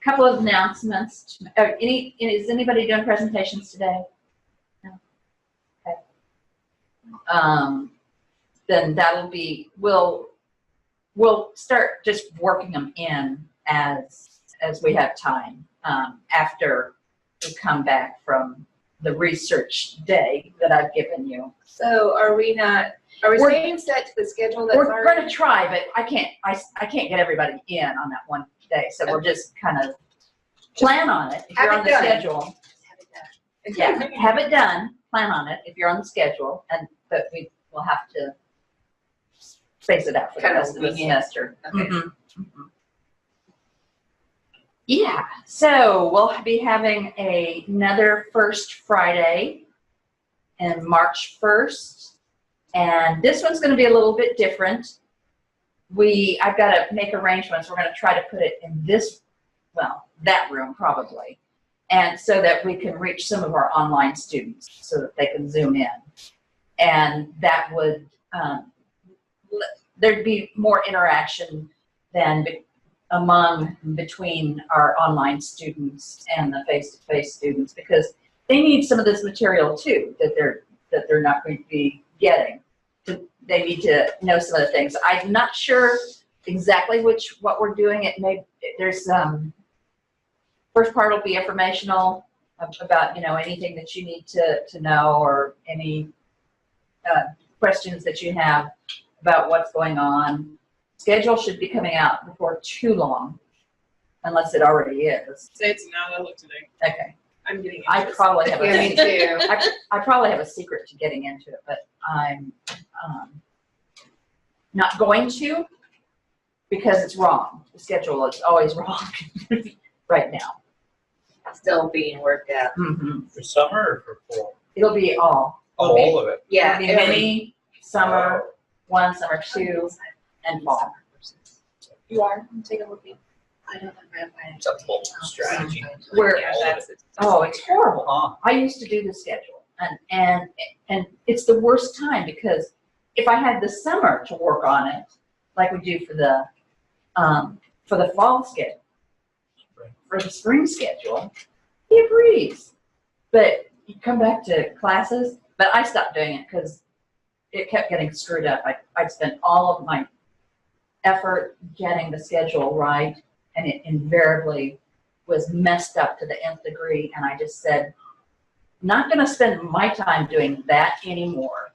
couple of announcements. Is anybody doing presentations today? No. Okay. Then that'll be, we'll start just working them in as we have time after we come back from the research day that I've given you. So are we staying set to the schedule that's We're going to try, but I can't get everybody in on that one day. So we'll just kind of plan on it. If you're on the schedule. Yeah, have it done. Plan on it if you're on the schedule, but we will have to space it out for the rest of the semester. Okay. Mm-hmm. Mm-hmm. Yeah, so we'll be having another First Friday on March 1st, and this one's going to be a little bit different. I've got to make arrangements. We're going to try to put it in that room probably, and so that we can reach some of our online students so that they can Zoom in, and that would there'd be more interaction than between our online students and the face-to-face students, because they need some of this material too that they're not going to be getting. They need to know some of the things. I'm not sure exactly what we're doing. There's first part will be informational about anything that you need to know, or any questions that you have about what's going on. Schedule should be coming out before too long, unless it already is. Say it's not. I look today. Okay. I'm getting. I probably have Yeah, me too. I probably have a secret to getting into it, but I'm not going to, because it's wrong. The schedule is always wrong right now. Still being worked out. Mm-hmm. For summer or for fall? It'll be all. All of it. Yeah. It'll be mini, summer 1, summer 2, and fall. You are. I'm taking a look. I don't know if It's a full strategy. It's horrible. Huh. I used to do the schedule, and it's the worst time, because if I had the summer to work on it, like we do for the fall schedule, for the spring schedule, be a breeze. But you come back to classes, but I stopped doing it because it kept getting screwed up. I'd spent all of my effort getting the schedule right, and it invariably was messed up to the nth degree, and I just said, not going to spend my time doing that anymore.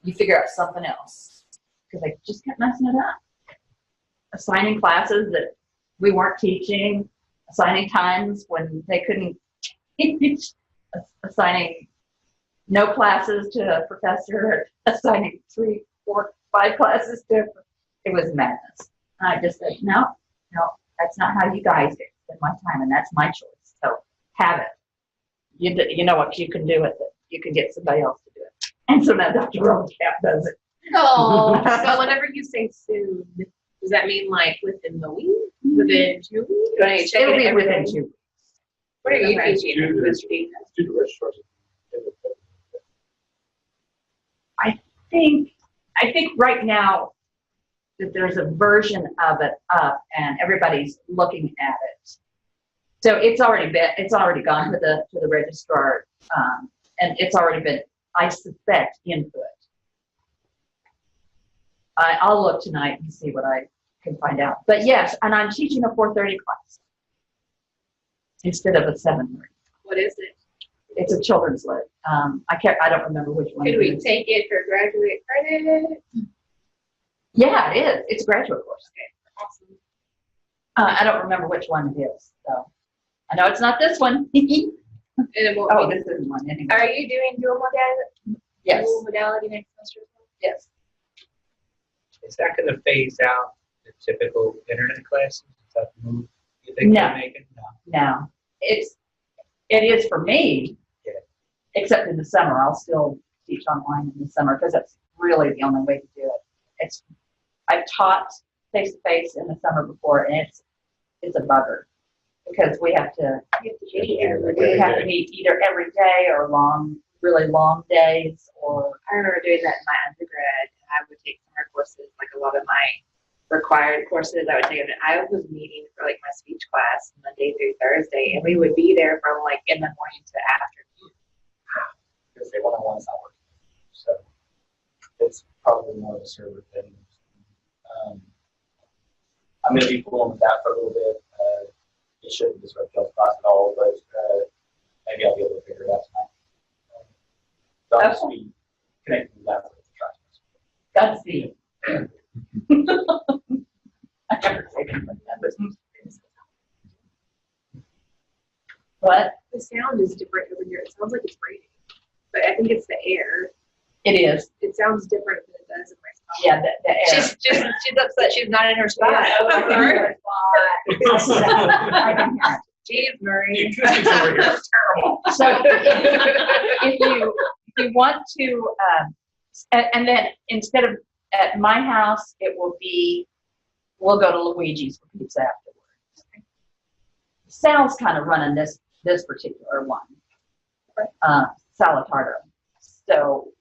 You figure out something else, because I just kept messing it up. Assigning classes that we weren't teaching, assigning times when they couldn't teach, assigning no classes to a professor, assigning 3, 4, 5 classes to it was madness. And I just said, no, that's not how you guys spend my time, and that's my choice. So have it. You know what you can do with it. You can get somebody else to do it. And so now Dr. Rollcap does it. Oh, so whenever you say soon, does that mean like within the week? Within 2 weeks? It'll be within 2 weeks. What are you Okay. teaching? I think right now that there's a version of it up, and everybody's looking at it. So it's already gone to the registrar, and it's already been, I suspect, input. I'll look tonight and see what I can find out. But yes, and I'm teaching a 4:30 class instead of a 7:30. What is it? It's a children's lit. I don't remember which one. Could we take it for graduate credit? Yeah, it is. It's a graduate course. Okay, awesome. I don't remember which one it is, so I know it's not this one. And it won't Oh, be. this isn't one anyway. Are you doing dual modality? Yes. Dual modality next semester? Yes. Is that going to phase out the typical internet classes? Is that the move you think No. they're making? No. Now, it is for me, Yeah. except in the summer. I'll still teach online in the summer because that's really the only way to do it. I've taught face-to-face in the summer before, and it's a bugger because we have to meet either every day or really long days, or I remember doing that in my undergrad. I would take summer courses, like a lot of my required courses I would take. I was meeting for like my speech class Monday through Thursday, and we would be there from like in the morning to afternoon. Because they one-on-one's not working. So it's probably more of a server thing. I'm going to be fooling with that for a little bit. It shouldn't disrupt y'all's class at all, but maybe I'll be able to figure it out tonight. So I'll just be connecting with that with the Godspeed. I never say anything like that, but what? The sound is different over here. It sounds like it's raining, but I think it's the air. It is. It sounds different than it does in my spot. Yeah, the air. She's upset she's not in her spot. Yeah, I can hear it. I can hear it. Jeez, Marie. Terrible. So if you want to, and then instead of at my house, it will be, we'll go to Luigi's for pizza afterwards. Sal's kind of running this particular one, Salatardo. So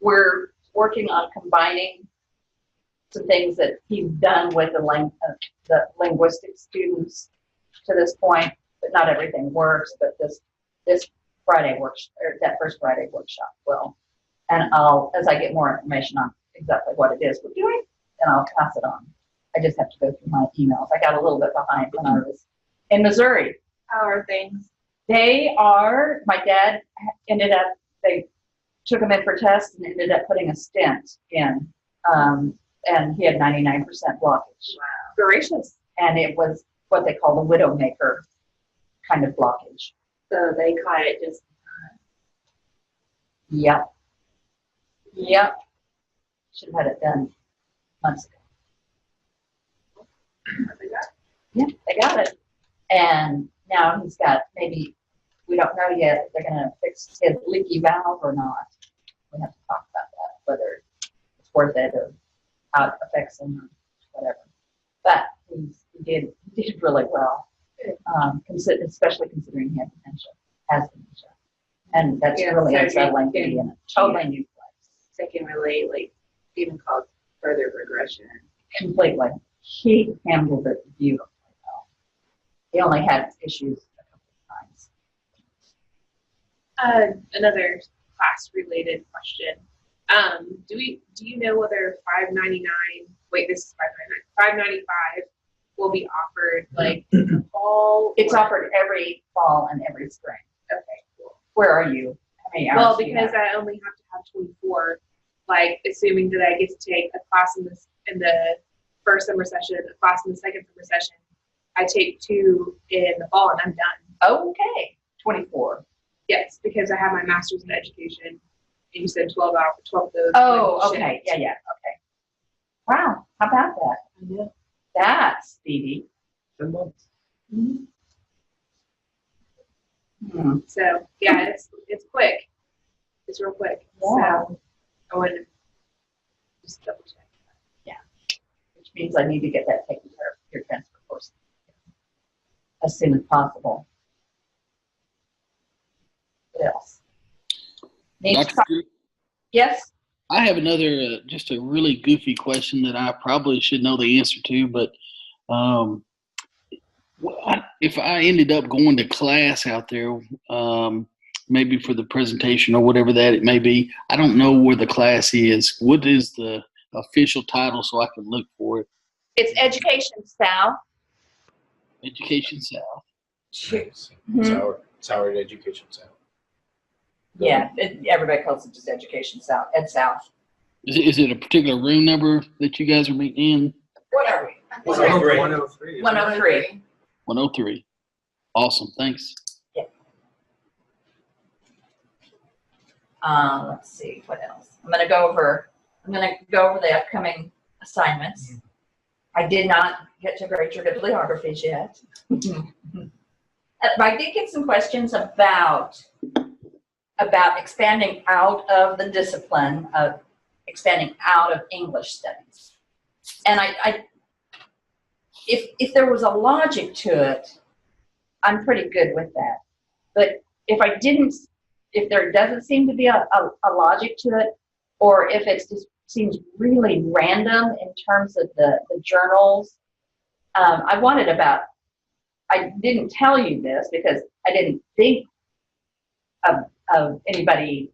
we're working on combining some things that he's done with the linguistic students to this point, but not everything works. But this Friday that first Friday workshop will, and as I get more information on exactly what it is we're doing, then I'll pass it on. I just have to go through my emails. I got a little bit behind when I was in Missouri. How are things? My dad they took him in for tests and ended up putting a stent in, and he had 99% blockage. Wow. Gracious. And it was what they call the widowmaker kind of blockage. So they caught it just. Yep. Should have had it done months ago. Yeah, they got it. And now he's got, maybe, we don't know yet if they're going to fix his leaky valve or not. We have to talk about that, whether it's worth it or how it affects him or whatever. But he did really well, especially considering he has dementia. And that's really unsettling to be in a totally new place. So can relate, like, even cause further regression. Completely. He handled it beautifully well. He only had issues a couple of times. Another class-related question. Do you know whether this is $5.95 will be offered like in the fall? It's offered every fall and every spring. Okay, cool. Where are you? How many hours Well, do you because have? I only have to have 24, like assuming that I get to take a class in the first summer session, a class in the second summer session, I take 2 in the fall and I'm done. Okay, 24. Yes, because I have my master's in education, and you said 12 hours, 12 of those. Oh, like, okay. shift. Yeah. Okay. Wow. How about that? Yeah. That's speedy. 10 months. Hmm. So yeah, it's quick. It's real quick. Yeah. So I wanted to just double check. Which means I need to get that taken care of, your transfer course, as soon as possible. What else? Dr. Stewart, Yes? I have another, just a really goofy question that I probably should know the answer to, but if I ended up going to class out there, maybe for the presentation or whatever that it may be, I don't know where the class is. What is the official title so I can look for it? It's Education South. Education South. Soured Education South. Yeah, everybody calls it just Education South, Ed South. Is it a particular room number that you guys are meeting in? What are we? 103. 103. 103. Awesome. Thanks. Let's see, what else? I'm gonna go over the upcoming assignments. I did not get to grade your bibliographies yet. I did get some questions about expanding out of the discipline of expanding out of English studies. And if there was a logic to it, I'm pretty good with that. But if there doesn't seem to be a logic to it, or if it's just seems really random in terms of the journals. I didn't tell you this because I didn't think of anybody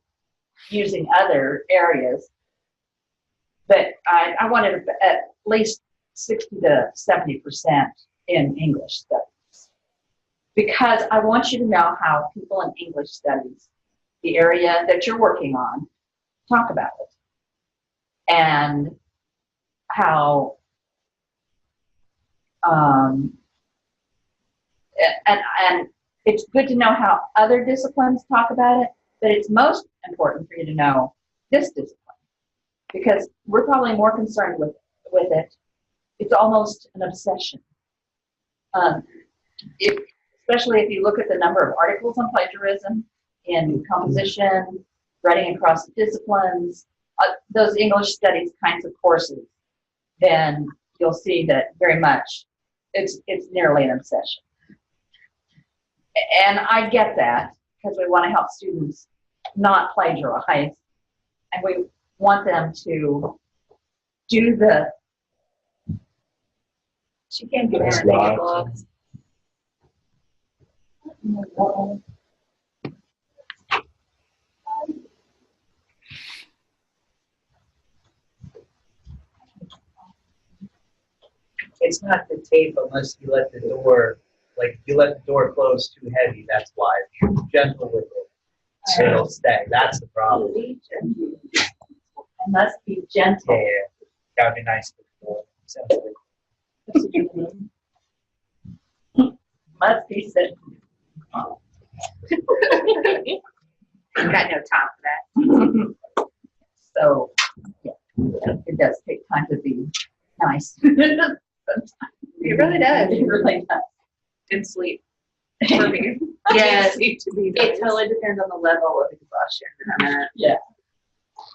using other areas, but I wanted at least 60 to 70% in English studies, because I want you to know how people in English studies, the area that you're working on, talk about it, and how and it's good to know how other disciplines talk about it, but it's most important for you to know this discipline, because we're probably more concerned with it. It's almost an obsession. Especially if you look at the number of articles on plagiarism in composition, writing across disciplines, those English studies kinds of courses, then you'll see that very much it's nearly an obsession. And I get that, because we want to help students not plagiarize, and we want them to do the. She can't get anything in blocks. It's not the tape unless you let the door, like if you let the door close too heavy, that's why. If you're gentle with it, it'll stay. That's the problem. I must be gentle. Yeah, gotta be nice to the door. Must be simple. Got no time for that. So, yeah, it does take time to be nice. It really does. It really does. And sleep for me. Yes, Sleep to be It totally depends on the level of exhaustion. yeah.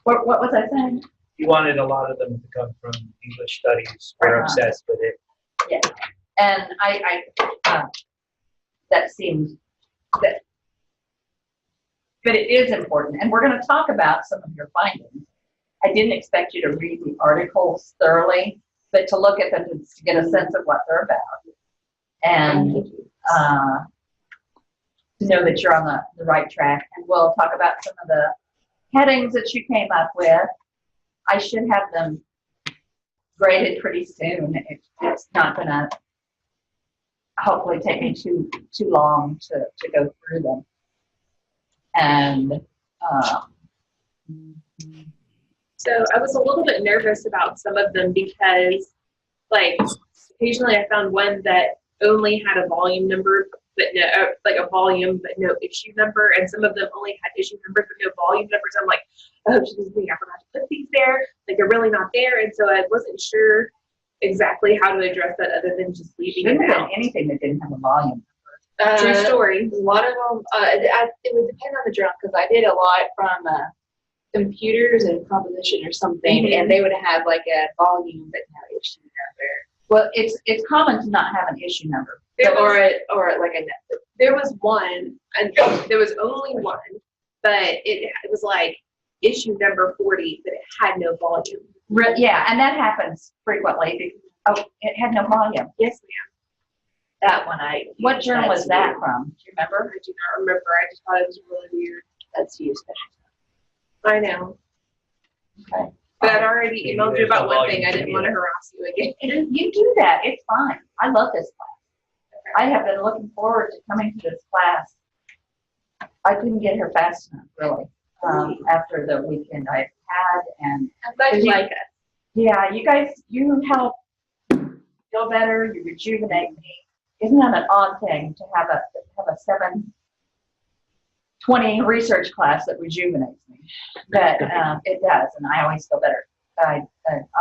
What was I saying? You wanted a lot of them to come from English studies. We're obsessed with it. Yeah, and I that seems that, but it is important, and we're going to talk about some of your findings. I didn't expect you to read the articles thoroughly, but to look at them to get a sense of what they're about, and to know that you're on the right track. And we'll talk about some of the headings that you came up with. I should have them graded pretty soon. It's not going to hopefully take me too long to go through them. And So I was a little bit nervous about some of them because, like, occasionally I found one that only had a volume number, but no, like a volume but no issue number, and some of them only had issue numbers but no volume numbers. I'm like, I hope she doesn't think I forgot to put these there. Like, they're really not there, and so I wasn't sure exactly how to address that other than just leaving shouldn't it have out. been anything that didn't have a volume. True story. A lot of them, it would depend on the journal, because I did a lot from computers and composition or something, and they would have like a volume but no issue number. Well, it's common to not have an issue number. Or like a. There was one, and there was only one, but it was like issue number 40, but it had no volume. Yeah, and that happens frequently. It had no volume. Yes, ma'am. That one What journal is that from? Do you remember? I do not remember. I just thought it was really weird. That's used. I know. Okay. But I'd already Maybe emailed you there's about no one thing. volume I didn't want to harass you again. You do that. It's fine. I love this class. I have been looking forward to coming to this class. I couldn't get here fast enough, really, after the weekend I've had. And I'm glad you like us. yeah, you help feel better. You rejuvenate me. Isn't that an odd thing to have a 7:20 research class that rejuvenates me? But it does, and I always feel better. I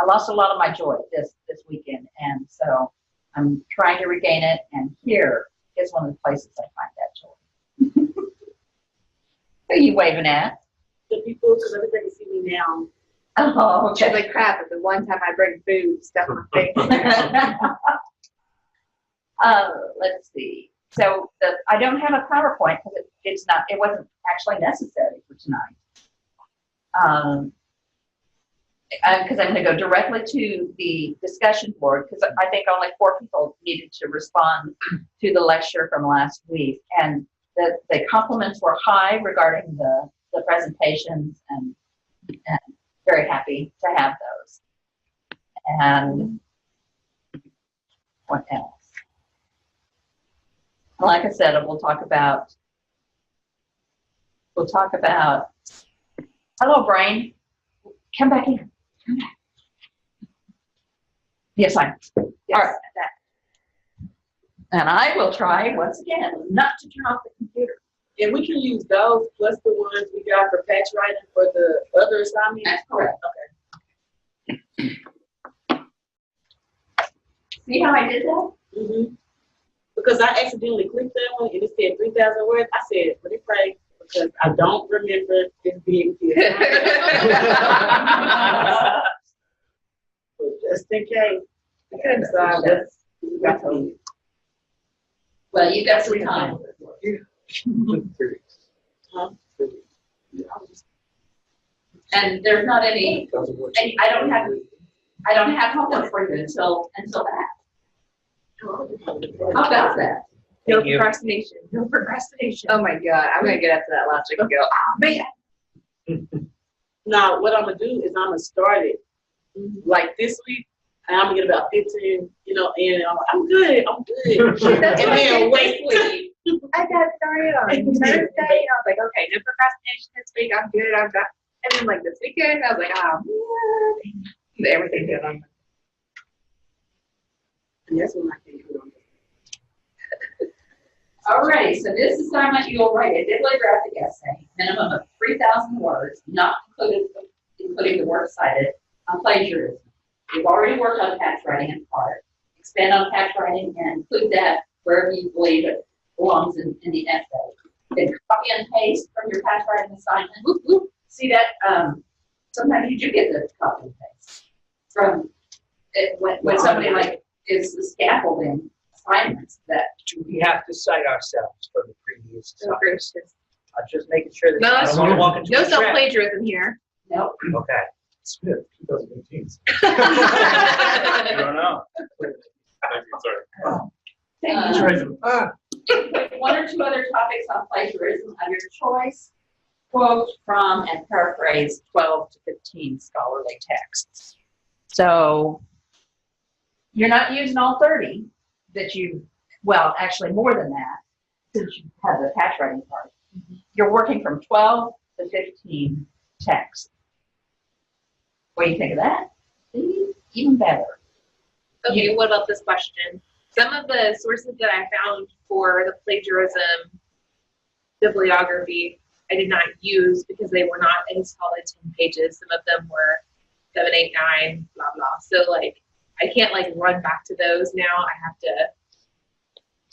lost a lot of my joy this weekend, and so I'm trying to regain it. And here is one of the places I find that joy. Who are you waving at? The people, because everybody see me now. Oh, She's okay. like, crap, but the one time I bring food, stuff on my face. Let's see. So I don't have a PowerPoint because it wasn't actually necessary for tonight. because I'm going to go directly to the discussion board, because I think only 4 people needed to respond to the lecture from last week. And the compliments were high regarding the presentations, and very happy to have those. And what else? Like I said, we'll talk about, hello, Brain. Come back in. Come back. Yes, I'm. All right. And I will try once again not to turn off the computer. And we can use those plus the ones we got for patch writing for the other assignments? That's correct. Okay. See how I did that? Mm-hmm. Because I accidentally clicked that one and it said 3,000 words. I said, let me pray, because I don't remember this being here. But just in case. So that's Well, you got some time. And there's not any, and I don't have homework for you until that. How about that? No Thank you. procrastination. No procrastination. Oh my God, I'm gonna get up to that last week and go, oh man. now what I'm gonna do is I'm gonna start it like this week, and I'm gonna get about 15, and I'm good. That's And what I then did wait. this week. I got started on Thursday, and I was like, okay, no procrastination this week. I'm good. I'm done. And then like this weekend, I was like, oh man, everything good on. And that's when I can do it. Alrighty, so this assignment, you'll write a bibliographic essay, minimum of 3,000 words, not including the works cited, on plagiarism. You've already worked on patch writing in part. Expand on patch writing and include that wherever you believe it belongs in the essay. Then copy and paste from your patch writing assignment. Whoop, whoop. See that? Sometimes you do get the copy and paste from it, when somebody like is the scaffolding assignments that. Do we have to cite ourselves from the previous No assignments? gracious. I'm just making sure that No, I don't want to walk into No a trap. self-plagiarism here. Nope. Okay. Smith, 2018. I don't know. Sorry. One or two other topics on plagiarism of your choice. Quote from and paraphrase 12 to 15 scholarly texts. So you're not using all 30 that you, well, actually more than that, since you have the patch writing part. You're working from 12 to 15 texts. What do you think of that? See? Even better. Okay, what about this question? Some of the sources that I found for the plagiarism bibliography, I did not use because they were not a solid 10 pages. Some of them were 7, 8, 9, blah, blah. So, like, I can't, like, run back to those now. I have to.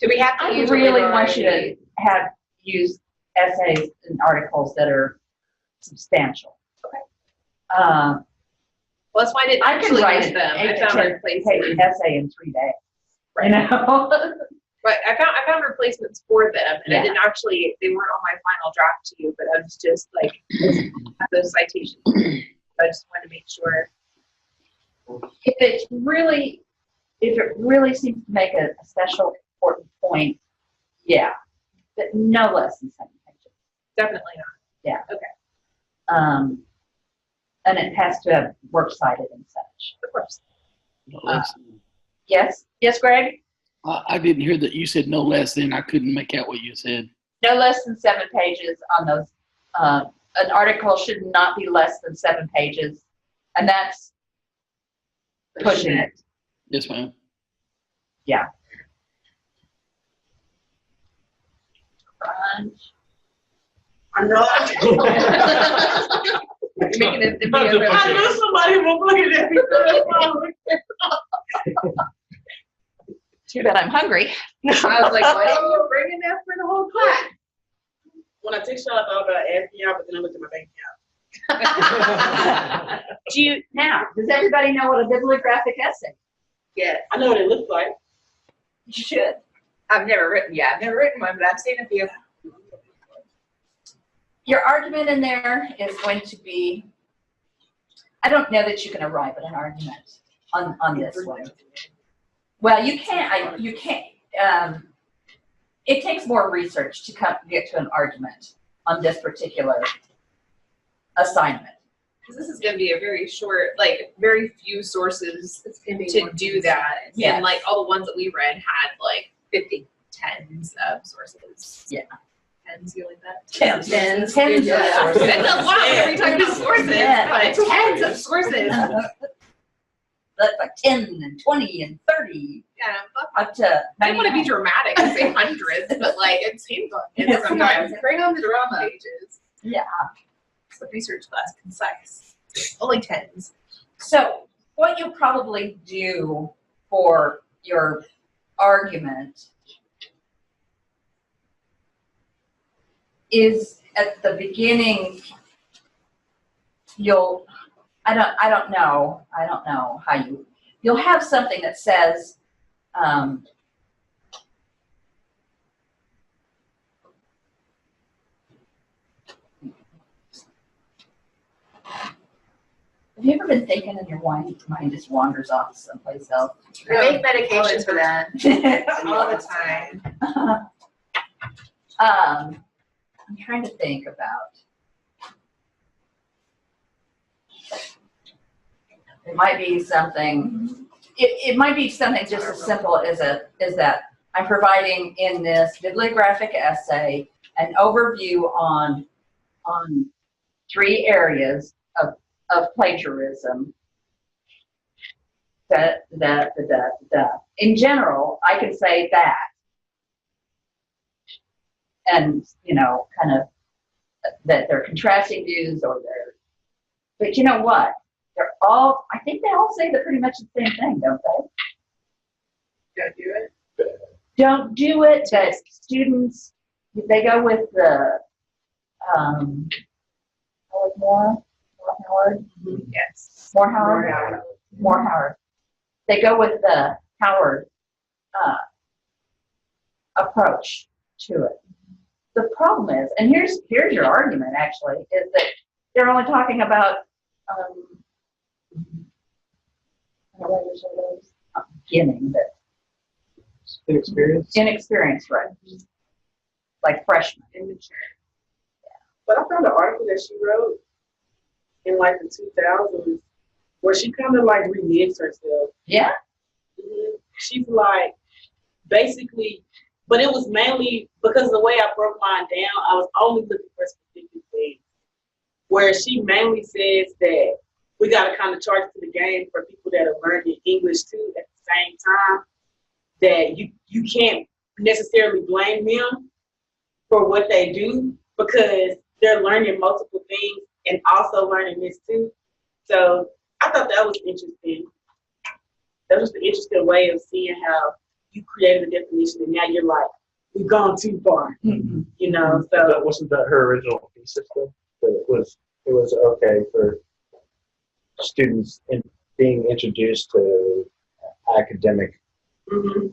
Do we have to I use really want you to have use essays and articles that are substantial. Okay. Well, that's why I didn't I can actually write use an them. 8 I to found 10 replacements. page essay in 3 days. You know? But I found replacements for them, and I Yeah. didn't actually. They weren't on my final draft to you, but I was just like have those citations. I just wanted to make sure. If it really seems to make a special important point, yeah, but no less than 7 pages. Definitely not. And it has to have works cited and such. Of course. Yes, Greg? I didn't hear that you said no less than. I couldn't make out what you said. No less than 7 pages on those. An article should not be less than 7 pages, and that's pushing it. Yes, ma'am. Yeah. Crunch. I know. Making it I knew somebody was looking at me. Too bad I'm hungry. I was like, why didn't you bring enough for the whole class? When I text y'all, I thought about asking y'all, but then I looked at my bank account. Does everybody know what a bibliographic essay? Yes. I know what it looks like. You should. I've never written one, but I've seen a few. Your argument in there is going to be I don't know that you can arrive at an argument on this one. Well, you can't, it takes more research to get to an argument on this particular assignment. Because this is going to be a very short, like very few sources to do that. Yes. And like all the ones that we read had like 50 tens of sources. Yeah. Tens, you like that? Tens. Tens of It's sources. a lot when we talk about sources, Yeah. but tens of sources. That's like 10 and 20 and 30 Yeah. up to I don't want to be 99. dramatic and say hundreds, but like it seems like it Yes, sometimes. yes. Bring on the drama. Pages. Yeah. It's the research class, concise. Only tens. So what you'll probably do for your argument is at the beginning, I don't know how you'll have something that says, have you ever been thinking and your mind just wanders off someplace else? I make medications for that. All the time. I'm trying to think about. It might be something. It might be something just as simple as that I'm providing in this bibliographic essay an overview on 3 areas of plagiarism. In general, I can say that. And, kind of that they're contrasting views but you know what? I think they all say pretty much the same thing, don't they? Don't do it. Don't do it, that students, they go with the, Howard? Yes. More Howard. They go with the Howard approach to it. The problem is, and here's your argument actually, is that they're only talking about beginning, but inexperienced, right? Like freshmen. Immature. But I found an article that she wrote in like the 2000s where she kind of like reneges herself. Yeah. She's like, basically, but it was mainly because of the way I broke mine down, I was only looking for specific things. Where she mainly says that we got to kind of charge to the game for people that are learning English too at the same time, that you can't necessarily blame them for what they do because they're learning multiple things and also learning this too. So I thought that was interesting. That was an interesting way of seeing how you created a definition and now you're like, we've gone too far, so. Wasn't that her original thesis though? That it was okay for students being introduced to academic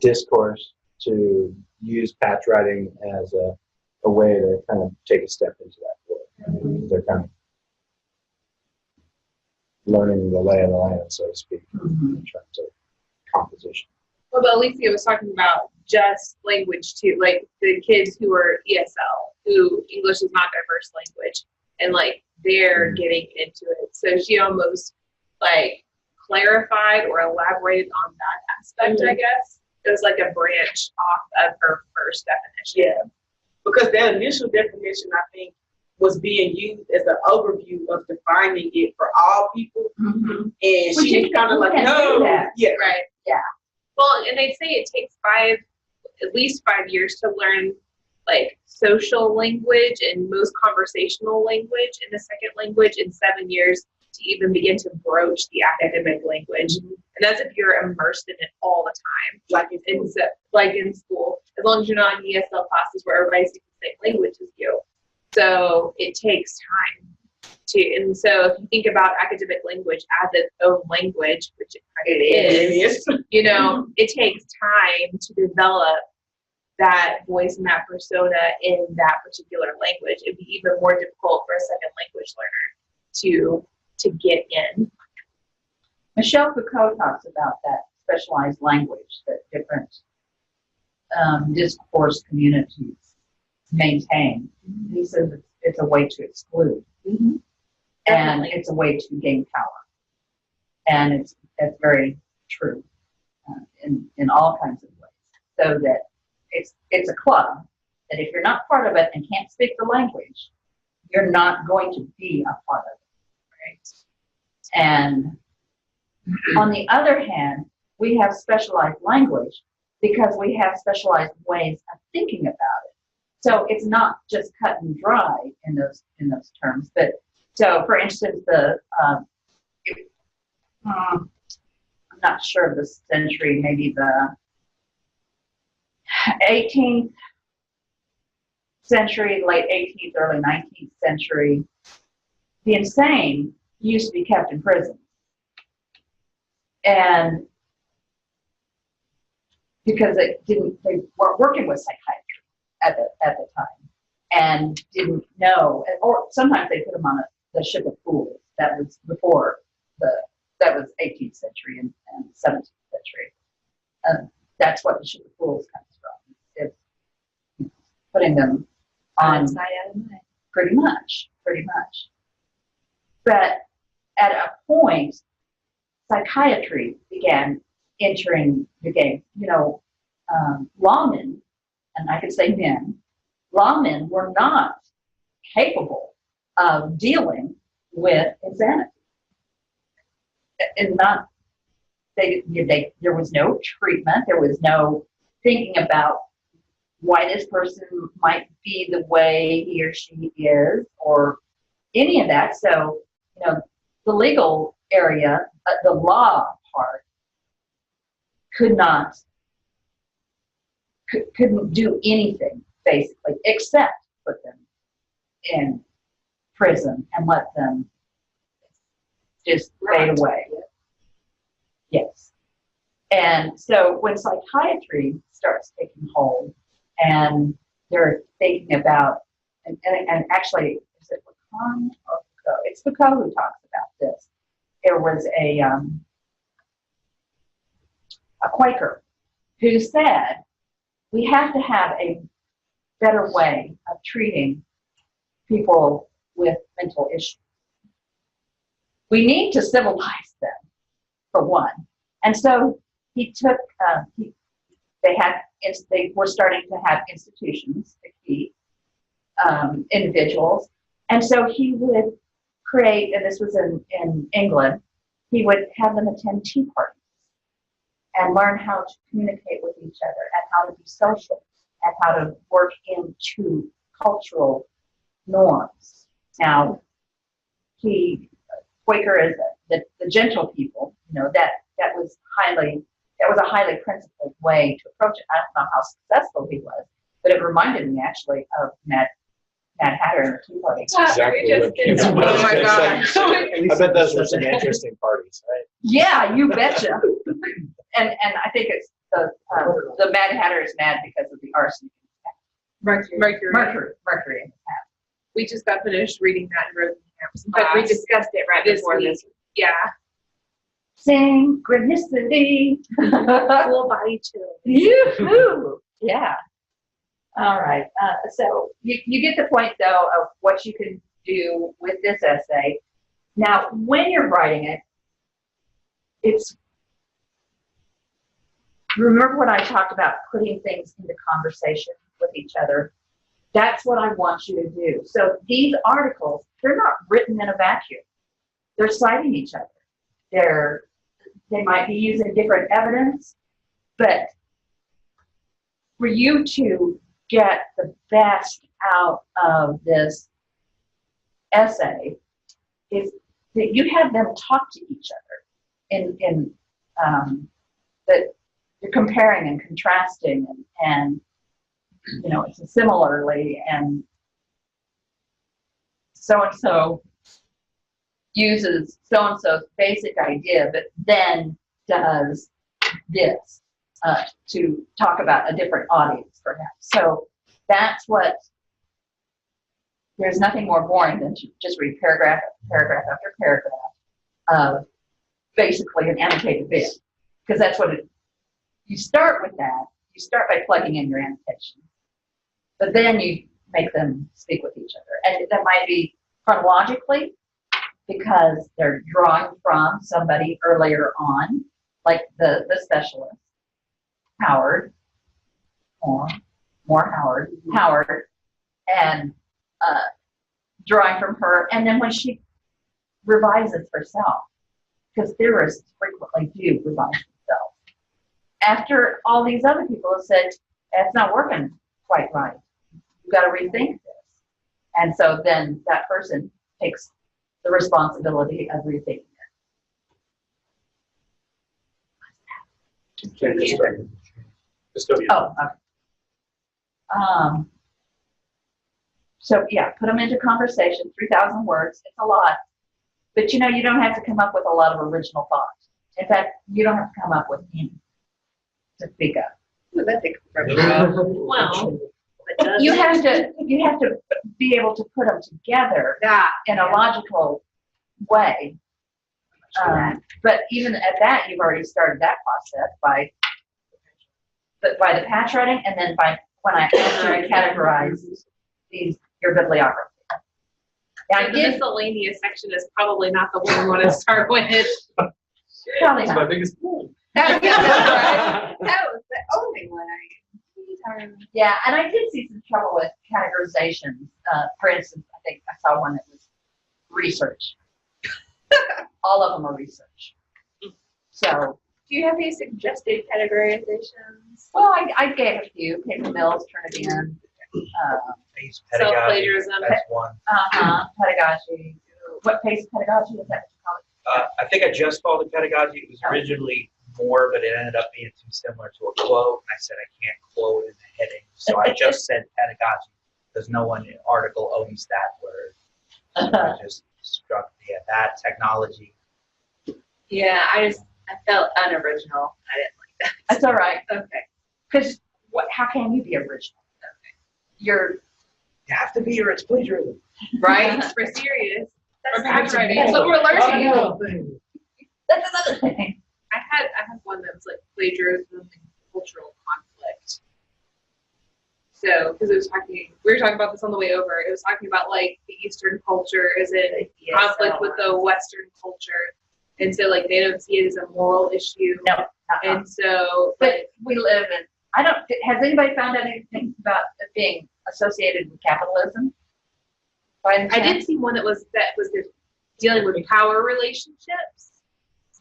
discourse to use patch writing as a way to kind of take a step into that world. They're kind of learning the lay of the land, so to speak, in terms of composition. Well, but Alicia was talking about just language too, like the kids who are ESL, who English is not their first language, and like they're getting into it. So she almost like clarified or elaborated on that aspect, I guess. It was like a branch off of her first definition. Yeah, because that initial definition, I think, was being used as an overview of defining it for all people. And she's kind of like, no, yeah, right. Yeah. Well, and they say it takes at least 5 years to learn like social language and most conversational language in the second language, and 7 years to even begin to broach the academic language. And that's if you're immersed in it all the time, like in school, as long as you're not in ESL classes where everybody speaks the same language as you. So it takes time and so if you think about academic language as its own language, which it is, it takes time to develop that voice and that persona in that particular language. It'd be even more difficult for a second language learner to get in. Michel Foucault talks about that specialized language that different discourse communities maintain. He says it's a way to exclude, and Definitely. it's a way to gain power, and it's very true in all kinds of ways. So that it's a club that if you're not part of it and can't speak the language, you're not going to be a part of it, right? And on the other hand, we have specialized language because we have specialized ways of thinking about it. So it's not just cut and dry in those terms. But so, for instance, I'm not sure of the century, maybe the 18th century, late 18th, early 19th century, the insane used to be kept in prison. And because they weren't working with psychiatry at the time and didn't know, or sometimes they put them on the ship of fools. That was before that was 18th century and 17th century. That's what the ship of fools comes from. It's putting them on pretty much. But at a point, psychiatry began entering the game. Lawmen, and I could say men, lawmen were not capable of dealing with insanity. And there was no treatment, there was no thinking about why this person might be the way he or she is, or any of that. So, the legal area, the law part, couldn't do anything basically except put them in prison and let them just fade away. Yes. And so when psychiatry starts taking hold and they're thinking about, and actually, is it Lacan or Foucault? It's Foucault who talks about this. There was a Quaker who said, we have to have a better way of treating people with mental issues. We need to civilize them, for one. And so he took, they were starting to have institutions to keep individuals. And so he would create, and this was in England, he would have them attend tea parties and learn how to communicate with each other and how to be social and how to work into cultural norms. Now, Quaker is the gentle people, that was a highly principled way to approach it. I don't know how successful he was, but it reminded me actually of Mad Hatter and the Tea Party. Exactly. Oh my God. I bet those were some interesting parties, right? Yeah, you betcha. And I think it's the Mad Hatter is mad because of the arsenic. Mercury. Mercury in his hat. We just got finished reading that in Rosenham's But we class discussed it right this before week. this. Yeah. Synchronicity. Full body chill. Yoo-hoo. Yeah. All right. So you get the point, though, of what you can do with this essay. Now, when you're writing it, remember what I talked about, putting things into conversation with each other. That's what I want you to do. So these articles, they're not written in a vacuum. They're citing each other. They might be using different evidence, but for you to get the best out of this essay is that you have them talk to each other that you're comparing and contrasting and it's similarly, and so uses so-and-so's basic idea, but then does this to talk about a different audience, perhaps. So that's there's nothing more boring than to just read paragraph after paragraph after paragraph of basically an annotated bid, because that's what you start with that. You start by plugging in your annotation, but then you make them speak with each other. And that might be chronologically because they're drawing from somebody earlier on, like the specialist, Howard, or more Howard, and drawing from her. And then when she revises herself, because theorists frequently do revise themselves, after all these other people have said, that's not working quite right, you've got to rethink this. And so then that person takes the responsibility of rethinking it. Oh, okay. So yeah, put them into conversation, 3,000 words, it's a lot. But you don't have to come up with a lot of original thoughts. In fact, you don't have to come up with any to speak of. Well, You have to be able to put them together in a logical way. But even at that, you've already started that process by the patch writing, and then after I categorize your bibliography. So the miscellaneous section is probably not the one we want to start with. Probably That's my not. biggest point. That was the only one Yeah, and I did see some trouble with categorizations. For instance, I think I saw one that was research. All of them are research. So, Do you have any suggested categorizations? well, I gave a few. Paper mills, Turnitin, I use pedagogy. Self-plagiarism. That's one. pedagogy. What pace of pedagogy is that? I think I just called it pedagogy. It was originally more, but it ended up being too similar to a quote. And I said I can't quote in the heading, so I just said pedagogy because no one in the article owns that word. So I just struck that technology. Yeah, I felt unoriginal. I didn't like that. That's all right. Okay. Because how can you be original? You have to be, or it's plagiarism. Right? For serious. That's Or patch writing. That's what we're learning. That's another thing. I had one that was like plagiarism and cultural conflict. So, because we were talking about this on the way over. It was talking about like the Eastern culture is in conflict with the Western culture, and so like they don't see it as a moral issue. No. And so, But we live in. Has anybody found out anything about it being associated with capitalism? I did see one that was dealing with power relationships,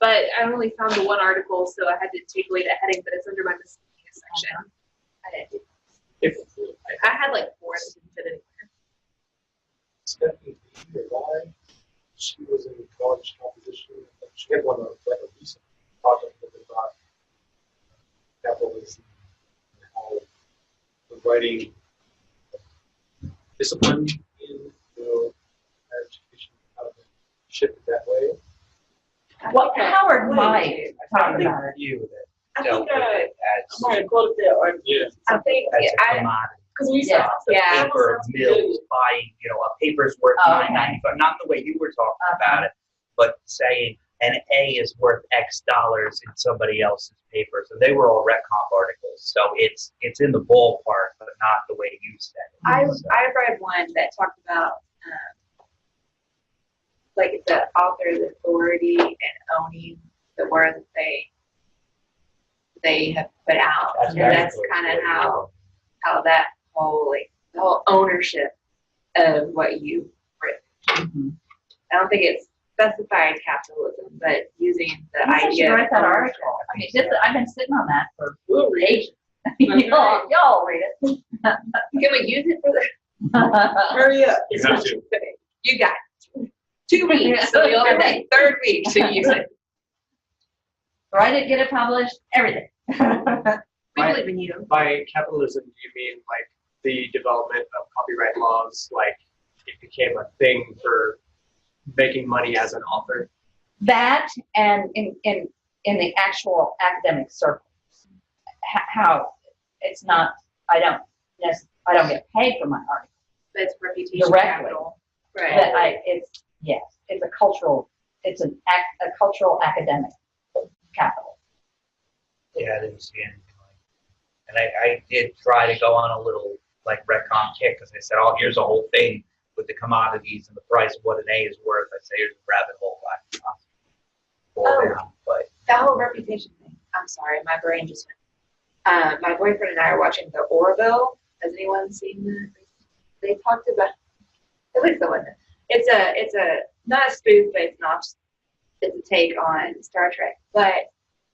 but I only found the one article, so I had to take away the heading, but it's under my miscellaneous section. I didn't. I had like 4 that didn't fit anywhere. Stephanie Why she was in college composition. She had one of like a recent project that they brought capitalism and how the writing discipline in higher education, how to shift it that way. Well, Howard might talk about it. You I that dealt think with I it might have quoted that, or I think as a commodity. because we Yeah. saw The Yeah. paper mills buying, a paper's worth Oh, $9.95, not the way you were talking about it, but saying an A is worth X dollars in somebody else's paper. So they were all rec comp articles. So it's in the ballpark, but not the way you said it. I So, read one that talked about like the author's authority and owning the work that they have put out. That's And very that's cool. kind of how that whole the whole ownership of what you've written. Mhm. I don't think it's specified capitalism, but using the I should idea. write of that ownership. article. I mean, I've been sitting on that for We'll read it. ages. Y'all read it. Can we use it for the? Hurry up. You have to. You got 2 weeks, so you'll have that third week to use it. Write it, get it published, everything. We believe in you. By capitalism, do you mean like the development of copyright laws, like it became a thing for making money as an author? That and in the actual academic circles, how it's not. I don't get paid for my article. That's reputation Directly. capital. But it's a cultural it's a cultural academic capital. Yeah, I didn't see anything like that. And I did try to go on a little like retcon kick because I said, oh, here's a whole thing with the commodities and the price of what an A is worth. I say here's a rabbit hole. But That whole reputation thing. I'm sorry, my brain just went. My boyfriend and I are watching the Orville. Has anyone seen that? They talked about. At least someone. It's a not a spoof, but it's a take on Star Trek. But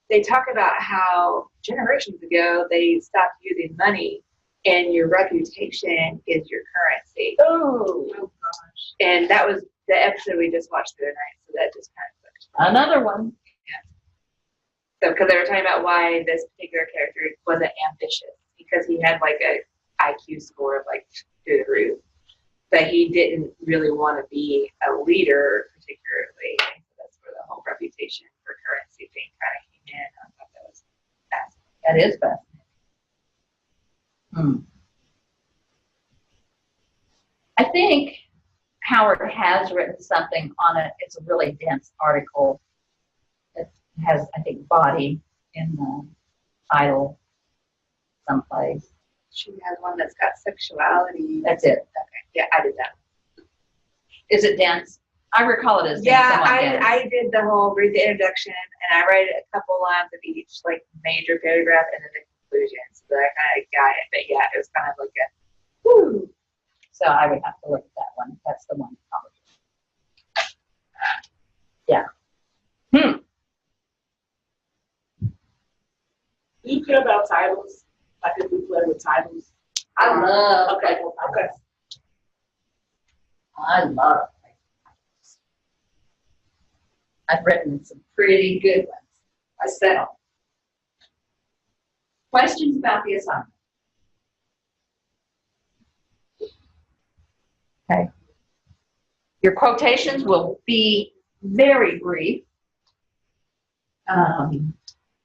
they talk about how generations ago they stopped using money, and your reputation is your currency. Oh gosh. And that was the episode we just watched the other night. So that just kind of clicked. Another one. So, because they were talking about why this particular character wasn't ambitious, because he had like a IQ score of like through the roof, but he didn't really want to be a leader particularly. And so that's where the whole reputation for currency thing kind of came in. I thought that was fascinating. That is fascinating. I think Howard has written something on it. It's a really dense article. It has, I think, body in the title someplace. She has one that's got sexuality. That's it. Okay. Yeah, I did that. Is it dense? I recall it as dense. Yeah, somewhat dense. I did the whole read the introduction, and I read a couple lines of each like major paragraph and then the conclusion. So that I kind of got it. But yeah, it was kind of like a whoo. So I would have to look at that one. That's the one probably. Yeah. Do you care about titles? Like if we play with titles? I love Okay. Okay. I love titles. I've written some pretty good ones myself. Questions about the assignment? Okay. Your quotations will be very brief.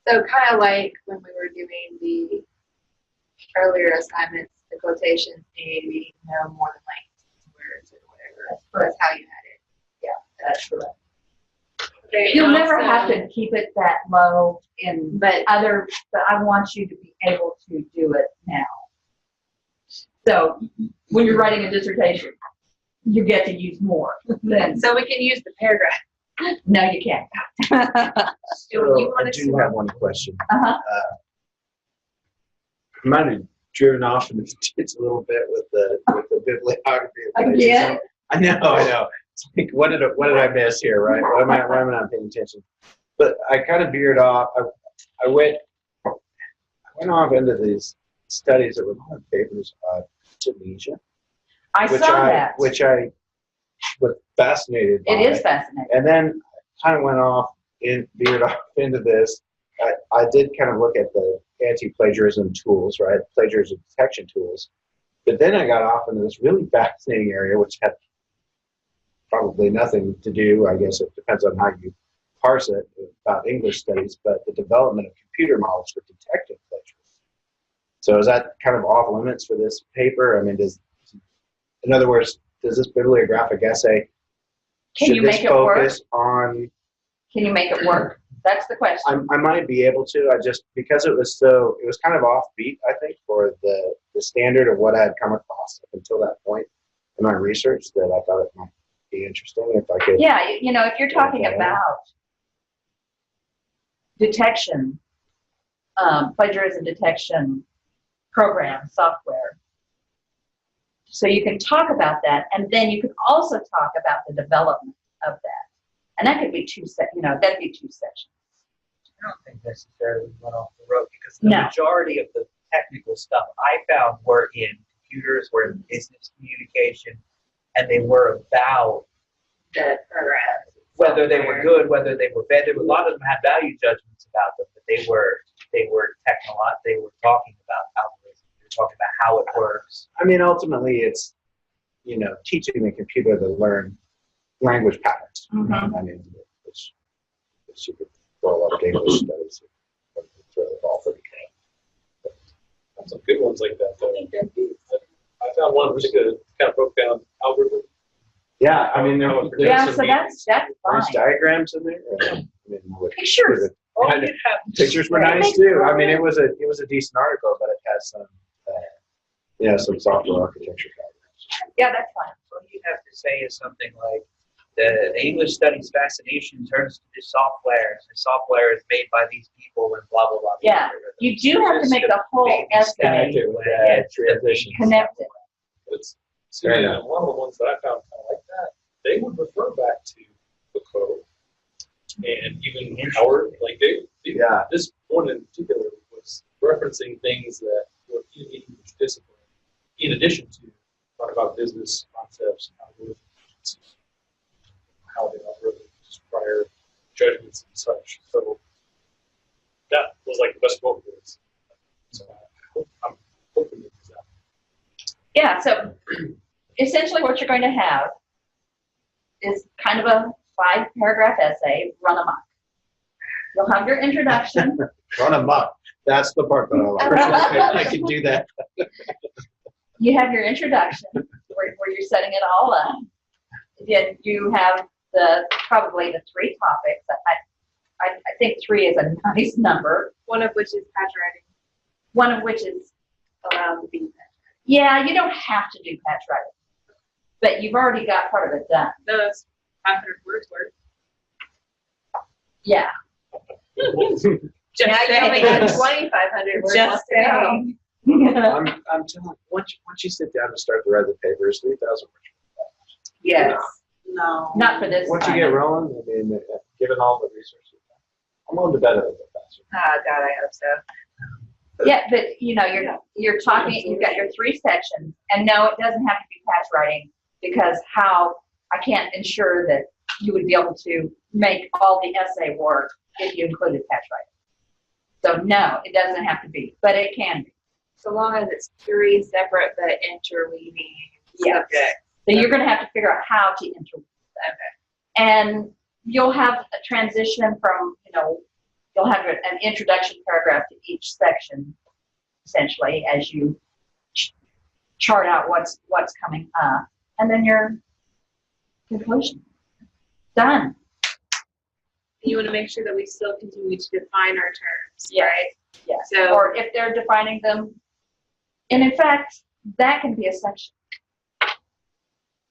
So kind of like when we were doing the earlier assignments, the quotations need to be no more than like words or whatever. That's how you had it. Yeah, that's correct. Okay, You'll and never also- have to keep it that low but I want you to be able to do it now. So when you're writing a dissertation, you get to use more than, So we can use the paragraph. no, you can't. So you I wanted do to- have one question. Uh-huh. I might have driven off in the ditch a little bit with the bibliography. of places. Again? I know. It's like, what did I miss here, right? Why am I not paying attention? But I kind of veered off. I went off into these studies that were on papers on Tunisia, I saw that. which I was fascinated by. It is fascinating. And then kind of veered off into this. I did kind of look at the anti-plagiarism tools, right? Plagiarism detection tools. But then I got off into this really fascinating area, which had probably nothing to do, I guess it depends on how you parse it, about English studies, but the development of computer models for detecting plagiarism. So is that kind of off limits for this paper? I mean, in other words, does this bibliographic essay, Can you make it work? focus on? Can you make it work? That's the question. I might be able to. Because it was kind of offbeat, I think, for the standard of what I had come across up until that point in my research, that I thought it might be interesting if I could. Yeah, if you're talking about detection, plagiarism detection program software, so you can talk about that, and then you can also talk about the development of that, and that could be that'd be two sections. I don't think necessarily went off the road because the No. majority of the technical stuff I found were in computers, were in business communication, and they were about The program. whether they were good, whether they were bad. A lot of them had value judgments about them, but they were technological. They were talking about algorithms. They were talking about how it works. I mean, ultimately, it's teaching the computer to learn language patterns. Mhm. I mean, it's you could throw a lot of English studies, throw the ball pretty good. Some good ones like that, though. I found one really good, kind of broke down algorithm. Yeah, I mean, there was Yeah, some so that's fine. nice diagrams in there. I mean, Pictures. Oh, you'd have pictures were Yeah. nice too. I mean, it was a decent article, but it has some, some software architecture diagrams. Yeah, that's fine. All you have to say is something like, the English studies fascination turns to the software. The software is made by these people and blah, blah, blah. Yeah, you do have to make the whole essay Connected with that transition. connected. It's, Fair see, enough. one of the ones that I found kind of like that, they would refer back to the code and even Howard, like Yeah. this one in particular was referencing things that were in each discipline, in addition to talking about business concepts, algorithms, how they operate, just prior judgments and such. So that was like the best quote for this. So I'm hoping it is that. Yeah, so essentially what you're going to have is kind of a 5-paragraph essay, run amok. You'll have your introduction. Run amok. That's the part that I like. I can do that. You have your introduction where you're setting it all up. Then you have probably the 3 topics. I think 3 is a nice number. One of which is patch writing. One of which is Allowed to be patch writing. Yeah, you don't have to do patch writing, but you've already got part of it done. No, it's 500 words worth. Yeah. Just Now you saying. only got 2,500 words. Just left to go. saying. I'm telling you, once you sit down and start to write the papers, 3,000 words. Yes. No. Not for this. Once you get rolling, I mean, given all the research, I'm willing to bet it a bit faster. Oh, God, I hope so. Yeah, but you're talking. You've got your 3 sections, and no, it doesn't have to be patch writing because I can't ensure that you would be able to make all the essay work if you included patch writing. So no, it doesn't have to be, but it can be. So long as it's 3 separate but interweaving Yes. subjects. So you're going to have to figure out how to interweave them, and you'll have a transition from you'll have an introduction paragraph to each section, essentially, as you chart out what's coming up, and then your conclusion. Done. You want to make sure that we still continue to define our terms, Yeah. right? Yes. So- Or if they're defining them, and in fact, that can be a section.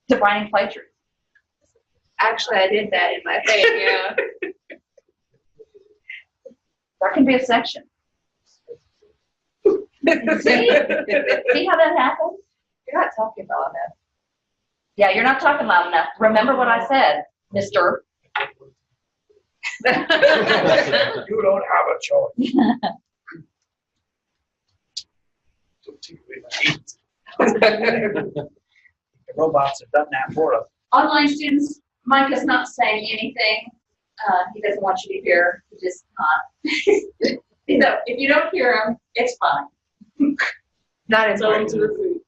Defining plagiarism. Actually, I did that in my thing, yeah. That can be a section. See how that happens? You're not talking about that. Yeah, you're not talking loud enough. Remember what I said, Mr. You don't have a choice. The robots have done that for us. Online students, Mike is not saying anything. He doesn't want you to hear. He just not. If you don't hear him, it's fine. Not as So much. into the food.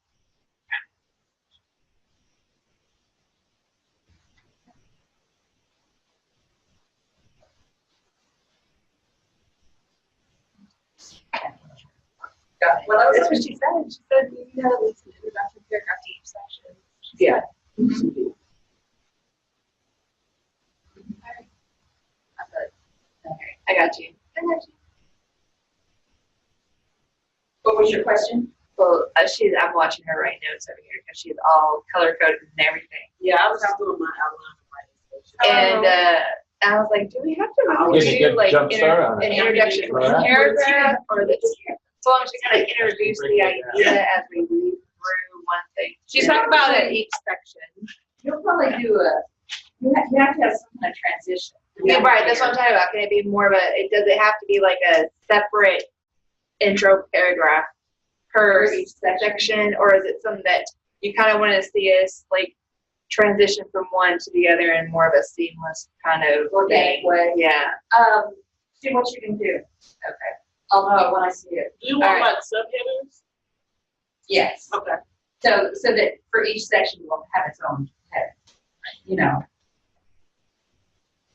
Well, that's what she said. She said, you know, at least an introduction paragraph to each section. Yeah. I got you. What was your question? Well, I'm watching her write notes over here because she's all color coded and everything. Yeah, I was doing my outline. And I was like, do we have to I'll really get a do good like jump start on an it. introduction Right. paragraph or this? So long as she kind of introduce the idea as we read through one thing. She's talking about it each section. You'll probably do you have to have some kind of transition. Yeah, right. That's what I'm talking about. Can it be more of does it have to be like a separate intro paragraph per each section, or is it something that you kind of want to see us like transition from one to the other in more of a seamless kind of Organic way. Yeah. See what you can do. Okay. I'll know it when I see it. Do you want Alright. like subheaders? Yes. Okay. So that for each section will have its own head.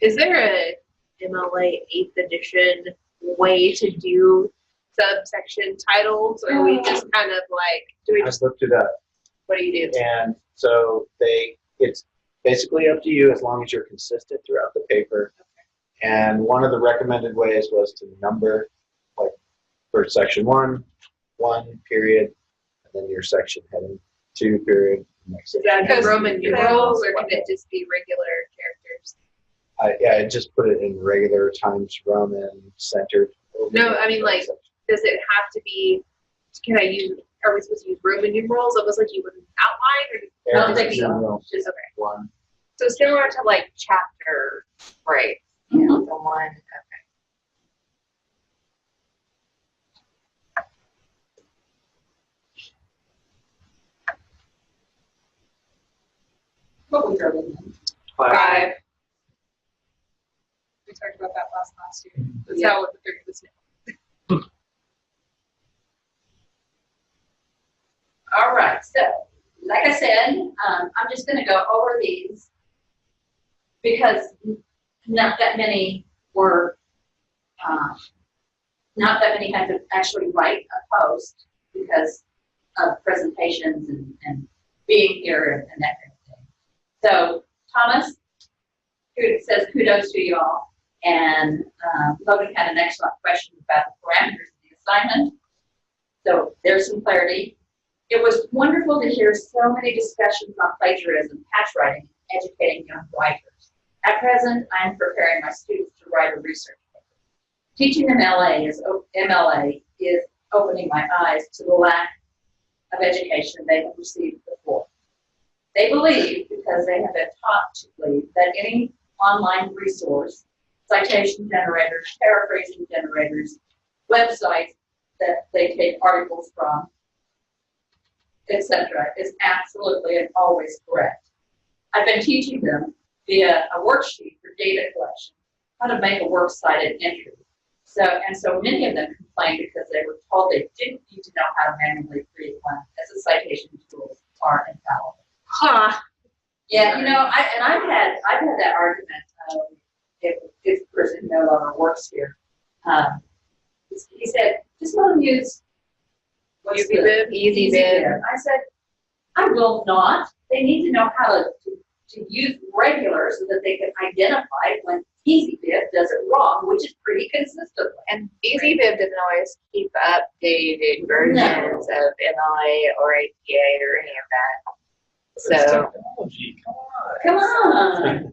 Is there a MLA 8th edition way to do subsection titles, or we just kind of like I looked it up, what do you do? and so it's basically up to you as long as you're consistent throughout the paper. And one of the recommended ways was to number, like for section 1 period, and then your section heading 2 period. Next Is that Because the Roman numerals, or can it just be regular characters? I just put it in regular Times Roman centered. No, I mean, like, does it have to be, are we supposed to use Roman numerals, almost like you would outline, or? I don't think so. Numerals, Just, okay. 1. So similar to like chapter, right? Mhm. The one, okay. What we heard in 5. We talked about that last year. That's how the third was now. All right, so like I said, I'm just going to go over these because not that many were, not that many had to actually write a post because of presentations and being here and that kind of thing. So Thomas, who says kudos to you all, and Logan had an excellent question about the parameters of the assignment. So there's some clarity. It was wonderful to hear so many discussions on plagiarism, patch writing, and educating young writers. At present, I am preparing my students to write a research paper. Teaching MLA is opening my eyes to the lack of education they have received before. They believe, because they have been taught to believe, that any online resource, citation generators, paraphrasing generators, websites that they take articles from, etc., is absolutely and always correct. I've been teaching them via a worksheet for data collection how to make a works cited entry. So many of them complained because they were told they didn't need to know how to manually create one, as the citation tools are infallible. Huh. Yeah, I've had that argument if this person no longer works here. He said, just let them use Easy bib. I said, I will not. They need to know how to use regular so that they can identify when Easy Bib does it wrong, which is pretty consistently. And Easy Bib doesn't always keep updated versions of MLA or APA or any of that. It's So technology, Come on.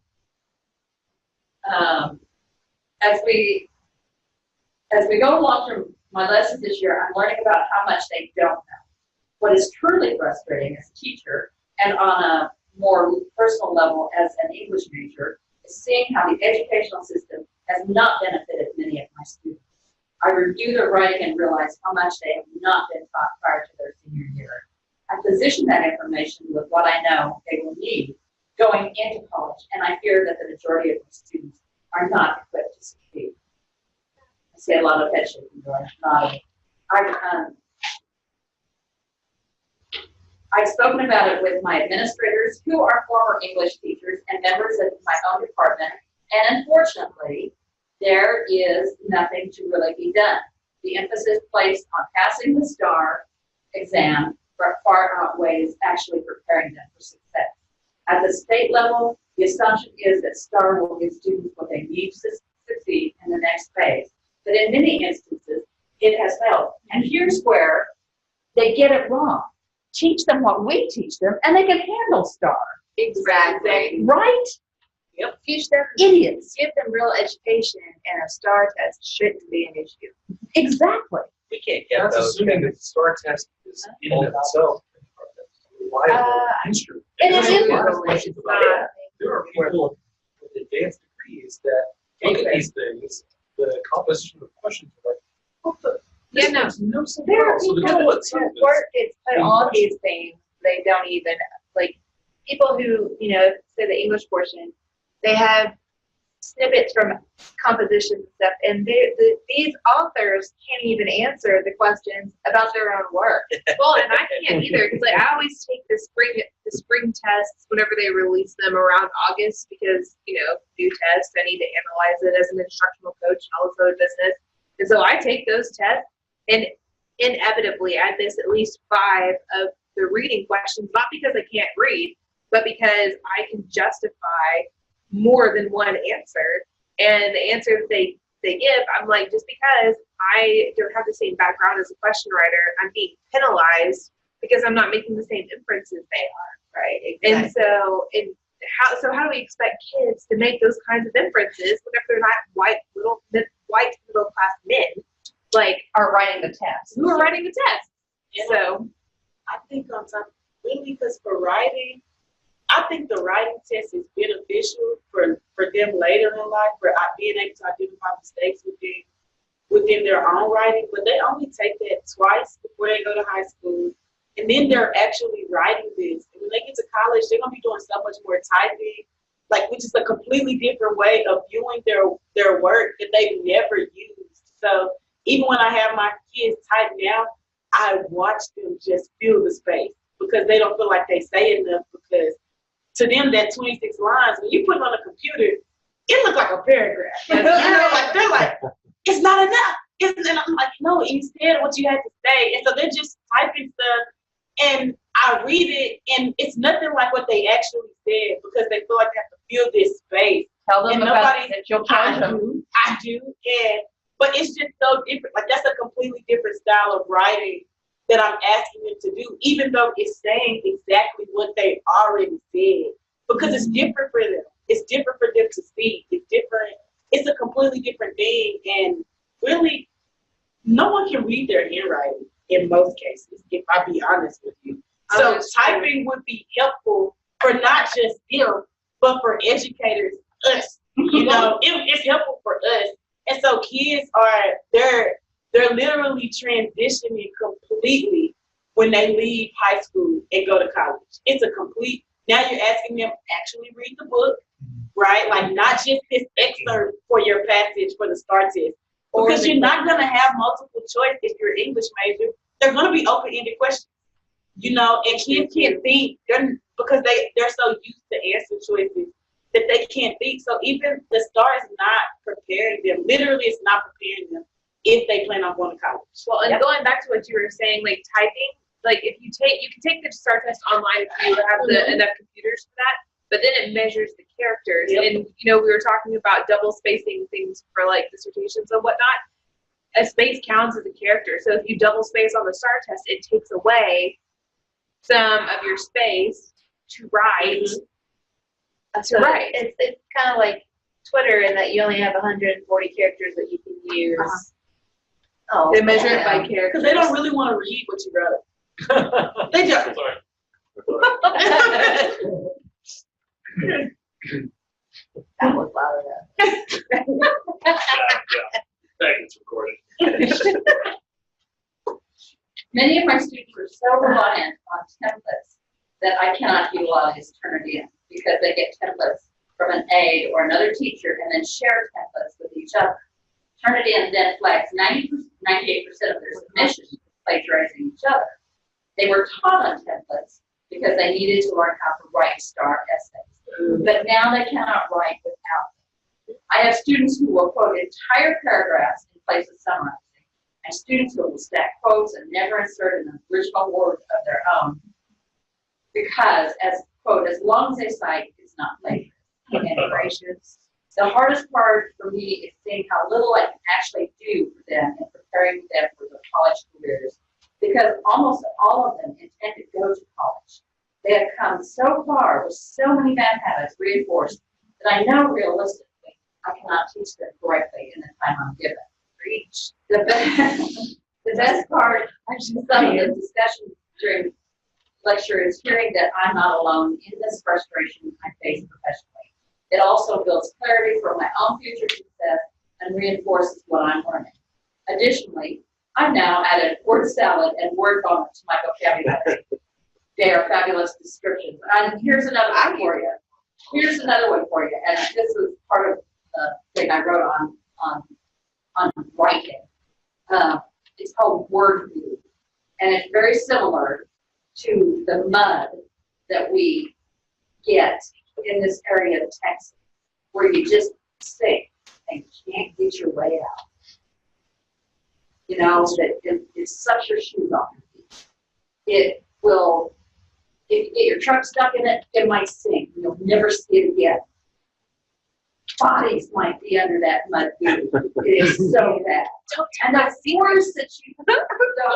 As we go along through my lessons this year, I'm learning about how much they don't know. What is truly frustrating as a teacher, and on a more personal level as an English major, is seeing how the educational system has not benefited many of my students. I review their writing and realize how much they have not been taught prior to their senior year. I position that information with what I know they will need going into college, and I fear that the majority of my students are not equipped to succeed. I see a lot of head shaking going on. I've spoken about it with my administrators, who are former English teachers and members of my own department, and unfortunately, there is nothing to really be done. The emphasis placed on passing the STAR exam far outweighs actually preparing them for success. At the state level, the assumption is that STAR will give students what they need to succeed in the next phase. But in many instances, it has failed. And here's where they get it wrong. Teach them what we teach them, and they can handle STAR. exactly. Right? Yep. Teach them, Idiots. give them real education, and a STAR test shouldn't be an issue. Exactly. We can't get That's those. assuming that the STAR test is in and of itself a reliable instrument. it is There's a lot of usually. questions about it. There are people with advanced degrees that look at these things, the composition of questions, are like, what the? Yeah, no. This makes no sense There at are all. So the people tool whose itself is. work gets put being on questioned. these things, they don't even, like, people who, say the English portion, they have snippets from composition and stuff, and these authors can't even answer the questions about their own work. Well, and I can't either, because I always take the spring tests whenever they release them around August, because new tests, I need to analyze it as an instructional coach and all this other business. And so I take those tests, and inevitably I miss at least 5 of the reading questions, not because I can't read, but because I can justify more than one answer. And the answer that they give, I'm like, just because I don't have the same background as a question writer, I'm being penalized because I'm not making the same inferences they are. Right. Exactly. And so how do we expect kids to make those kinds of inferences whenever they're not white middle class men, like, are writing the test. who are writing the test? And So I think on top, really, because for writing, I think the writing test is beneficial for them later in life, for being able to identify mistakes within their own writing, but they only take that twice before they go to high school. And then they're actually writing this. And when they get to college, they're going to be doing so much more typing, like, which is a completely different way of viewing their work that they've never used. So even when I have my kids type now, I watch them just fill the space because they don't feel like they say enough, because to them, that 26 lines, when you put it on a computer, it looks like a paragraph. You know, like, they're like, it's not enough. And I'm like, no, instead what you had to say. And so they're just typing stuff. And I read it, and it's nothing like what they actually said, because they feel like they have to fill this space. Tell them and about it. You'll charge them. I do. But it's just so different. Like, that's a completely different style of writing that I'm asking them to do, even though it's saying exactly what they already said, because it's different for them. It's different for them to see. It's different. It's a completely different thing. And really, no one can read their handwriting in most cases, if I be honest with you. So typing would be helpful for not just them, but for educators, us. You know, it's helpful for us. And so kids they're literally transitioning completely when they leave high school and go to college. It's a complete, now you're asking them actually read the book, right? Like, not just this excerpt for your passage for the STAR test. Because you're not going to have multiple choice if you're an English major. They're going to be open-ended questions, you know, and kids can't think because they're so used to answer choices that they can't think. So even the STAR is not preparing them. Literally, it's not preparing them if they plan on going to college. Well, and going back to what you were saying, like typing, like if you can take the STAR test online if you have enough computers for that, but then it measures the characters. Yep. And, you know, we were talking about double spacing things for like dissertations and whatnot. A space counts as a character. So if you double space on the STAR test, it takes away some of your space to write. So it's kind of like Twitter in that you only have 140 characters that you can use. Oh, they measure it by character because they don't really want to read what you wrote. They just. Sorry. That was loud enough. Yeah. It's recorded. Many of my students are so reliant on templates that I cannot utilize Turnitin because they get templates from an aide or another teacher and then share templates with each other. Turnitin then flags 98% of their submissions plagiarizing each other. They were taught on templates because they needed to learn how to write STAR essays. But now they cannot write without them. I have students who will quote entire paragraphs in place of summarizing, and students who will stack quotes and never insert an original word of their own because, as long as they cite, it's not plagiarism. And gracious. The hardest part for me is seeing how little I can actually do for them and preparing them for their college careers, because almost all of them intend to go to college. They have come so far with so many bad habits reinforced that I know realistically I cannot teach them correctly in the time I'm given. Preach. The best part, actually, some of the discussion during lecture is hearing that I'm not alone in this frustration I face professionally. It also builds clarity for my own future success and reinforces what I'm learning. Additionally, I've now added word salad and word vomit to my vocabulary. They are fabulous descriptions. And here's another one for you. And this is part of the thing I wrote on writing. It's called word glue. And it's very similar to the mud that we get in this area of Texas, where you just sink and can't get your way out. You know, that it sucks your shoes off your feet. if you get your truck stuck in it, it might sink. You'll never see it again. Bodies might be under that mud goo. It is so bad. And the worse that you, the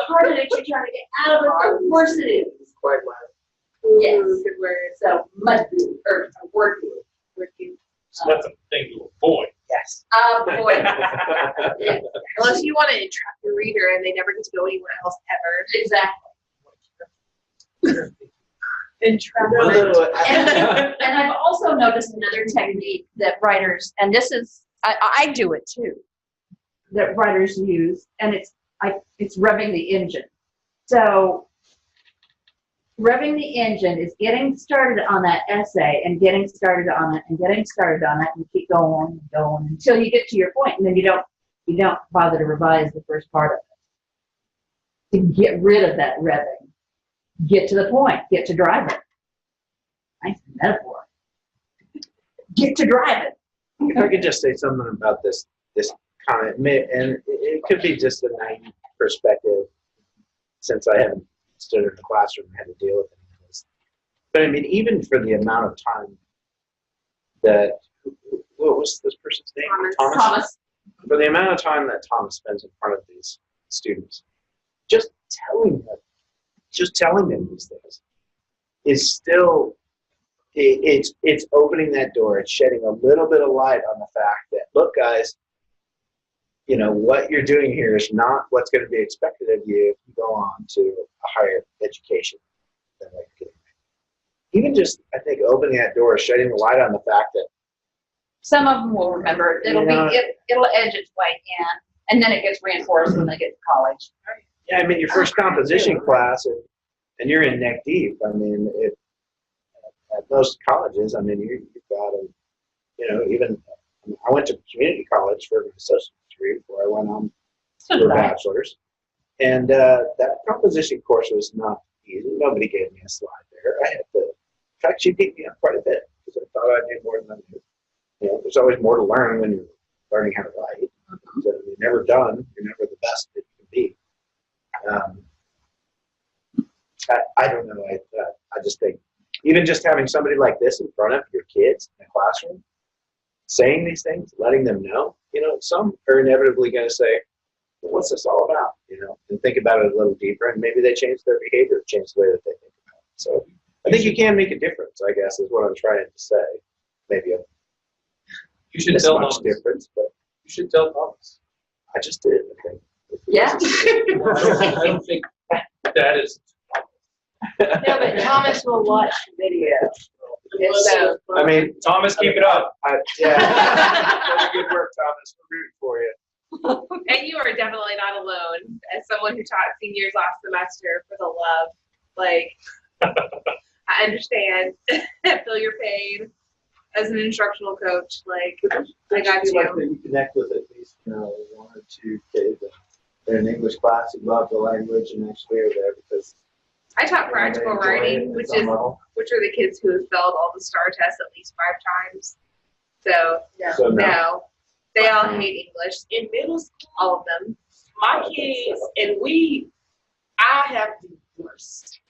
harder that you try to get out of it, the worse it is. Quite loud. Yes, good word. So mud goo, or word goo. Word goo. So that's a thing to avoid. Yes. Avoid. Yes. Unless you want to entrap your reader and they never get to go anywhere else ever. Exactly. Entrapment. And I've also noticed another technique that writers, and this is, I do it too, that writers use, and it's revving the engine. So revving the engine is getting started on that essay and getting started on it and getting started on it, and you keep going and going until you get to your point, and then you don't bother to revise the first part of it. To get rid of that revving. Get to the point. Get to driving. Nice metaphor. Get to driving. If I could just say something about this comment, and it could be just a naive perspective, since I haven't stood in the classroom and had to deal with any of this. But I mean, even for the amount of time that, what was this person's name? Thomas. For the amount of time that Thomas spends in front of these students, just telling them these things is still, it's opening that door. It's shedding a little bit of light on the fact that, look, guys, you know, what you're doing here is not what's going to be expected of you if you go on to a higher education than what you're getting. Even just, I think, opening that door, shedding the light on the fact that Some of them will remember. It'll edge its way in, and then it gets reinforced when they get to college. Yeah, I mean, your first composition class, and you're in neck deep. I mean, at most colleges, I mean, you've got to, you know, even, I went to community college for my associate's degree before I went on for a bachelor's. And that composition course was not easy. Nobody gave me a slide there. I had to, in fact, she beat me up quite a bit because I thought I knew more than I knew. You know, there's always more to learn when you're learning how to write. So you're never done. You're never the best that you can be. I don't know. I just think even just having somebody like this in front of your kids in a classroom, saying these things, letting them know, you know, some are inevitably going to say, well, what's this all about? You know, and think about it a little deeper, and maybe they change their behavior, change the way that they think about it. So I think you can make a difference, I guess, is what I'm trying to say. Maybe You should tell much Thomas. difference, but You should tell Thomas. I just did. I think. Yeah. I don't think that is. No, but Thomas will watch the video. So, I mean, Thomas, keep it up. Yeah. Good work, Thomas. We're rooting for you. and you are definitely not alone. As someone who taught seniors last semester, for the love, like, I understand. I feel your pain as an instructional coach. Like, I got It's like you. that you connect with at least, you know, one or two kids that they're in English class who love the language and actually are there because I taught practical they enjoy it writing, at which some is level. which are the kids who have failed all the STAR tests at least 5 times. So So no, they all hate English. In middle school, All of them. my kids and I have the worst.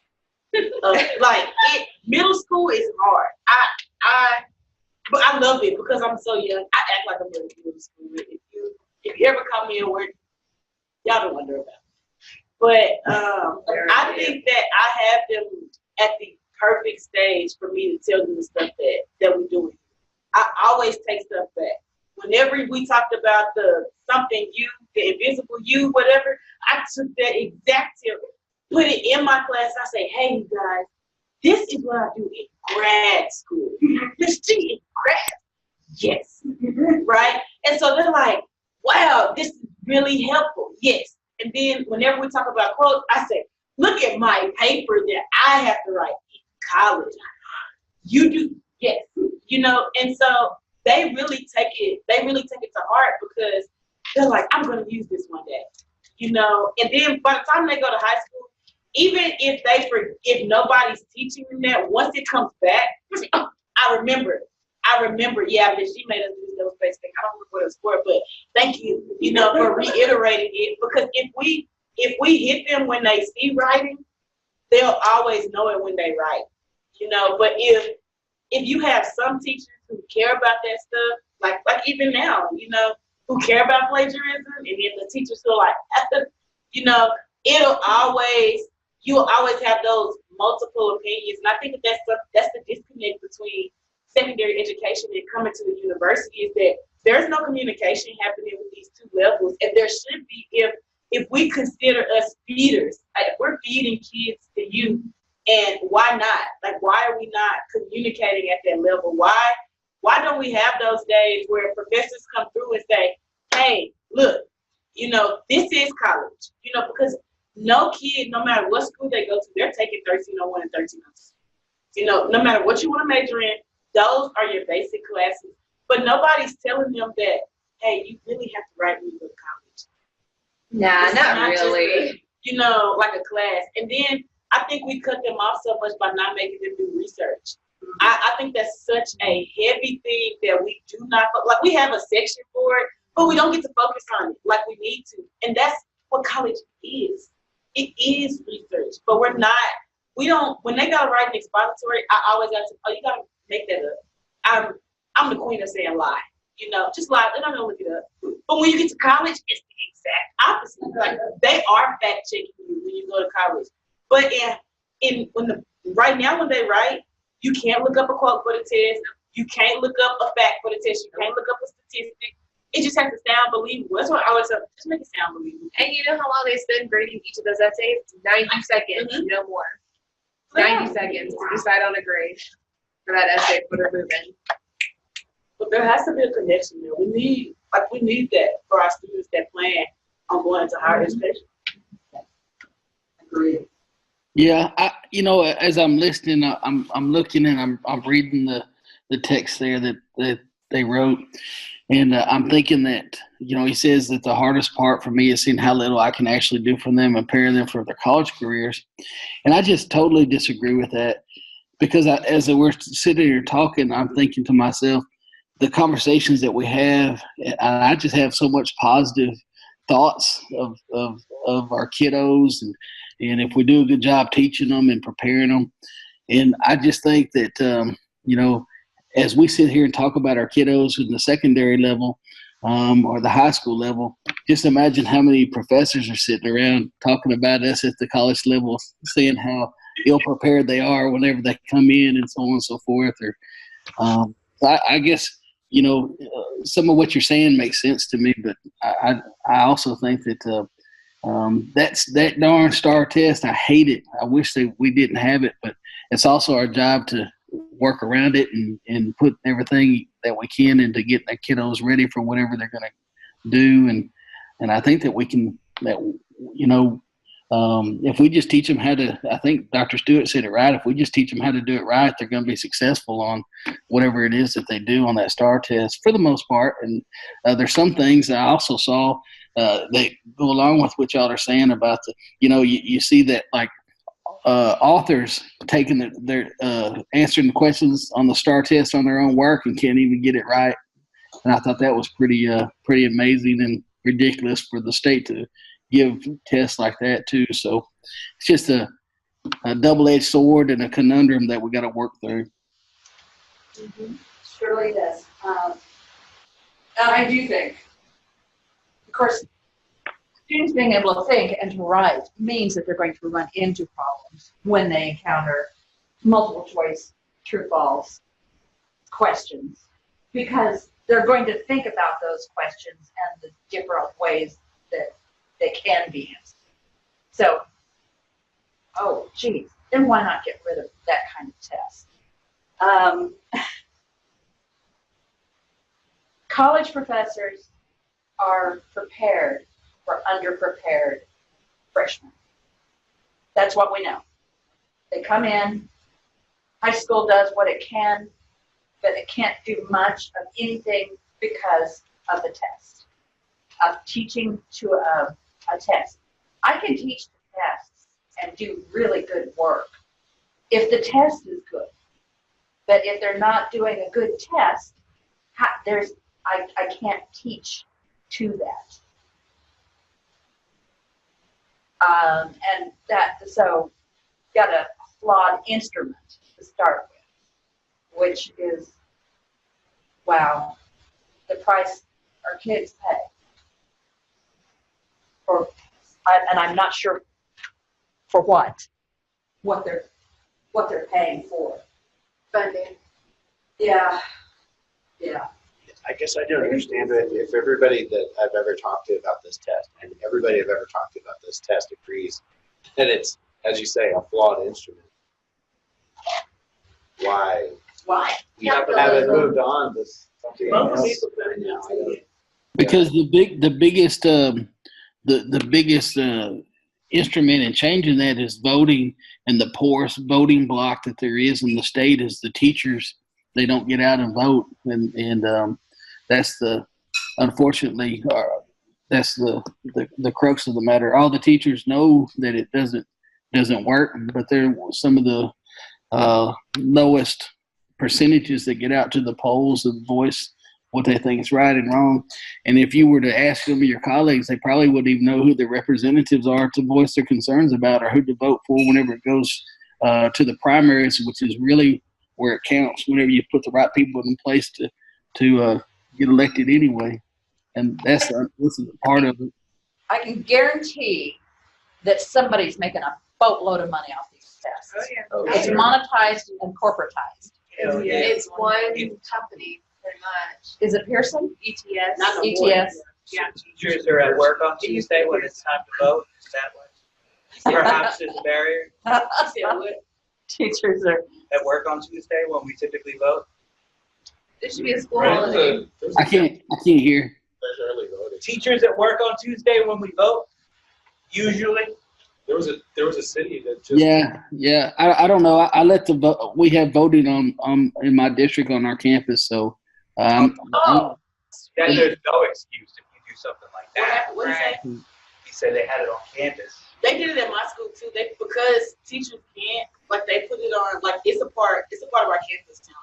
Middle school is hard. But I love it because I'm so young. I act like I'm in middle school. If you ever come here, y'all don't wonder about it. But I think that I have them at the perfect stage for me to tell them the stuff that we're doing. I always take stuff back. Whenever we talked about the something you, the invisible you, whatever, I took that exact tip, put it in my class. I say, hey, you guys, this is what I do in grad school. Miss G in grad. Yes. Right? And so they're like, wow, this is really helpful. Yes. And then whenever we talk about quotes, I say, look at my paper that I have to write in college. You do, yes. You know, and so they really take it to heart because they're like, I'm gonna use this one day. You know, and then by the time they go to high school, even if nobody's teaching them that, once it comes back, I remember, yeah, but she made us do this face thing. I don't remember what it was for, but thank you, you know, for reiterating it. Because if we hit them when they see writing, they'll always know it when they write. you know. But if you have some teachers who care about that stuff, like even now, you know, who care about plagiarism, and then the teachers feel like, you know, you'll always have those multiple opinions. And I think that's the disconnect between secondary education and coming to the university, is that there's no communication happening with these two levels, and there should be if we consider us feeders. Like, we're feeding kids to youth, and why not? Like, why are we not communicating at that level? Why don't we have those days where professors come through and say, hey, look, you know, this is college, you know, because no kid, no matter what school they go to, they're taking 1301 and 1302. You know, no matter what you want to major in, those are your basic classes. But nobody's telling them that, hey, you really have to write when you go to college. Nah, It's not just really. you know, like a class. And then I think we cut them off so much by not making them do research. I think that's such a heavy thing that we do not, like, we have a section for it, but we don't get to focus on it like we need to. And that's what college is. It is research, but we don't, when they gotta write an expository, I always have to, oh, you gotta make that up. I'm the queen of saying lie, you know, just lie, they're not gonna look it up. But when you get to college, it's the exact opposite. Like, they are fact checking you when you go to college. But right now when they write, you can't look up a quote for the test. You can't look up a fact for the test. You can't look up a statistic. It just has to sound believable. That's what I always say. Just make it sound believable. And you know how long they spend grading each of those essays? 90 seconds, no more. 90 seconds to decide on a grade for that essay for their movement. But there has to be a connection there. We need that for our students that plan on going to higher education. Agreed. Yeah, you know, as I'm listening, I'm looking and I'm reading the text there that they wrote, and I'm thinking that, you know, he says that the hardest part for me is seeing how little I can actually do for them and prepare them for their college careers, and I just totally disagree with that, because as we're sitting here talking, I'm thinking to myself, the conversations that we have, and I just have so much positive thoughts of our kiddos, and if we do a good job teaching them and preparing them. And I just think that, you know, as we sit here and talk about our kiddos in the secondary level or the high school level, just imagine how many professors are sitting around talking about us at the college level, saying how ill prepared they are whenever they come in and so on and so forth. Or I guess, you know, some of what you're saying makes sense to me, but I also think that that's that darn STAR test. I hate it. I wish that we didn't have it, but it's also our job to work around it and put everything that we can into getting the kiddos ready for whatever they're going to do. And I think that we can, that, you know, if we just teach them how to, I think Dr. Stewart said it right, if we just teach them how to do it right, they're going to be successful on whatever it is that they do on that STAR test for the most part. And there's some things that I also saw that go along with what y'all are saying about the, you know, you see that, like, authors taking their answering the questions on the STAR test on their own work and can't even get it right. And I thought that was pretty amazing and ridiculous for the state to give tests like that too. So it's just a double-edged sword and a conundrum that we got to work through. Mm-hmm. Surely does. I do think, of course, students being able to think and to write means that they're going to run into problems when they encounter multiple choice, true, false questions, because they're going to think about those questions and the different ways that they can be answered. So, oh, geez, then why not get rid of that kind of test? College professors are prepared for underprepared freshmen. That's what we know. They come in, high school does what it can, but it can't do much of anything because of the test, of teaching to a test. I can teach the tests and do really good work if the test is good. But if they're not doing a good test, I can't teach to that. And that, so got a flawed instrument to start with, which is, wow, the price our kids pay. And I'm not sure for what they're paying for. Funding. Yeah. I guess I don't understand it. If everybody that I've ever talked to about this test, and everybody I've ever talked to about this test agrees that it's, as you say, a flawed instrument, why? We haven't moved on to something else right now. Because the biggest instrument in changing that is voting, and the poorest voting block that there is in the state is the teachers. They don't get out and vote, and that's unfortunately that's the crux of the matter. All the teachers know that it doesn't work, but they're some of the lowest percentages that get out to the polls and voice what they think is right and wrong. And if you were to ask some of your colleagues, they probably wouldn't even know who the representatives are to voice their concerns about, or who to vote for whenever it goes to the primaries, which is really where it counts, whenever you put the right people in place to get elected anyway. And this is part of it. I can guarantee that somebody's making a boatload of money off these tests. Oh, yeah. It's monetized and corporatized. It's one company, pretty much. Is it Pearson? ETS. Not no more. ETS. Yeah. Teachers are at work on Tuesday when it's time to vote. Is that what? Perhaps there's a barrier. Teachers are. At work on Tuesday when we typically vote. There should be a school holiday. I can't hear. There's early voting. Teachers at work on Tuesday when we vote. Usually. There was a city that just. Yeah. I don't know. I let the vote. We have voting on in my district on our campus, so. Then there's no excuse if you do something like that. What is that? You say they had it on campus. They did it at my school too. Because teachers can't, like they put it on, like it's a part of our campus now.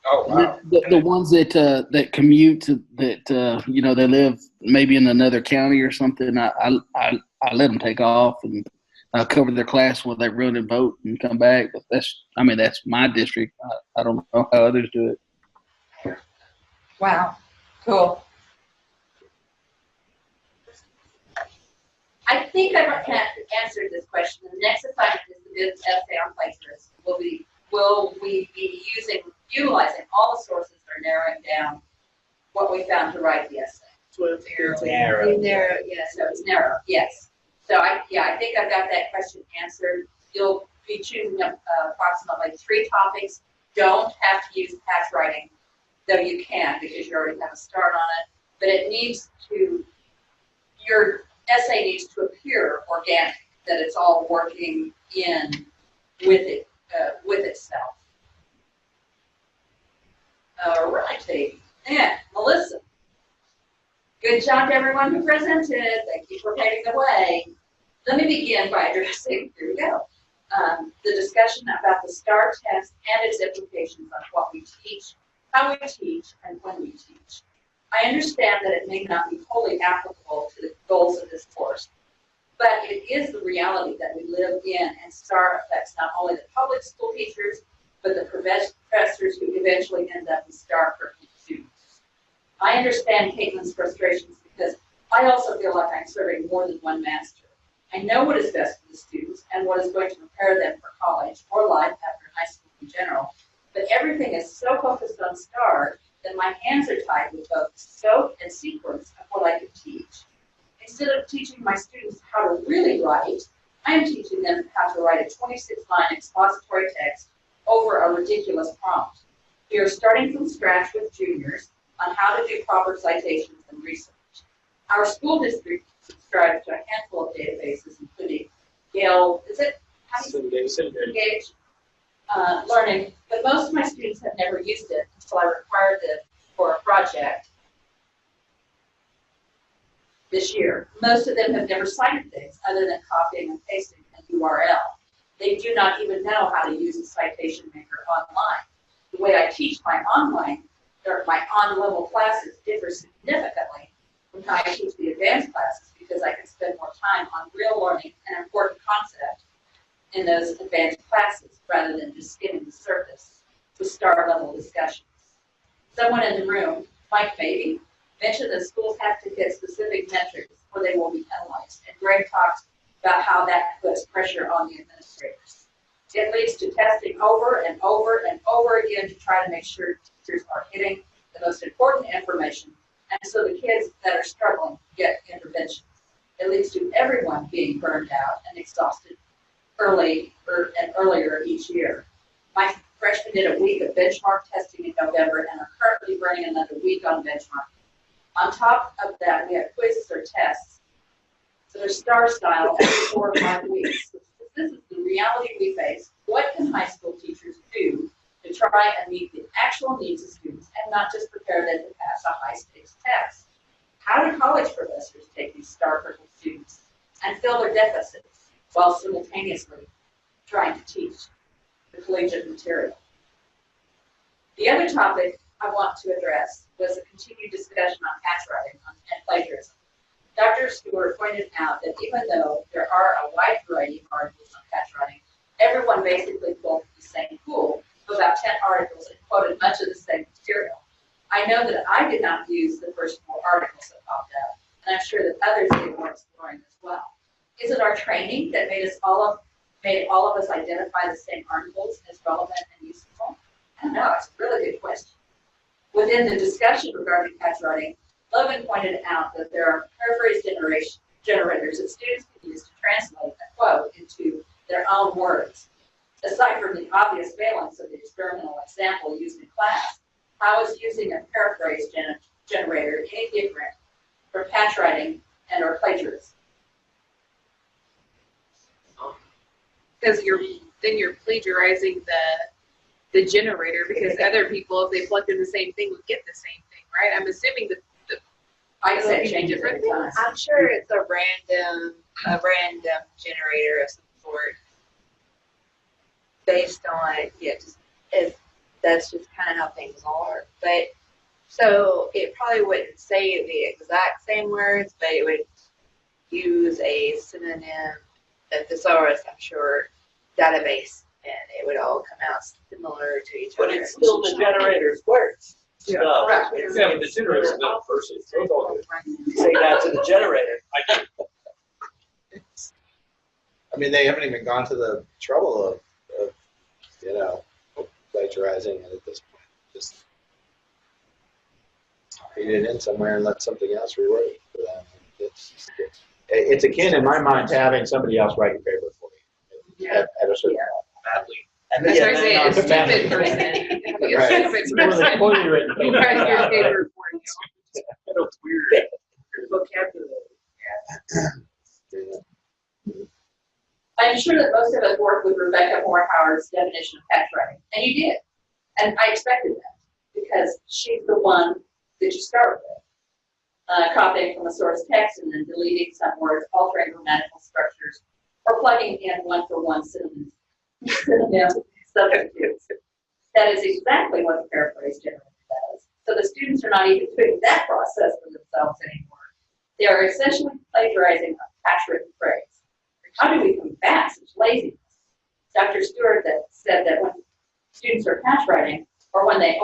Oh wow. The ones that commute that they live maybe in another county or something, I let them take off and cover their class while they run and vote and come back. But that's my district. I don't know how others do it. Wow. Cool. I think I've answered this question. The next assignment is the business essay on plagiarism. Will we be utilizing all the sources or narrowing down what we found to write the essay? Narrow. Yes, so it's narrow. Yes. So I think I've got that question answered. You'll be choosing approximately 3 topics. Don't have to use patch writing, though you can because you already have a start on it. But your essay needs to appear organic, that it's all working in with itself. All righty. And Melissa, good job to everyone who presented. Thank you for paving the way. Let me begin by addressing, here we go, the discussion about the STAR test and its implications on what we teach, how we teach, and when we teach. I understand that it may not be wholly applicable to the goals of this course, but it is the reality that we live in, and STAR affects not only the public school teachers, but the professors who eventually end up in STAR for students. I understand Caitlin's frustrations because I also feel like I'm serving more than one master. I know what is best for the students and what is going to prepare them for college or life after high school in general, but everything is so focused on STAR that my hands are tied with both scope and sequence of what I could teach. Instead of teaching my students how to really write, I am teaching them how to write a 26-line expository text over a ridiculous prompt. We are starting from scratch with juniors on how to do proper citations and research. Our school district subscribes to a handful of databases, including Yale, Engage Learning, but most of my students have never used it until I required them for a project this year. Most of them have never cited things other than copying and pasting an URL. They do not even know how to use a citation maker online. The way I teach my on-level classes differs significantly from how I teach the advanced classes because I can spend more time on real learning and important concepts in those advanced classes rather than just skimming the surface with star-level discussions. Someone in the room, Mike maybe, mentioned that schools have to hit specific metrics or they will be penalized, and Greg talked about how that puts pressure on the administrators. It leads to testing over and over and over again to try to make sure teachers are hitting the most important information, and so the kids that are struggling get interventions. It leads to everyone being burned out and exhausted earlier each year. My freshmen did a week of benchmark testing in November and are currently running another week on benchmark. On top of that, we have quizzes or tests. So they're star style every 4 or 5 weeks. This is the reality we face. What can high school teachers do to try and meet the actual needs of students and not just prepare them to pass a high stakes test? How do college professors take these star-crippled students and fill their deficits while simultaneously trying to teach the collegiate material? The other topic I want to address was a continued discussion on patch writing and plagiarism. Dr. Stewart pointed out that even though there are a wide variety of articles on patch writing, everyone basically pulled the same pool of about 10 articles and quoted much of the same material. I know that I did not use the first 4 articles that popped up, and I'm sure that others did more exploring as well. Is it our training that made all of us identify the same articles as relevant and useful? I don't know, it's a really good question. Within the discussion regarding patch writing, Logan pointed out that there are paraphrase generators that students can use to translate a quote into their own words. Aside from the obvious failings of the experimental example used in class, how is using a paraphrase generator any different from patch writing and or plagiarism? Because then you're plagiarizing the generator, because other people, if they plugged in the same thing, would get the same thing, right? I'm assuming that I said change different times. I'm sure it's a random generator of some sort based on, that's just kind of how things are. But so it probably wouldn't say the exact same words, but it would use a synonym, a thesaurus, I'm sure, database, and it would all come out similar to each other. But it's still the generator's words. Yeah, So, right. Yeah, but the generator's not a person. It's all good. say that to the generator. I mean, they haven't even gone to the trouble of plagiarizing it at this point. Just feed it in somewhere and let something else rewrite it for them. It's akin in my mind to having somebody else write your paper for you at a certain point. Badly. And That's then, why I say not a the family. stupid person. A Right. stupid It was a person. poorly written Who paper. writes your paper for you? It's weird. Vocabulary. Yeah. I'm sure that most of us worked with Rebecca Moorhauer's definition of patch writing, and you did. And I expected that, because she's the one that you start with. Copying from a source text and then deleting some words, altering grammatical structures, or plugging in one-for-one synonym substitutes. That is exactly what the paraphrase generator does. So the students are not even doing that process for themselves anymore. They are essentially plagiarizing a patch-written phrase. How do we combat such laziness? Dr. Stewart said that when students are patch writing, or when they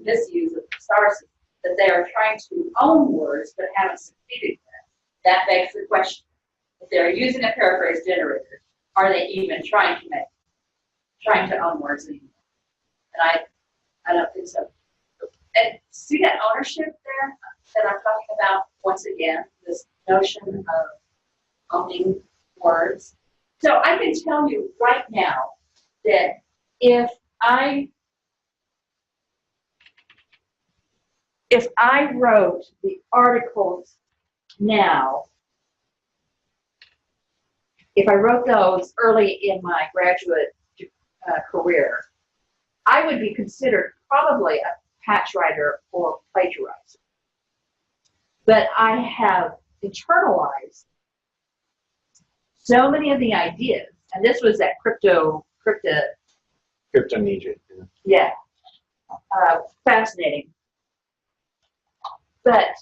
misuse of thesaurus, that they are trying to own words but haven't succeeded yet. That begs the question: if they're using a paraphrase generator, are they even trying to own words anymore? And I don't think so. And see that ownership there that I'm talking about once again, this notion of owning words. So I can tell you right now that if I wrote the articles now, if I wrote those early in my graduate career, I would be considered probably a patch writer or plagiarizer. But I have internalized so many of the ideas, and this was at Kryptonesia. yeah, fascinating. But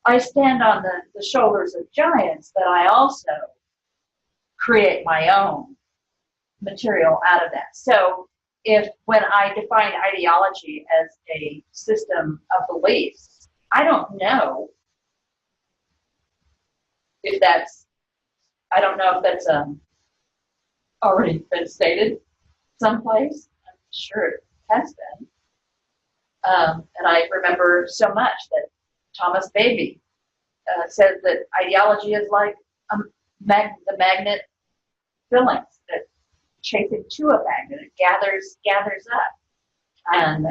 I stand on the shoulders of giants that I also create my own material out of that. So when I define ideology as a system of beliefs, I don't know if that's already been stated someplace. I'm sure it has been. And I remember so much that Thomas Baby says that ideology is like the magnet fillings that chase into a magnet. It gathers up. And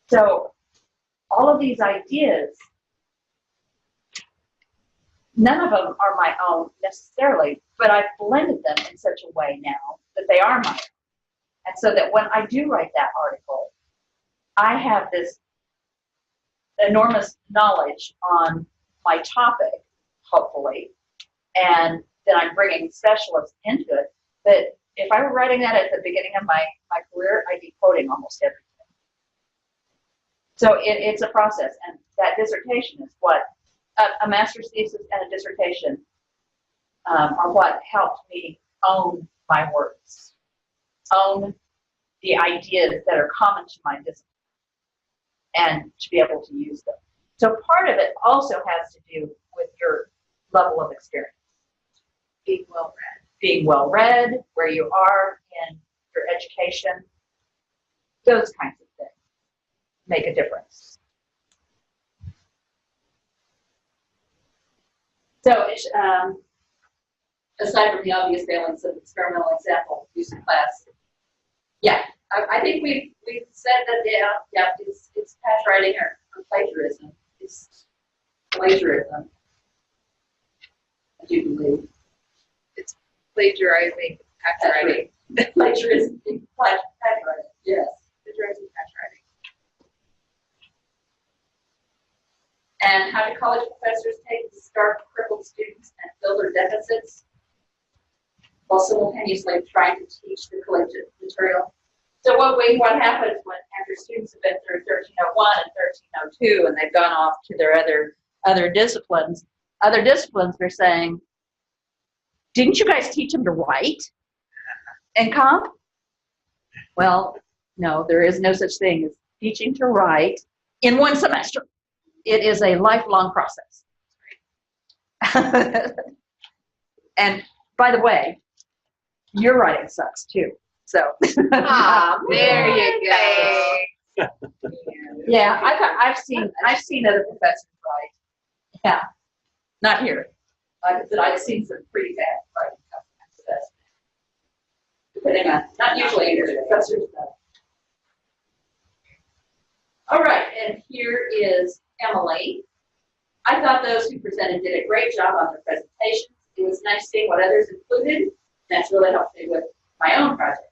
so all of these ideas, none of them are my own necessarily, but I've blended them in such a way now that they are my own. And so that when I do write that article, I have this enormous knowledge on my topic, hopefully, and then I'm bringing specialists into it, that if I were writing that at the beginning of my career, I'd be quoting almost everything. So it's a process, and that dissertation is what, a master's thesis and a dissertation are what helped me own my words, own the ideas that are common to my discipline, and to be able to use them. So part of it also has to do with your level of experience. Being well read, where you are in your education, those kinds of things make a difference. So aside from the obvious failings of experimental example use in class, yeah, I think we've said that it's patch writing or plagiarism. It's plagiarism. I do believe It's plagiarizing patch writing. plagiarism. Patch writing. Yes. Plagiarizing patch writing. And how do college professors take stark, crippled students and fill their deficits while simultaneously trying to teach the collected material? So what happens when after students have been through 1301 and 1302 and they've gone off to their other disciplines are saying, didn't you guys teach them to write in comp? Well, no, there is no such thing as teaching to write in one semester. It is a lifelong process. And by the way, your writing sucks too. So There you go. yeah, I've seen other professors write. Yeah, not here. Like I said, I've seen some pretty bad writing companies. Depending on, not usually your professors though. All right, and here is Emily. I thought those who presented did a great job on their presentations. It was nice seeing what others included. That's really helped me with my own project.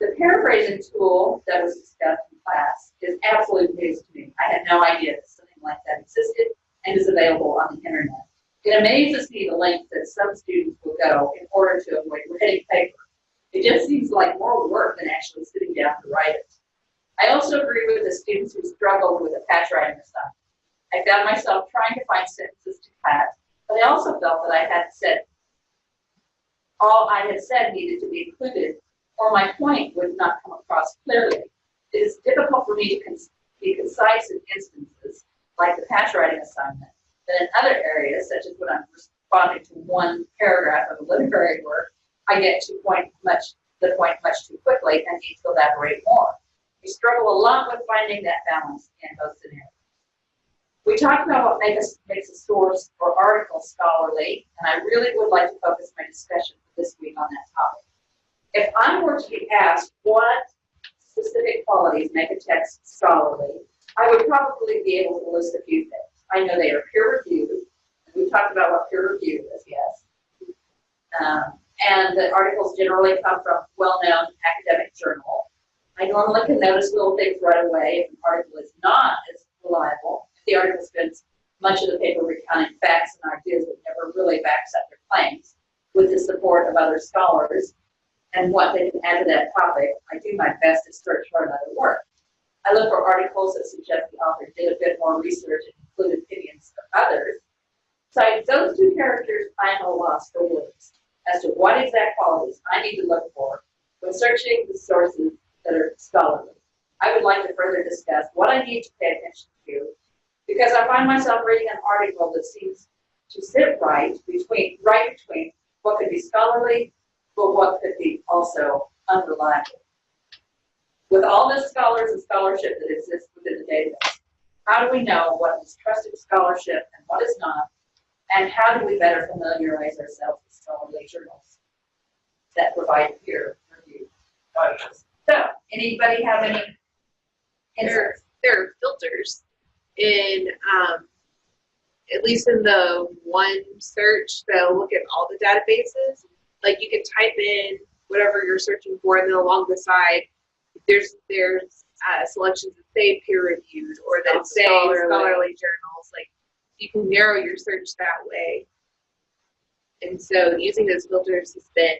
The paraphrasing tool that was discussed in class is absolute news to me. I had no idea that something like that existed and is available on the internet. It amazes me the lengths that some students will go in order to avoid writing paper. It just seems like more work than actually sitting down to write it. I also agree with the students who struggled with a patch writing assignment. I found myself trying to find sentences to cut, but I also felt that I had said all I had said needed to be included, or my point would not come across clearly. It is difficult for me to be concise in instances, like the patch writing assignment, but in other areas, such as when I'm responding to one paragraph of a literary work, I get to the point much too quickly and need to elaborate more. We struggle a lot with finding that balance in both scenarios. We talked about what makes a source or article scholarly, and I really would like to focus my discussion for this week on that topic. If I were to be asked what specific qualities make a text scholarly, I would probably be able to list a few things. I know they are peer-reviewed, and we talked about what peer-reviewed is, yes. And the articles generally come from well-known academic journal. I normally can notice little things right away if an article is not as reliable. If the article spends much of the paper recounting facts and ideas but never really backs up their claims with the support of other scholars and what they can add to that topic, I do my best to search for another work. I look for articles that suggest the author did a bit more research and included opinions of others. Besides those two characters, I am at a loss for words as to what exact qualities I need to look for when searching the sources that are scholarly. I would like to further discuss what I need to pay attention to, because I find myself reading an article that seems to sit right between what could be scholarly, but what could be also unreliable. With all the scholars and scholarship that exists within the database, how do we know what is trusted scholarship and what is not? And how do we better familiarize ourselves with scholarly journals that provide peer review audience? So, anybody have any insights? There are filters in, at least in the one search that'll look at all the databases. Like you can type in whatever you're searching for, and then along the side, there's selections that say peer reviewed or that say scholarly journals. Like you can narrow your search that way. And so using those filters has been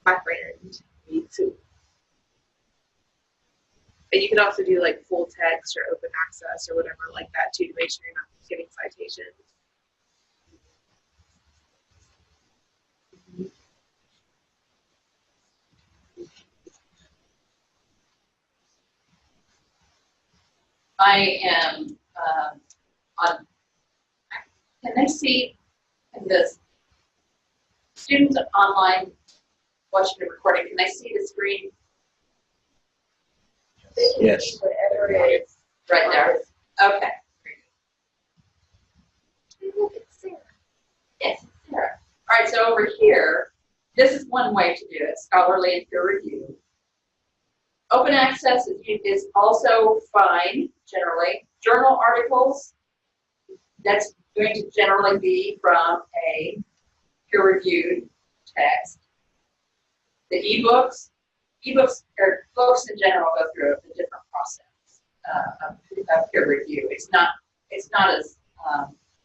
my friend. Me too. And you can also do like full text or open access or whatever like that too, to make sure you're not getting citations. I am on, can they see in this students online watching the recording, can they see the screen? Yes. Whatever it is, right there. Okay. Look, it's Sarah. Yes, it's Sarah. All right, so over here, this is one way to do it, scholarly and peer review. Open access is also fine, generally. Journal articles, that's going to generally be from a peer-reviewed text. The ebooks or books in general go through a different process of peer review. It's not as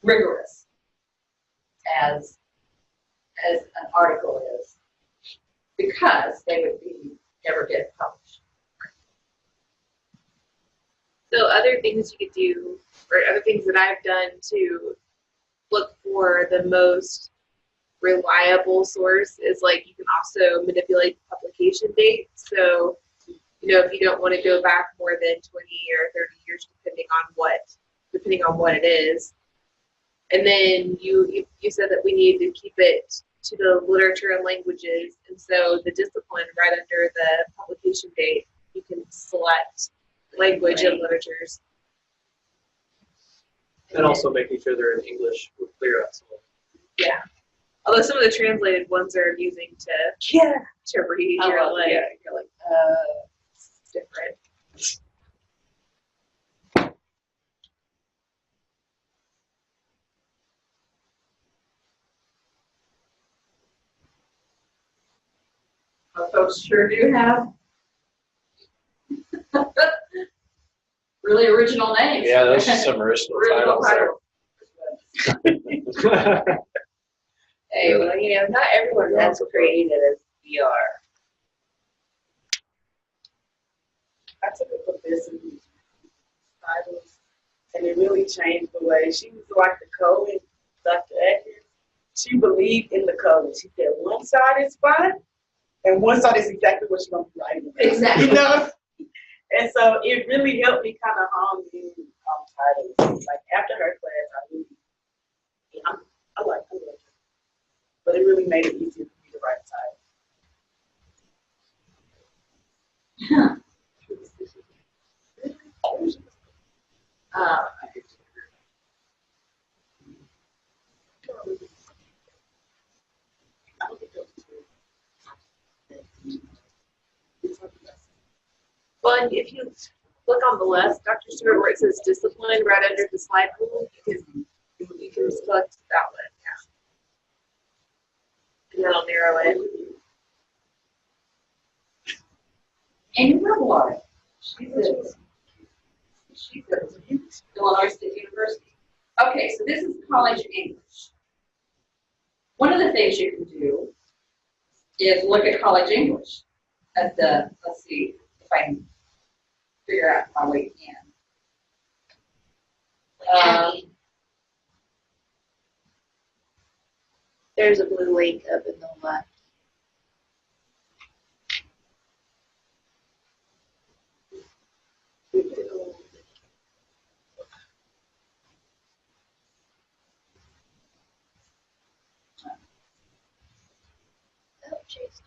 rigorous as an article is, because they would never get published. So other things you could do, or other things that I've done to look for the most reliable source is like you can also manipulate the publication date. So, if you don't want to go back more than 20 or 30 years, depending on what it is. And then you said that we need to keep it to the literature and languages. And so the discipline right under the publication date, you can select language and literatures. And also making sure they're in English with clear out. Yeah. Although some of the translated ones are amusing to read. You're like, it's different. Folks sure do have really original names. Yeah, those are some original titles. Hey, well, not everyone's as creative as we are. I took a look at some titles, and it really changed the way she was like the code, Dr. Atkins. She believed in the code. She said one side is fine, and one side is exactly what she's gonna be writing. Exactly. And so it really helped me kind of hone in on titles. Like after her class, I like her, but it really made it easier for me to write title. Well, and if you look on the left, Dr. Stewart, where it says discipline, right under the slide rule, you can select that one. Yeah. And that'll narrow it. And Revelard. She's at Illinois State University. Okay, so this is college English. One of the things you can do is look at college English at the, let's see if I can figure out my way in. There's a blue link up in the left. Oh, jeez.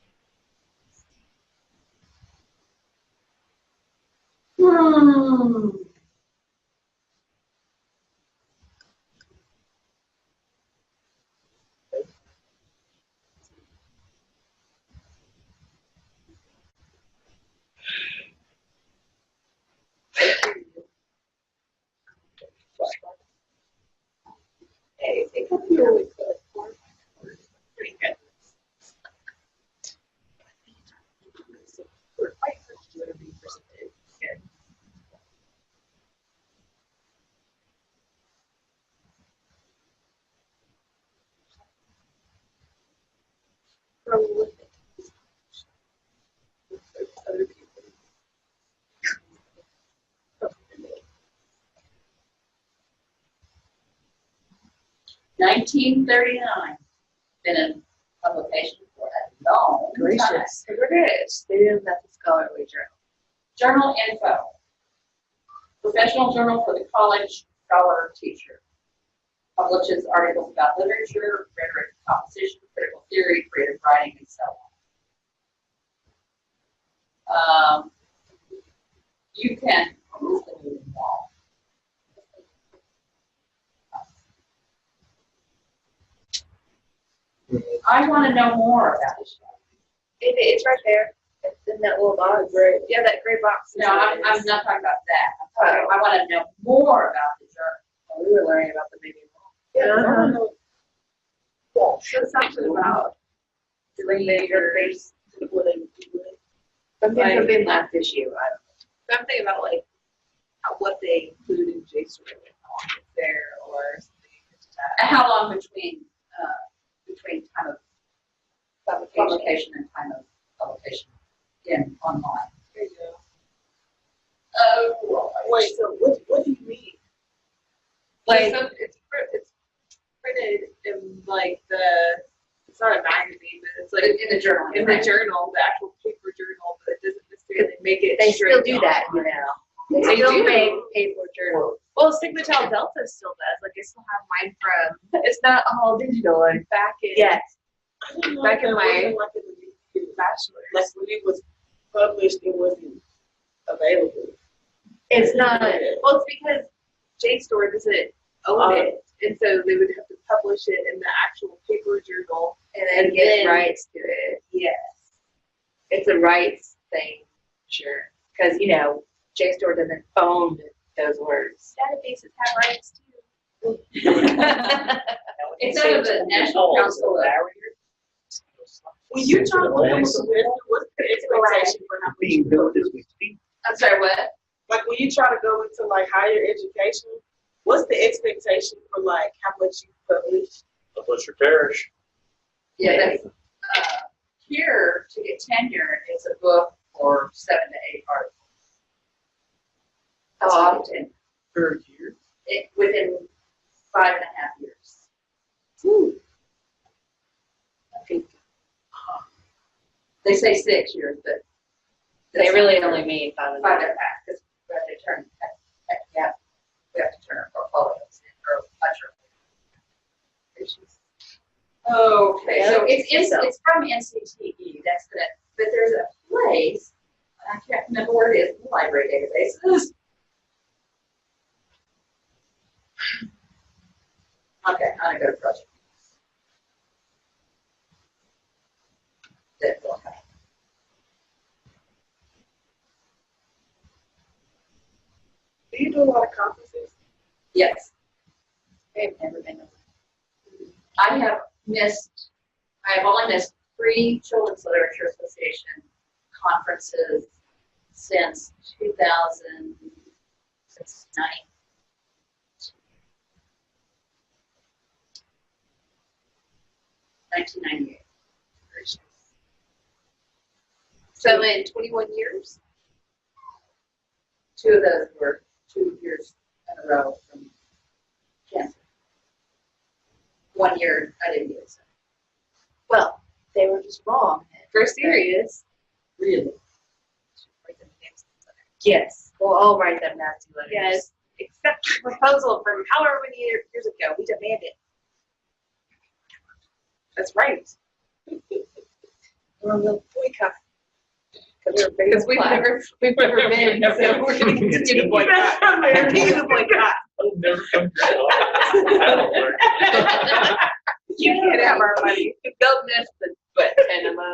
Hey, it could be really good. Pretty good. We're quite good to be presented. Good. Prolific. Other people. 1939. Been in publication for a long time. Gracious. British. They didn't have the scholarly journal. Journal info. Professional journal for the college scholar teacher. Publishes articles about literature, rhetoric, composition, critical theory, creative writing, and so on. You can use the moving wall. I want to know more about this. It's right there. It's in that little box. Right. Yeah, that gray box. No, I'm not talking about that. I want to know more about the journal. We were learning about the baby wall. Yeah. Yeah. So something about Doing there's something last issue. I don't know. Something about like what they include in JSON and how long it's there or something like that. How long between time of publication and time of publication in online? There you go. Oh, Wait, so what do you mean? Like so it's printed in like it's not a magazine, but it's like in the journal. in the journal, the actual paper journal, but it doesn't necessarily make it. they still straight do that, you online. know. They They still do. make paper journals. Well, Sigma-Tau Delta still does. Like I still have mine from. It's not all digital. Like Back in. yes. I didn't know Back in that my wasn't like in the bachelor's. like when it was published, it wasn't available. It's not. Well, it's because JSTOR doesn't own it, and so they would have to publish it in the actual paper journal and then get rights to it. Yes, it's a rights thing, sure. Because you know, JSTOR doesn't own those words. Databases have rights too. It's under the National Council of. When you talk about what's the expectation for how much Being you built publish? as we speak. I'm sorry, what? Like when you try to go into like higher education, what's the expectation for like how much you publish? Publish or perish. Yeah, that's, here to get tenure, it's a book or 7 to 8 articles. How often? Per year. Within 5.5 years. Okay. They say 6 years, but They really only mean 5.5. 5.5 because we have to turn. Yeah, we have to turn our portfolios in or much earlier. Okay, so it's from NCTE. That's the, but there's a place, I can't remember where it is, in the library databases. Okay, I'm gonna go to project. That's all. Do you do a lot of conferences? Yes, I've never been. I have only missed 3 Children's Literature Association conferences since 2009. 1998. So in 21 years? 2 of those were 2 years in a row from cancer. 1 year I didn't get it. Well, they were just wrong. For serious. Really? Yes. We'll all write them nasty letters. Yes. Accept the proposal from however many years ago. We demand it. That's right. We're a little boycott. Because We've never been, so we're going to continue to boycott. Continue to boycott. I'll never come to that'll work. You can't have our money. Don't miss the enema.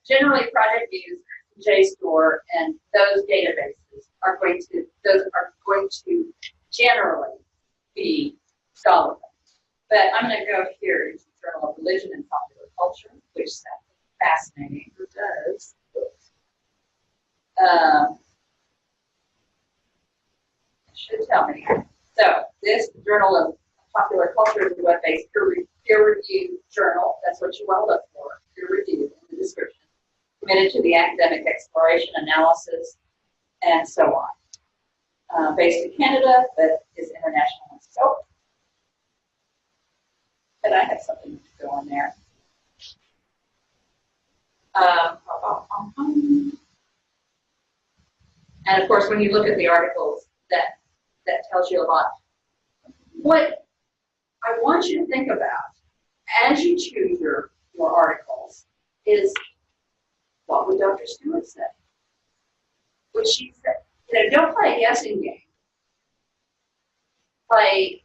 Generally project views, JSTOR, and those databases are going to generally be scalable. But I'm going to go here into Journal of Religion and Popular Culture, which sounds fascinating. It does. It should tell me. So this Journal of Popular Culture is a web-based peer-reviewed journal. That's what you want to look for, peer-reviewed in the description. Committed to the academic exploration, analysis, and so on. Based in Canada, but is international in scope. But I have something to go on there. And of course, when you look at the articles, that tells you a lot. What I want you to think about as you choose your articles is, what would Dr. Stewart say? Would she say, don't play a guessing game. Play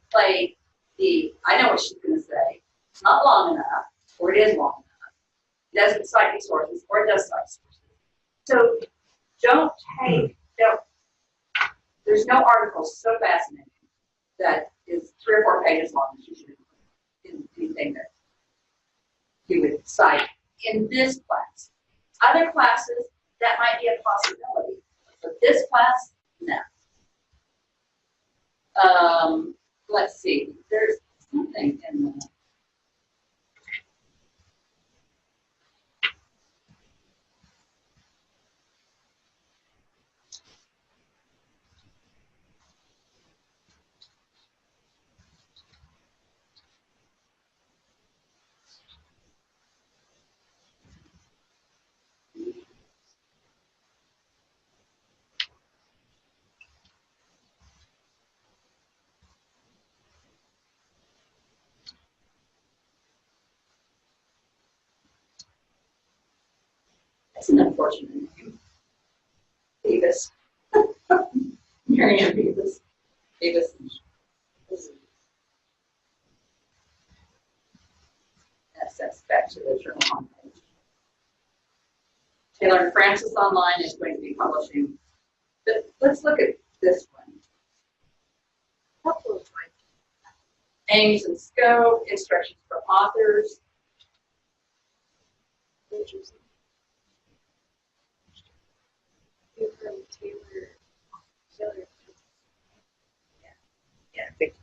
I know what she's going to say. It's not long enough, or it is long enough. It doesn't cite these sources, or it does cite sources. So there's no article so fascinating that is 3 or 4 pages long that you should include in anything that you would cite in this class. Other classes, that might be a possibility. But this class, no. Let's see. There's something in the That's an unfortunate name. Davis. Marianne Davis. Davis. That's back to the journal homepage. Taylor and Francis Online is going to be publishing. But let's look at this one. Aims and scope, instructions for authors.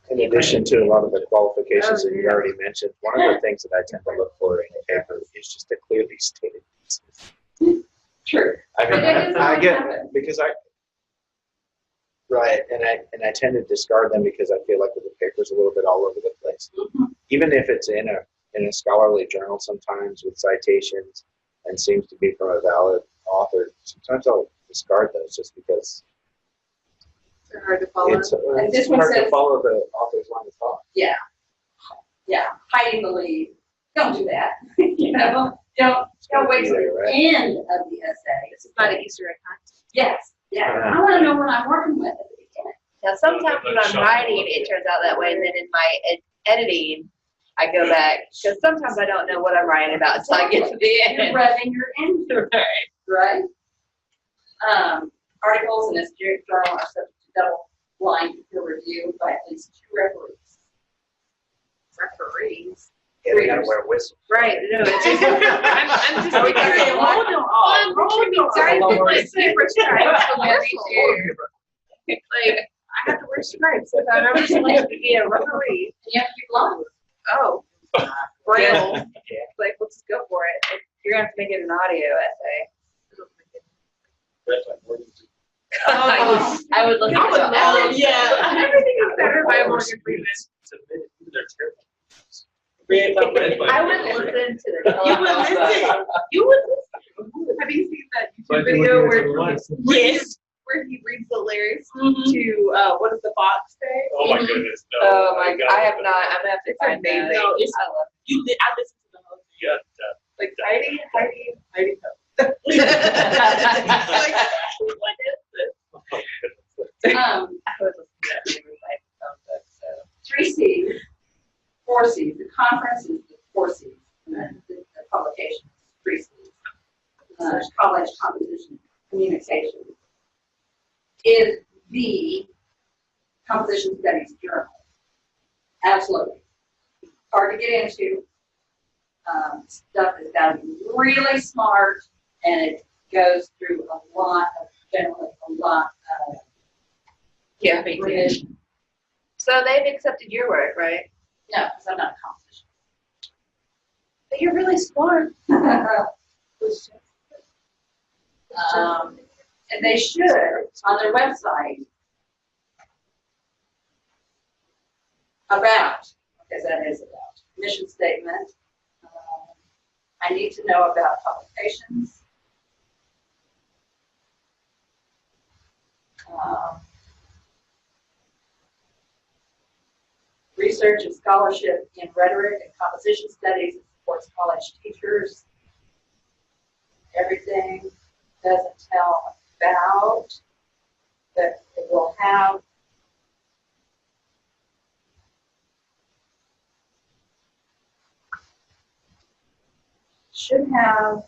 In addition to a lot of the qualifications that you already mentioned, one of the things that I tend to look for in a paper is just a clearly stated thesis. True. I mean, I get, because right, and I tend to discard them because I feel like the paper's a little bit all over the place. Mm-hmm. Even if it's in a scholarly journal sometimes with citations and seems to be from a valid author, sometimes I'll discard those just because They're hard to follow. it's this one hard says- to follow the author's line of thought. Yeah. Hiding the lead. Don't do that. Don't wait till the end of the essay. This is not an Easter egg hunt. Yes. Yeah. I want to know what I'm working with at the beginning. Now, sometimes when I'm writing, it turns out that way, and then in my editing, I go back, because sometimes I don't know what I'm writing about until I get to the You're end. revving your engine, right? Articles in this journal are subject to double-blind peer review by at least 2 referees. Referees. Yeah, they gotta wear whistles. Right, no, it's just, I'm just picturing I'm picturing guys with like zebra stripes on their shoes. Like, I have to wear stripes if I'm ever selected to be a referee. You have to be blind. Oh, braille. Yeah. Like, let's go for it. You're gonna have to make it an audio essay. That's like more than two. I would look at it. Yeah. Everything is better by Morgan Freeman. Submitted, they're terrible. Read my red I would listen to the You would telephone. listen. You would listen. Have you seen that But YouTube video where, Yes. where he reads the lyrics Mhm. to what does the box say? Oh my goodness, no. Oh my God, I have not. I'm gonna have to It's find amazing. that. No, it's- I love I listen to the whole thing. Yeah, Like Heidi. Like, what is this? I would listen to that when we were like phone book. So 3 C's, 4 C's. The conference is the 4 C's, and then the publication is 3 C's. College composition communication is the composition studies journal. Absolutely. Hard to get into. Stuff that's got to be really smart, and it goes through generally a lot of Yeah, me too. revision. So they've accepted your work, right? No, because I'm not a composition. But you're really smart. And they should, on their website, because that is about, mission statement. I need to know about publications. Research and scholarship in rhetoric and composition studies. It supports college teachers. Everything doesn't tell about, but it will have should have,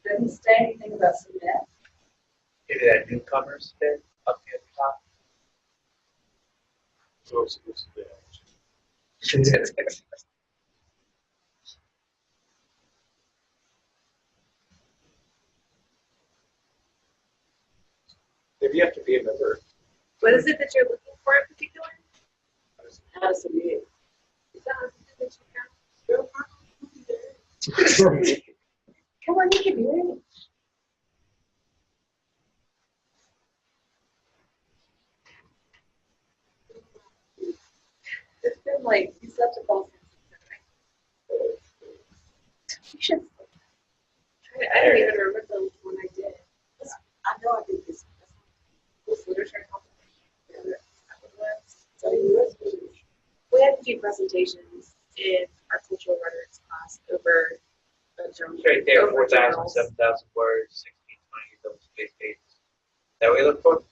doesn't say anything about submit. Maybe that newcomers bit up near the top. so it's there. Maybe you have to be a member. what is it that you're looking for in particular? How to submit. Is that something that you can? Come on, you can do it. It's been like he's such a boss. You should. I don't even remember the one I did. I know I did this. Was literature competition. So US literature. We had to do presentations in our cultural rhetoric class over a journal. It's right there, over 4,000, journals. 7,000 words, 16, 20 double space pages. Is that what you look for?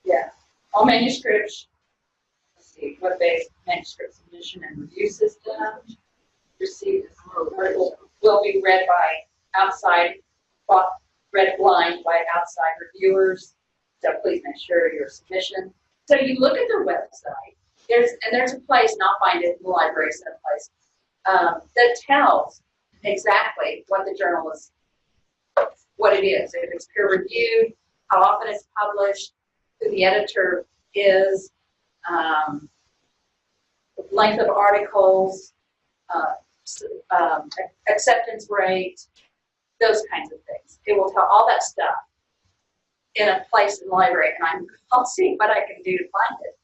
Yeah, all manuscripts, let's see, web-based manuscript submission and review system, received, will be read blind by outside reviewers, so please make sure your submission. So you look at their website, there's a place, and I'll find it in the library someplace, that tells exactly what the journal is, what it is, if it's peer reviewed, how often it's published, who the editor is, length of articles, acceptance rate, those kinds of things. It will tell all that stuff in a place in the library, and I'll see what I can do to find it.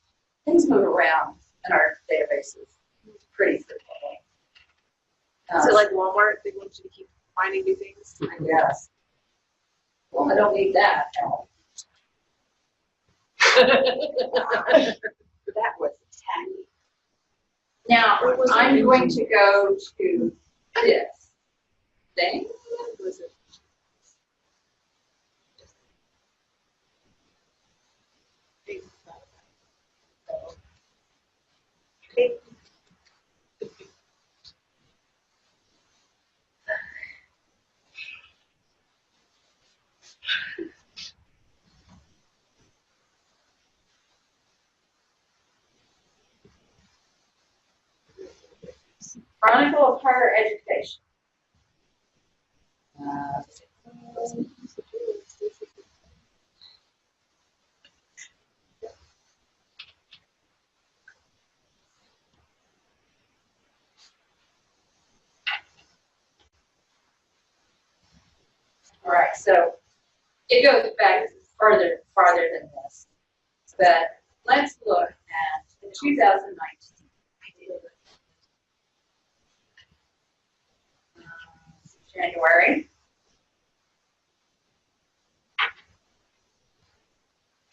Things move around in our databases. It's pretty simple. So like Walmart, they want you to keep finding new things. I guess. Well, I don't need that help. That was tacky. Now, I'm going to go to this thing. Was it? Chronicle of Higher Education. All right, so it goes back farther than this. But let's look at the 2019. January.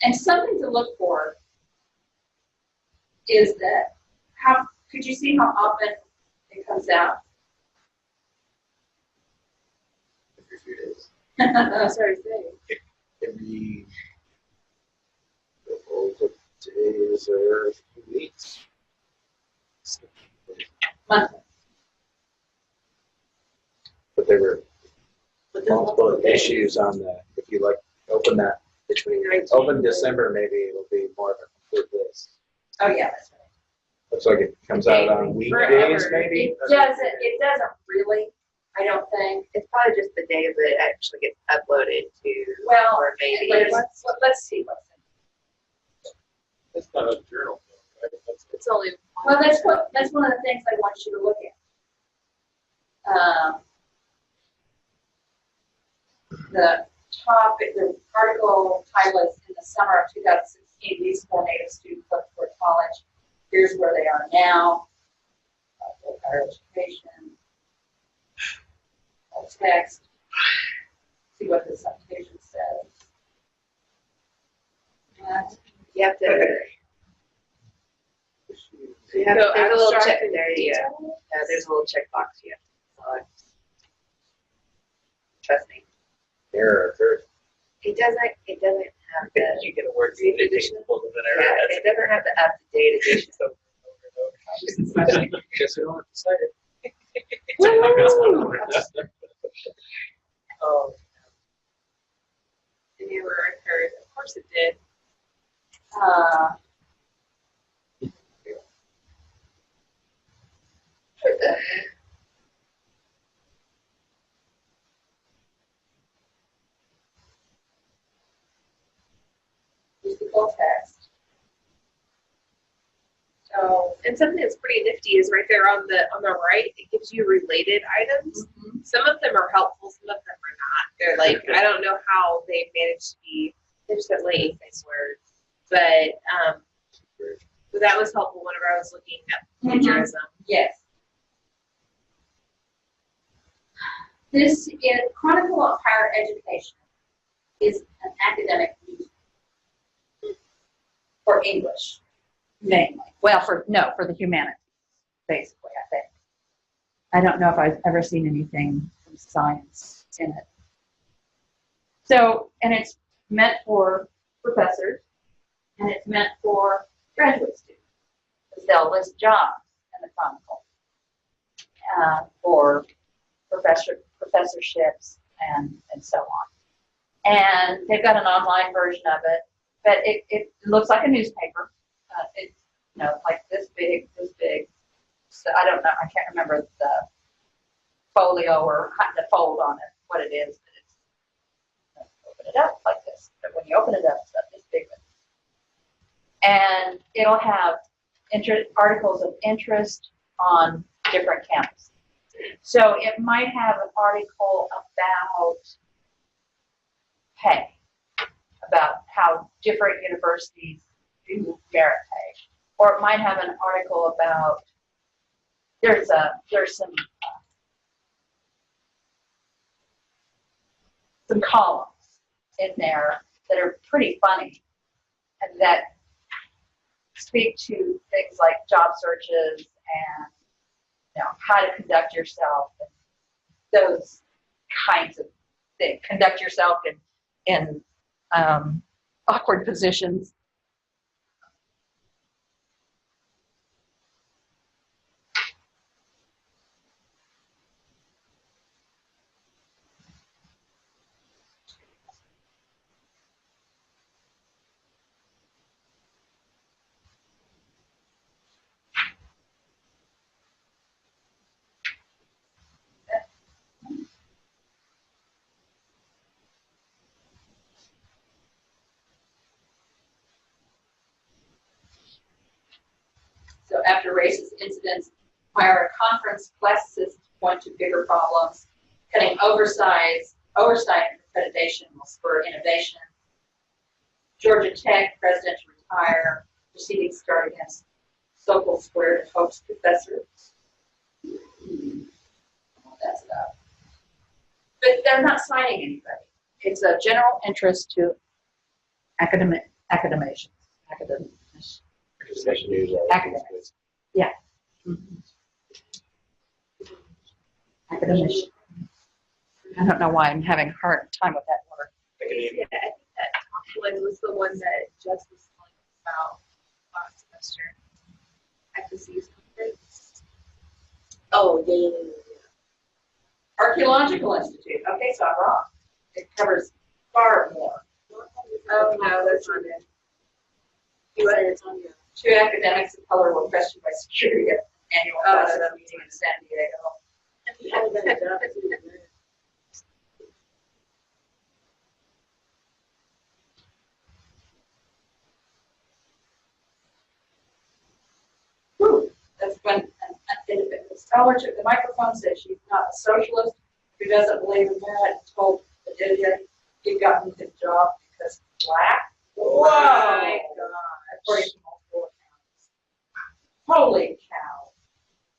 And something to look for is that could you see how often it comes out? Every few days. Sorry, say. Every days or a few weeks. Monthly. But there were multiple issues on if you open that, open December, maybe it'll be more of a complete list. Oh yeah, that's right. Looks like it comes out on weekdays, maybe? It doesn't really, I don't think. It's probably just the day that it actually gets uploaded to. Well, or maybe let's see what's in. That's not a journal, right? It's only. Well, that's one of the things I want you to look at. The article title is in the summer of 2016, these 4 Native students left for college. Here's where they are now. Higher education. Text. See what the citation says. And you have to. There's a little check there. Yeah, there's a little check box you have to select. Trust me. Error occurred. It doesn't have the. You get a word See, it takes multiple than Yeah, error. it doesn't have the up-to-date edition. Guess we don't have to cite it. It never occurred. Of course it did. use the full text. So, and something that's pretty nifty is right there on the right. It gives you related items. Mm-hmm. Some of them are helpful. Some of them are not. They're like I don't know how they managed to be. They're just that late nice words, but that was helpful whenever I was looking at plagiarism. Yes. This is Chronicle of Higher Education is an academic newspaper for English, mainly. Well, for the humanities, basically, I think. I don't know if I've ever seen anything from science in it. So, and it's meant for professors, and it's meant for graduate students, because they'll list jobs in the Chronicle for professorships and so on. And they've got an online version of it, but it looks like a newspaper. It's like this big. So I don't know. I can't remember the folio or the fold on it, what it is, but it's open it up like this. But when you open it up, it's not this big one. And it'll have articles of interest on different campuses. So it might have an article about pay, about how different universities do merit pay, or it might have an article about there's some columns in there that are pretty funny and that speak to things like job searches and how to conduct yourself and those kinds of things. Conduct yourself in awkward positions. So after racist incidents, where conference classicists point to bigger problems, cutting oversight and accreditation will spur innovation. Georgia Tech president to retire. Proceedings start against Sokol Square and Hope's professor. That's about. But they're not citing anybody. It's a general interest to academics. Academics. Yeah. Academics. I don't know why I'm having a hard time with that word. Yeah, I think that top one was the one that Jess was telling us about last semester at the C's conference. Oh, yeah. Archaeological Institute. Okay, so I'm wrong. It covers far more. Oh, no, that's not it. Two academics of color were questioned by security at an annual class meeting in San Diego. Whew, that's when a scholar took the microphone, said she's not a socialist, who doesn't believe in that, and told the idiot he'd gotten the job because he's black. Whoa. My God. According to multiple accounts. Holy cow.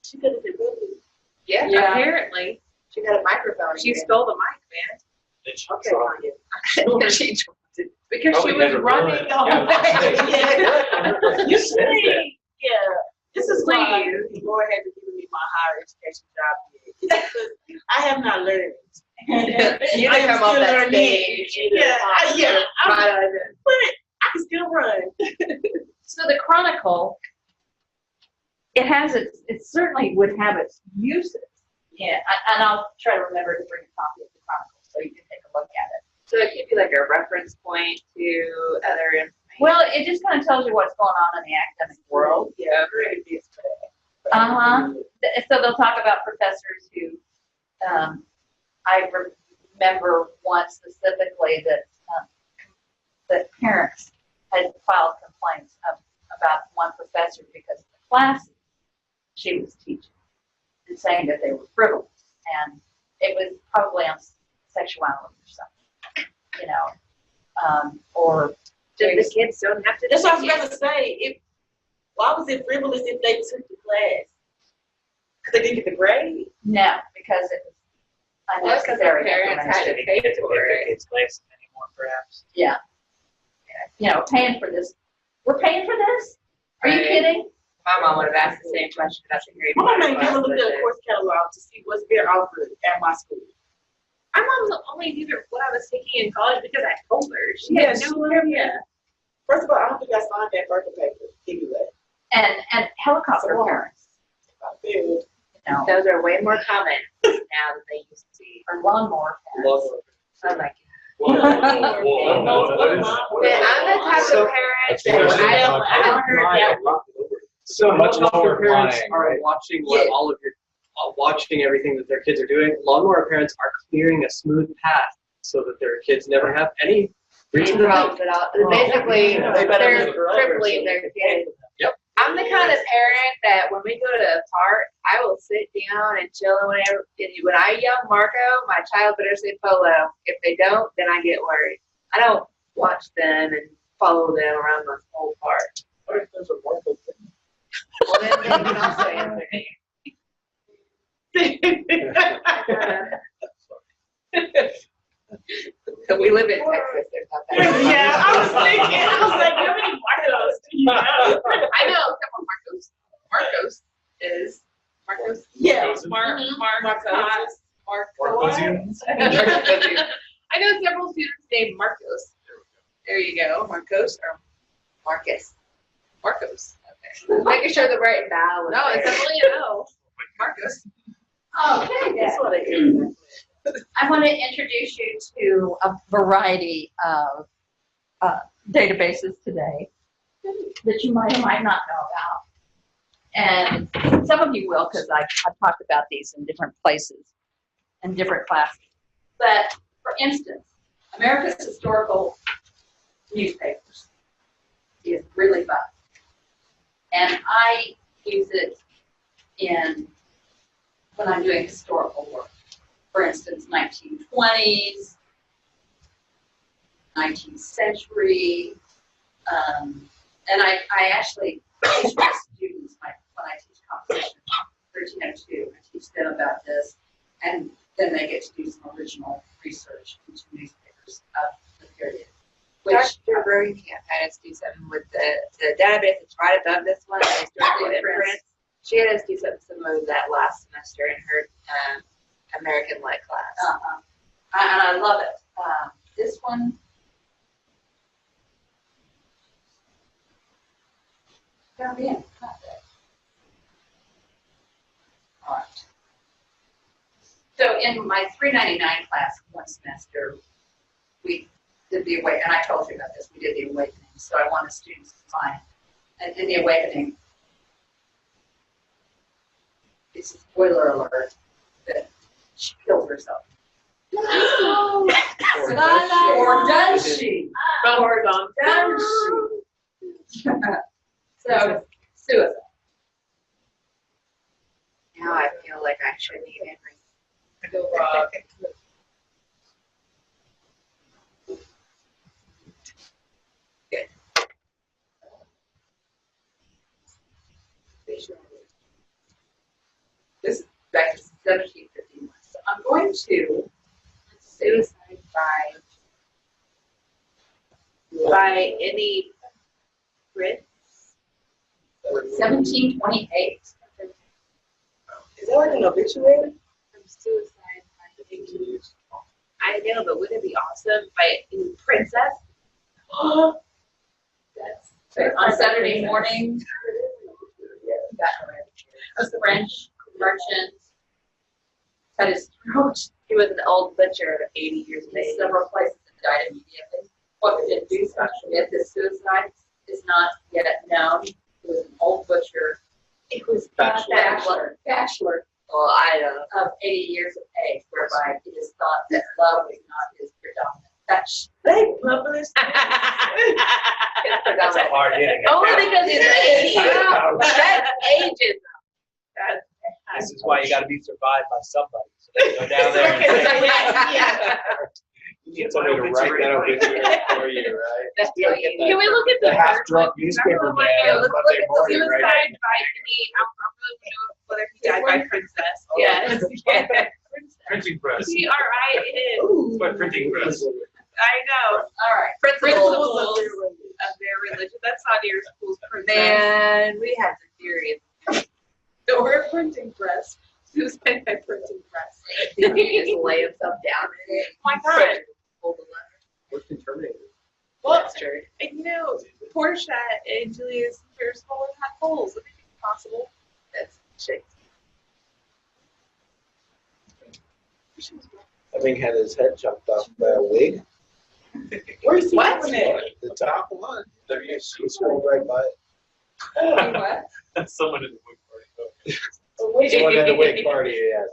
She could have been really. Yeah, Yeah. apparently. She got a microphone. She stole the mic, Then she Okay, dropped Kanye. man. She dropped it because Probably she was never running realized. the whole Yeah. way. You see, yeah. This is why Please. the Lord had to give me my higher education job. It's because I have not learned. You I didn't am come off still that learning. stage. Yeah, Right. but I can still run. So the Chronicle, it has it certainly would have its uses. Yeah, and I'll try to remember to bring a copy of the Chronicle so you can take a look at it. So it could be like a reference point to other information. Well, it just kind of tells you what's going on in the academic world. Yeah, great ideas for that. Uh-huh. So they'll talk about professors who, I remember one specifically that parents had filed complaints about one professor because of the classes she was teaching and saying that they were frivolous. And it was probably on sexuality or something, you know, or Just the kids don't have to. That's what I was about to say. Why was it frivolous if they took the class? Because they didn't get the grade? no, because it was Well, because their unnecessary parents had information. to pay for it. It's less anymore, perhaps. Yeah. You know, paying for this. We're paying for this? Are you Right. kidding? My mom would have asked the same question about the grade. My mom ain't class, never looked but at a course catalog to see what's being offered at my school. My mom only knew what I was taking in college because I told her. She had no idea. First of all, I don't think I signed that birthday paper anyway. And helicopter So what? parents, I feel you know, Those are way more common now than they used to be. or lawnmower parents. Oh my Whoa, God. I'm the type of parent that I don't heard that. So Much helicopter lower parents flying, are right? watching what all of your, watching everything that their kids are doing. Lawnmower parents are clearing a smooth path so that their kids never have any reason to Problems at all. Basically, They better they're live forever, crippling so their they kids. Yep. I'm the kind of parent that when we go to a park, I will sit down and chill and whatever. When I yell Marco, my child better say Polo. If they don't, then I get worried. I don't watch them and follow them around the whole park. What if there's a wonderful thing? Well, then they can also answer me. We live in Texas. There's not that many. Yeah, I was thinking, I was like, how many Marcos do you know? I know a couple Marcos. Marcos is Marcos. Yeah. Marcos. Marcosians? I know several students named Marcos. There you go, Marcos or Marcus. Marcos. Okay. Making sure the right vowel. No, it's definitely a no. Marcos. Okay, That's what I do. I want to introduce you to a variety of databases today that you might or might not know about. And some of you will, because I've talked about these in different places and different classes. But for instance, America's Historical Newspapers is really fun. And I use it when I'm doing historical work. For instance, 1920s, 19th century, And I actually teach my students, when I teach composition 1302, I teach them about this, and then they get to do some original research into newspapers of the period. Dr. Rogan can't had us do something with the database that's right above this one, the historical imprints. She had us do something similar to that last semester in her American Lit class. And I love it. This one, down the end. All right. So in my 399 class one semester, we did the awakening, and I told you about this, we did the awakening. So I wanted students to find, and in the awakening, it's a spoiler alert that she killed herself. Oh, Or does she? Or Does she? So, suicide. Now I feel like I shouldn't even Go Rob. This is back to 1751. So I'm going to suicide by any Brit. 1728. Is that like an obituary? From suicide by any. I know, but wouldn't it be awesome by any princess? That's on Saturday morning. A French merchant cut his throat. He was an old butcher of 80 years of In age. several places and died immediately. What we did do yet this suicide is not yet known. It was an old butcher. It was Bachelor Well, I don't know. of 80 years of age, whereby he just thought that love was not his predominant. That's They published. That's a hard hitting. Only because he's 80. Wow. That's ages. This is why you got to be survived by somebody. So they go down there and say, Yeah. You need somebody to write that obituary for you, right? That's You'll get Can we look at the the half-drunk newspaper man on Let's Monday look at the morning, suicide right? by any. I really want to know whether he died by princess. Yes. Printing press. P-R-I-N. It's by printing press. I know. all right. Principles of their religion. That's not your school's princess. Man, we have the theory. So we're a printing press. Suicide by printing press. Did he just lay himself down in it? Oh my God. Hold the letter. What's been terminated? Well, That's true. and Portia and Julius Caesar swallowed hot holes. Anything's possible. That's shit. Having had his head chopped off by a wig. Where's the What? one at? The top one. She scrolled right by it. What? That's someone in the wig party. The one at the wig party, yes.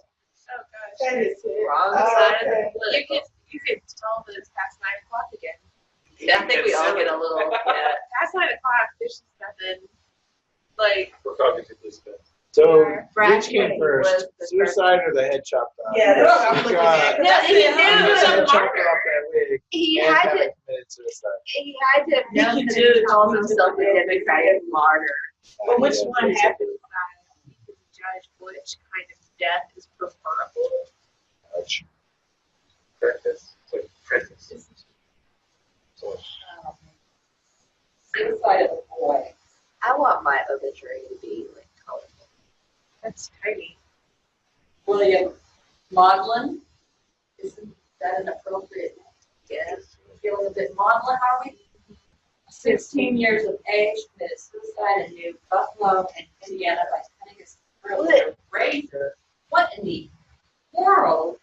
Oh gosh. That is it. Wrong Oh, side okay. of the You can tell that it's past 9 o'clock again. Yeah, I think we all get a little, yeah. Past 9 o'clock, there's 7. Like, We're cognitively spent. So, Brad which came Pitt first, was the suicide or the head chopped off? Yeah, that's what I'm looking at. No, That's he it. knew His it was head a chopped martyr. off that wig He and had to, having committed suicide. he had to have known He that could he called himself a democratic martyr. But which Yeah, one happened? you can judge which kind of death is preferable. Ouch. Practice. It's like practice. So, Suicide of a boy. I want my obituary to be like colorful. That's tiny. William Maudlin. Isn't that an appropriate name? Yes. Feeling a bit maudlin, are we? 16 years of age, committed suicide in New Buffalo, Indiana by cutting his throat with a razor. What in the world?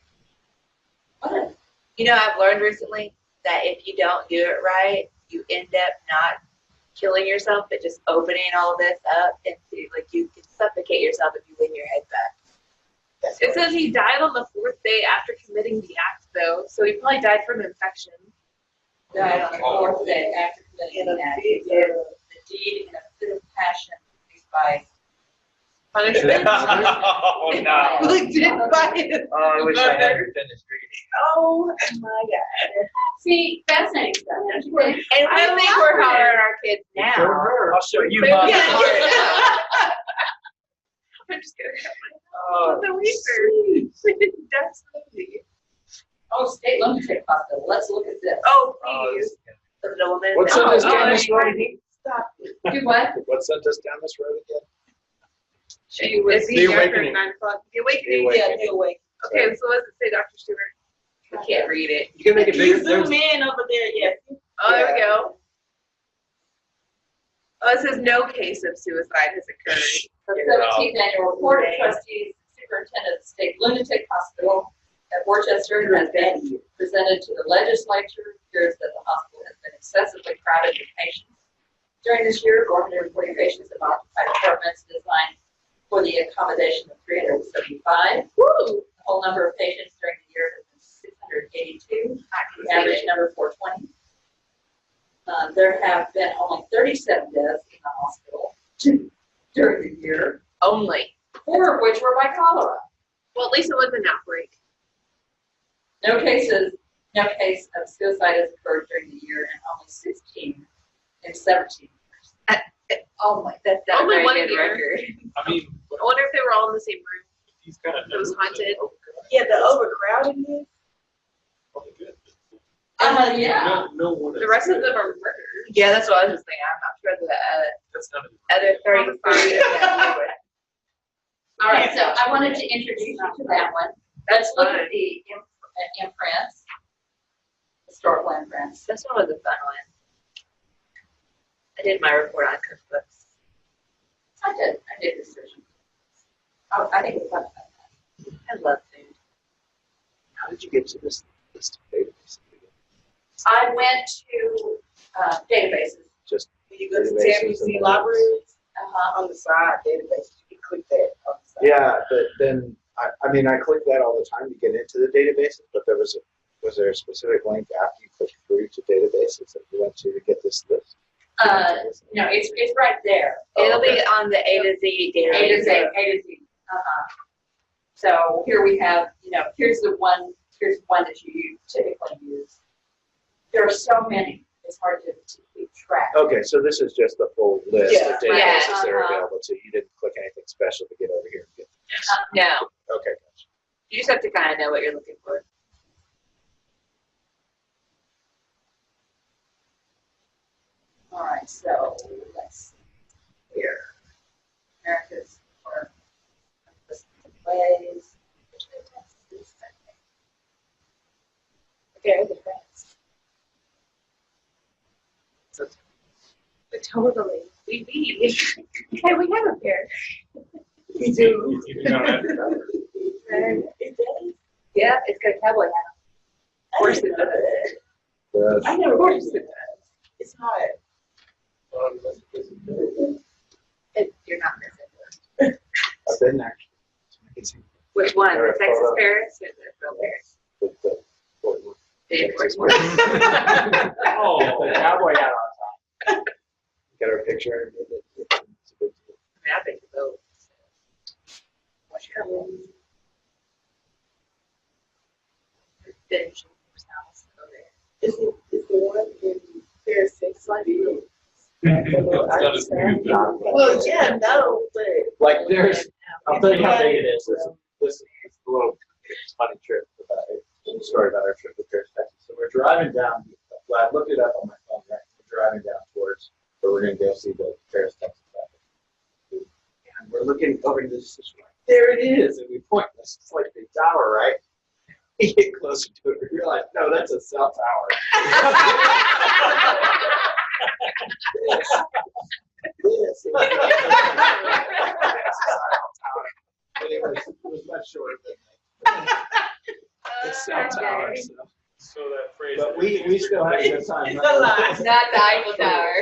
What a You know, I've learned recently that if you don't do it right, you end up not killing yourself, but just opening all this up into, like, you can suffocate yourself if you lean your head back. It says he died on the 4th day after committing the act, though, so he probably died from infection. died on the 4th day after committing In a an act. fit He did the deed in a fit of passion, by Punishment? Oh, no. Look, didn't buy it. Oh, I wish I had her finished reading. Oh my God. See, fascinating stuff, don't you think? And we think we're hard on our kids now. I'll show you Yeah. mine. I'm just gonna cut Oh, my the research. That's lovely. Oh, state lunatic hospital, let's look at this. Oh, oh, please. The middleman. What sent us down this road? Stop. Do what? What sent us down this road again? She was The after Awakening. 9 o'clock. The awakening. The Yeah, Awakening. the awakening. Okay, so what does it say, Dr. Stewart? I can't read it. You can make it You bigger. zoom There's, in over there, yes. Oh, there we go. Oh, it says no case of suicide has occurred. The 17th annual report of trustees, superintendent of the state lunatic hospital at Worcester has been presented to the legislature. It appears that the hospital has been excessively crowded with patients. During this year, 440 patients have occupied apartments designed for the accommodation of 375. The whole number of patients during the year has been 682. The average number 420. There have been only 37 deaths in the hospital during the year, Only. 4 of which were by cholera. Well, at least it was an outbreak. No case of suicide has occurred during the year, and only 16 in 17 years. Oh my, that's not a Only very one good year. record. I mean, I wonder if they were all in the same room. he's kind of. It was haunted. Yeah, the overcrowdedness. Yeah. No one. The rest of them are murdered. Yeah, that's what I was just thinking. I'm sure the That's not. other 33. All right, so I wanted to introduce you to that one. Let's look at the imprints, historical imprints. This one was a fun one. I did my report on cookbooks. I did research. Oh, I think it's fun. I love food. How did you get to this list of databases? I went to databases. Just When you go to Databases and TMC then- libraries, Uh-huh. on the side, databases, you click that on the side. yeah, but then I mean I click that all the time to get into the databases, but was there a specific link after you clicked through to databases that you went to get this list? No, it's right there. It'll be on the A to Z A to database. Z, A to Z. So here we have, here's one that you typically use. There are so many, it's hard to keep track. Okay, so this is just the full list Yeah, of databases right. that are Uh-huh. available to you. You didn't click anything special to get over here and get. No, Okay, gotcha. you just have to kind of know what you're looking for. All right, so let's see here. America's or ways. Okay, the friends. Totally. We need. Okay, we have a pair. We do. You don't have to. It does. Yeah, it's got a cowboy hat. Of course it does. I never watched it. It's hot. You're not missing. I've been there. Which one? Or The a Texas photo. Paris or the real Paris? With the Fort The Air Force One. Oh, The cowboy hat on Get our picture. It's a big deal. I think so. What's your name? Finish house over there. Is the one in Paris 6 like you? That's not as good. Well, yeah, no, but. Like there's, I'll tell you how big it is. This is a little funny trip about it. Story about our trip to Paris, Texas. So we're driving down. Well, I looked it up on my phone. Right, we're driving down towards where we're going to go see the Paris, Texas. And we're looking over to this. There it is, and we point. This is like the tower, right? We get closer to it. We realize, no, that's a cell tower. Yes. But it was much shorter than that. It's cell tower. So. So that phrase. But we still had a good time. It's a lot. Not the Eiffel Tower.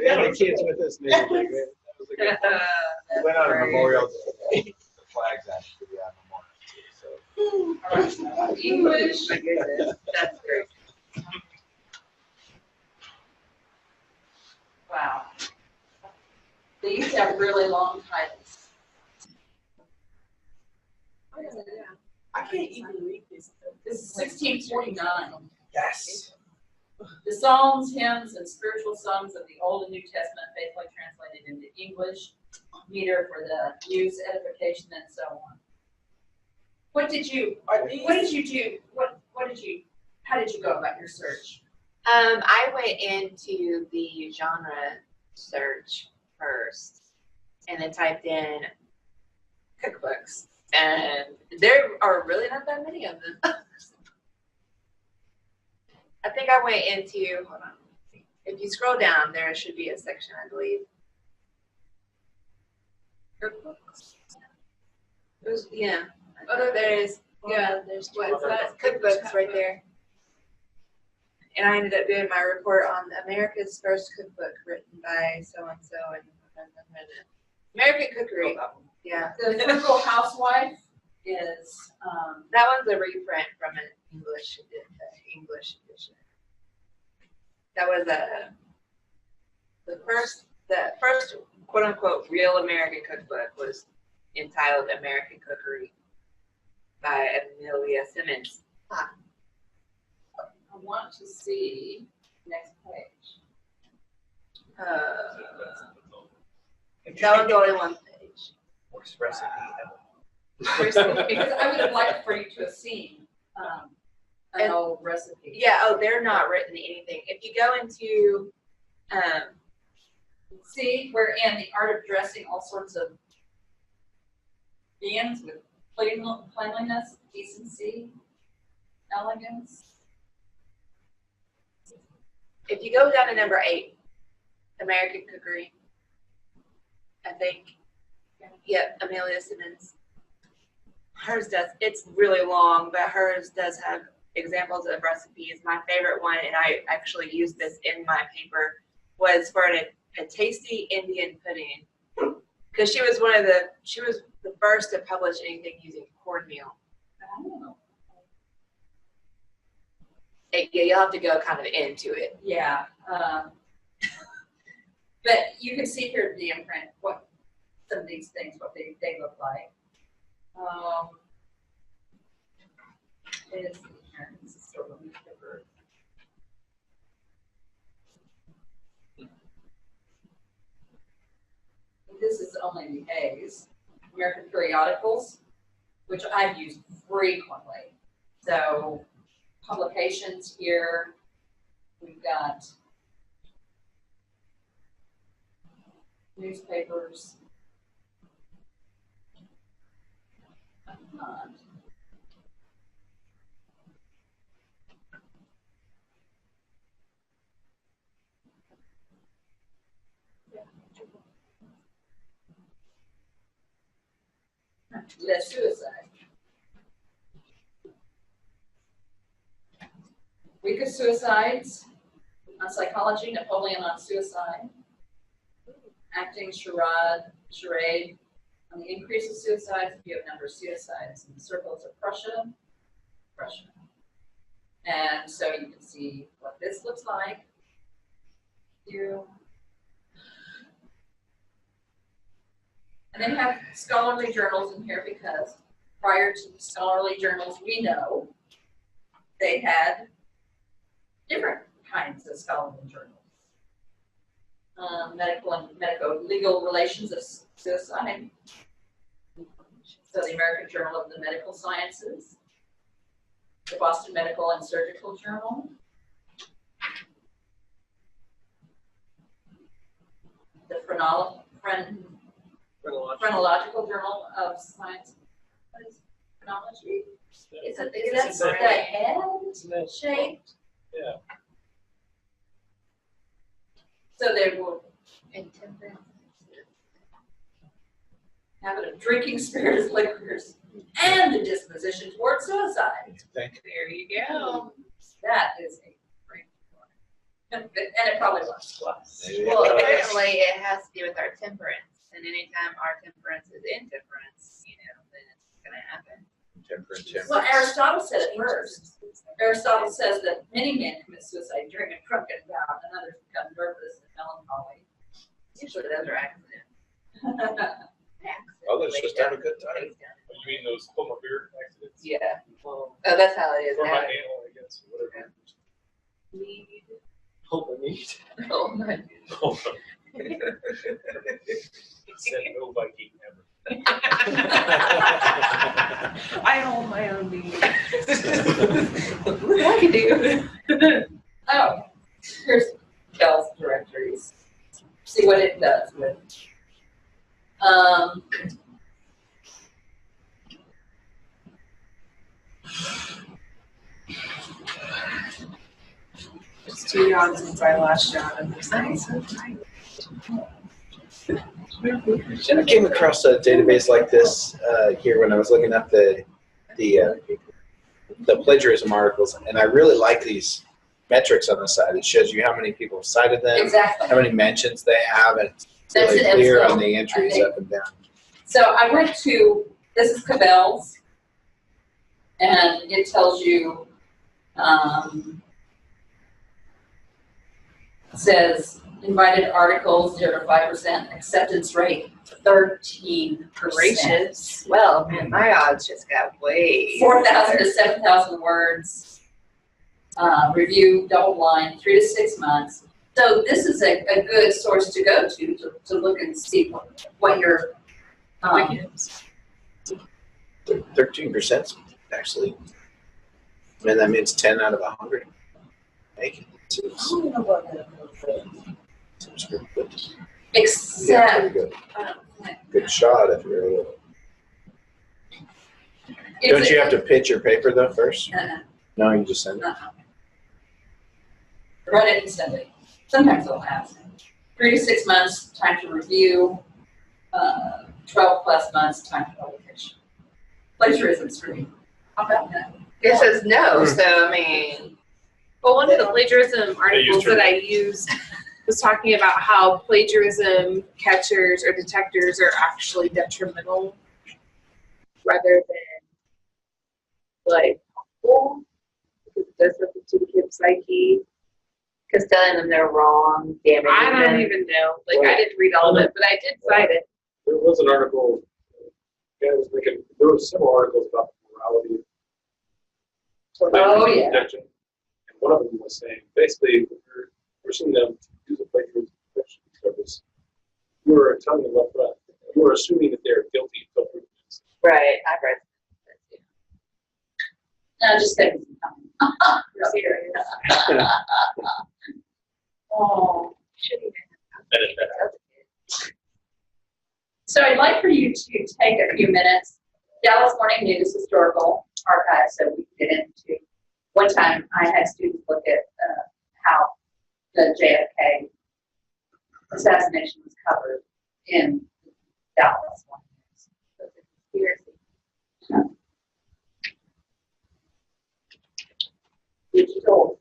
And the kids with us knew. That was a good one. We went on a Memorial Day. The flags actually on Memorial Day. So. English. My goodness, that's great. Wow. have really long titles. I can't even read this. This is 1649. Yes. The Psalms, hymns, and spiritual songs of the Old and New Testament faithfully translated into English, meter for the use, edification, and so on. What did you do? How did you go about your search? I went into the genre search first and then typed in cookbooks, and there are really not that many of them. I think I went into, hold on, if you scroll down, there should be a section, I believe. Cookbooks. Yeah. Oh, there's, yeah, there's what's that? Cookbooks right there. And I ended up doing my report on America's first cookbook written by so-and-so and American Cookery. Yeah. The Frugal Housewife is, that one's a reprint from an English edition. That was the first quote unquote real American cookbook was entitled American Cookery by Amelia Simmons. I want to see next page. That one's only one page. Worst recipe Because I would have liked for you to have seen an old recipe. Yeah, oh, they're not written anything. If you go into, see, we're in the art of dressing all sorts of viands with cleanliness, decency, elegance. if you go down to number 8, American Cookery, I think, yep, Amelia Simmons. Hers does, it's really long, but hers does have examples of recipes. My favorite one, and I actually used this in my paper, was for a tasty Indian pudding. Because she was the first to publish anything using cornmeal. Oh. You'll have to go kind of into it. Yeah. But you can see here the imprint, what some of these things, what they look like. Is this is sort of a newspaper. This is only the A's, American periodicals, which I've used frequently. So publications here, we've got newspapers. The suicide. Week of Suicides on Psychology, Napoleon on Suicide, Acting, Charade on the increase of suicides, view of number of suicides in the circles of Prussia. And so you can see what this looks like here. And they have scholarly journals in here because prior to the scholarly journals we know, they had different kinds of scholarly journals. Medical and medico-legal relations of suicide. So the American Journal of the Medical Sciences, the Boston Medical and Surgical Journal, the Phrenological Journal of Science. What is phrenology? Is that the head shaped? Yeah. So they will habit of drinking spirits, liquors, and the disposition towards suicide. There you go. That is a great one. And it probably was. Well, apparently it has to do with our temperance. And anytime our temperance is intemperance, then it's going to happen. Well, Aristotle said it first. Aristotle says that many men commit suicide during a drunken bout, and others become nervous and melancholy. Usually those are accidents. Oh, let's just have a good time. You mean those home of beer accidents? Yeah. Oh, that's how it is Or now. my nail, I guess, or whatever. Hope I need. Oh, my. Said no Viking ever. I hold my own meeting. What I can do. Oh, here's Kel's directories. See what it does with. It's too long since I last shot. I'm just like, so tired. I came across a database like this here when I was looking up the plagiarism articles, and I really like these metrics on the side. It shows you how many people have cited them, Exactly. how many mentions they have, and it's That's really it. clear So, on the entries I think- up and down. So I went to, this is Cabell's, and it tells you, it says invited articles 0 to 5%, acceptance rate 13%. Gracious. Well, man, my odds just got way. 4,000 to 7,000 words. Review double line, 3 to 6 months. So this is a good source to go to look and see what your 13% actually. I mean, that means 10 out of 100 make it. Seems pretty good. Yeah, except pretty good. Good shot if you're able. Don't you have to pitch your paper though first? No, you just send it. Run it and send it. Sometimes they'll ask. 3 to 6 months, time to review. 12 plus months, time to publication. Plagiarism screen. How about that? It says no, so I mean. Well, one of the plagiarism articles that I used was talking about how plagiarism catchers or detectors are actually detrimental rather than like helpful, because it does something to the kid's psyche. Because telling them they're wrong, damaging I don't them. even know. Like, I didn't read all of it, but I did cite it. There was an article, I was thinking, there were several articles about the morality of plagiarism yeah. detection. And one of them was saying, basically, if you're pushing them to use a plagiarism detection service, you are telling them up front, you are assuming that they're guilty until proven innocent. Right, I've read that too. No, just take some time. You're serious. Oh. Shouldn't even That is bad. have So I'd like for you to take a few minutes. Dallas Morning News Historical Archive, so we can get into. One time I had students look at how the JFK assassination was covered in Dallas Morning News. So it's a conspiracy. Digital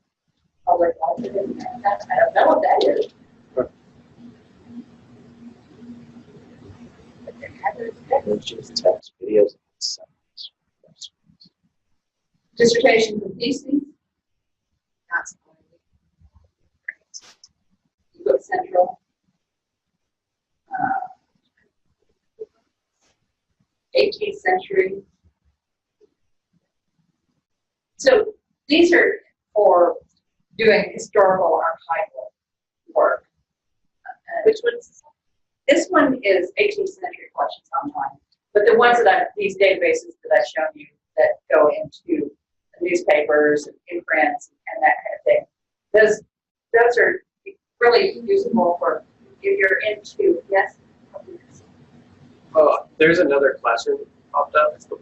public alternate. I don't know what that is. Just text videos. Dissertations and theses. That's Book Central. 18th century. So these are for doing historical archival work. which one's This one is 18th century collections online, but the ones that these databases that I've shown you that go into newspapers and imprints and that kind of thing, those are really useful for if you're into, yes? Oh, there's another classroom popped up. It's the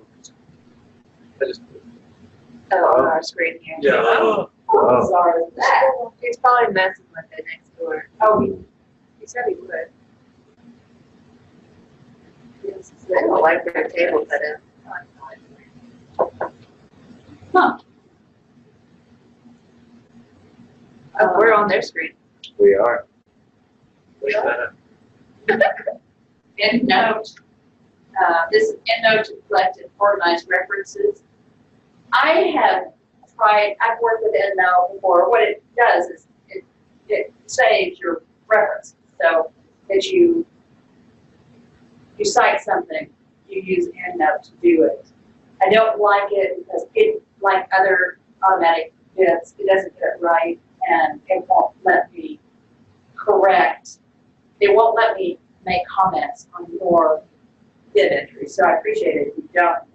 I just on our screen here? yeah. How bizarre is that? He's probably messing with it next door. Oh, He said he would. I don't like their table set up. huh. Oh, we're on their screen. We are. EndNote. This is EndNote to collect and organize references. I've worked with EndNote before. What it does is it saves your references so that you you cite something, you use EndNote to do it. I don't like it because it, like other automatic bits, it doesn't get it right, and it won't let me correct. It won't let me make comments on your bid entry. So I appreciate it if you don't do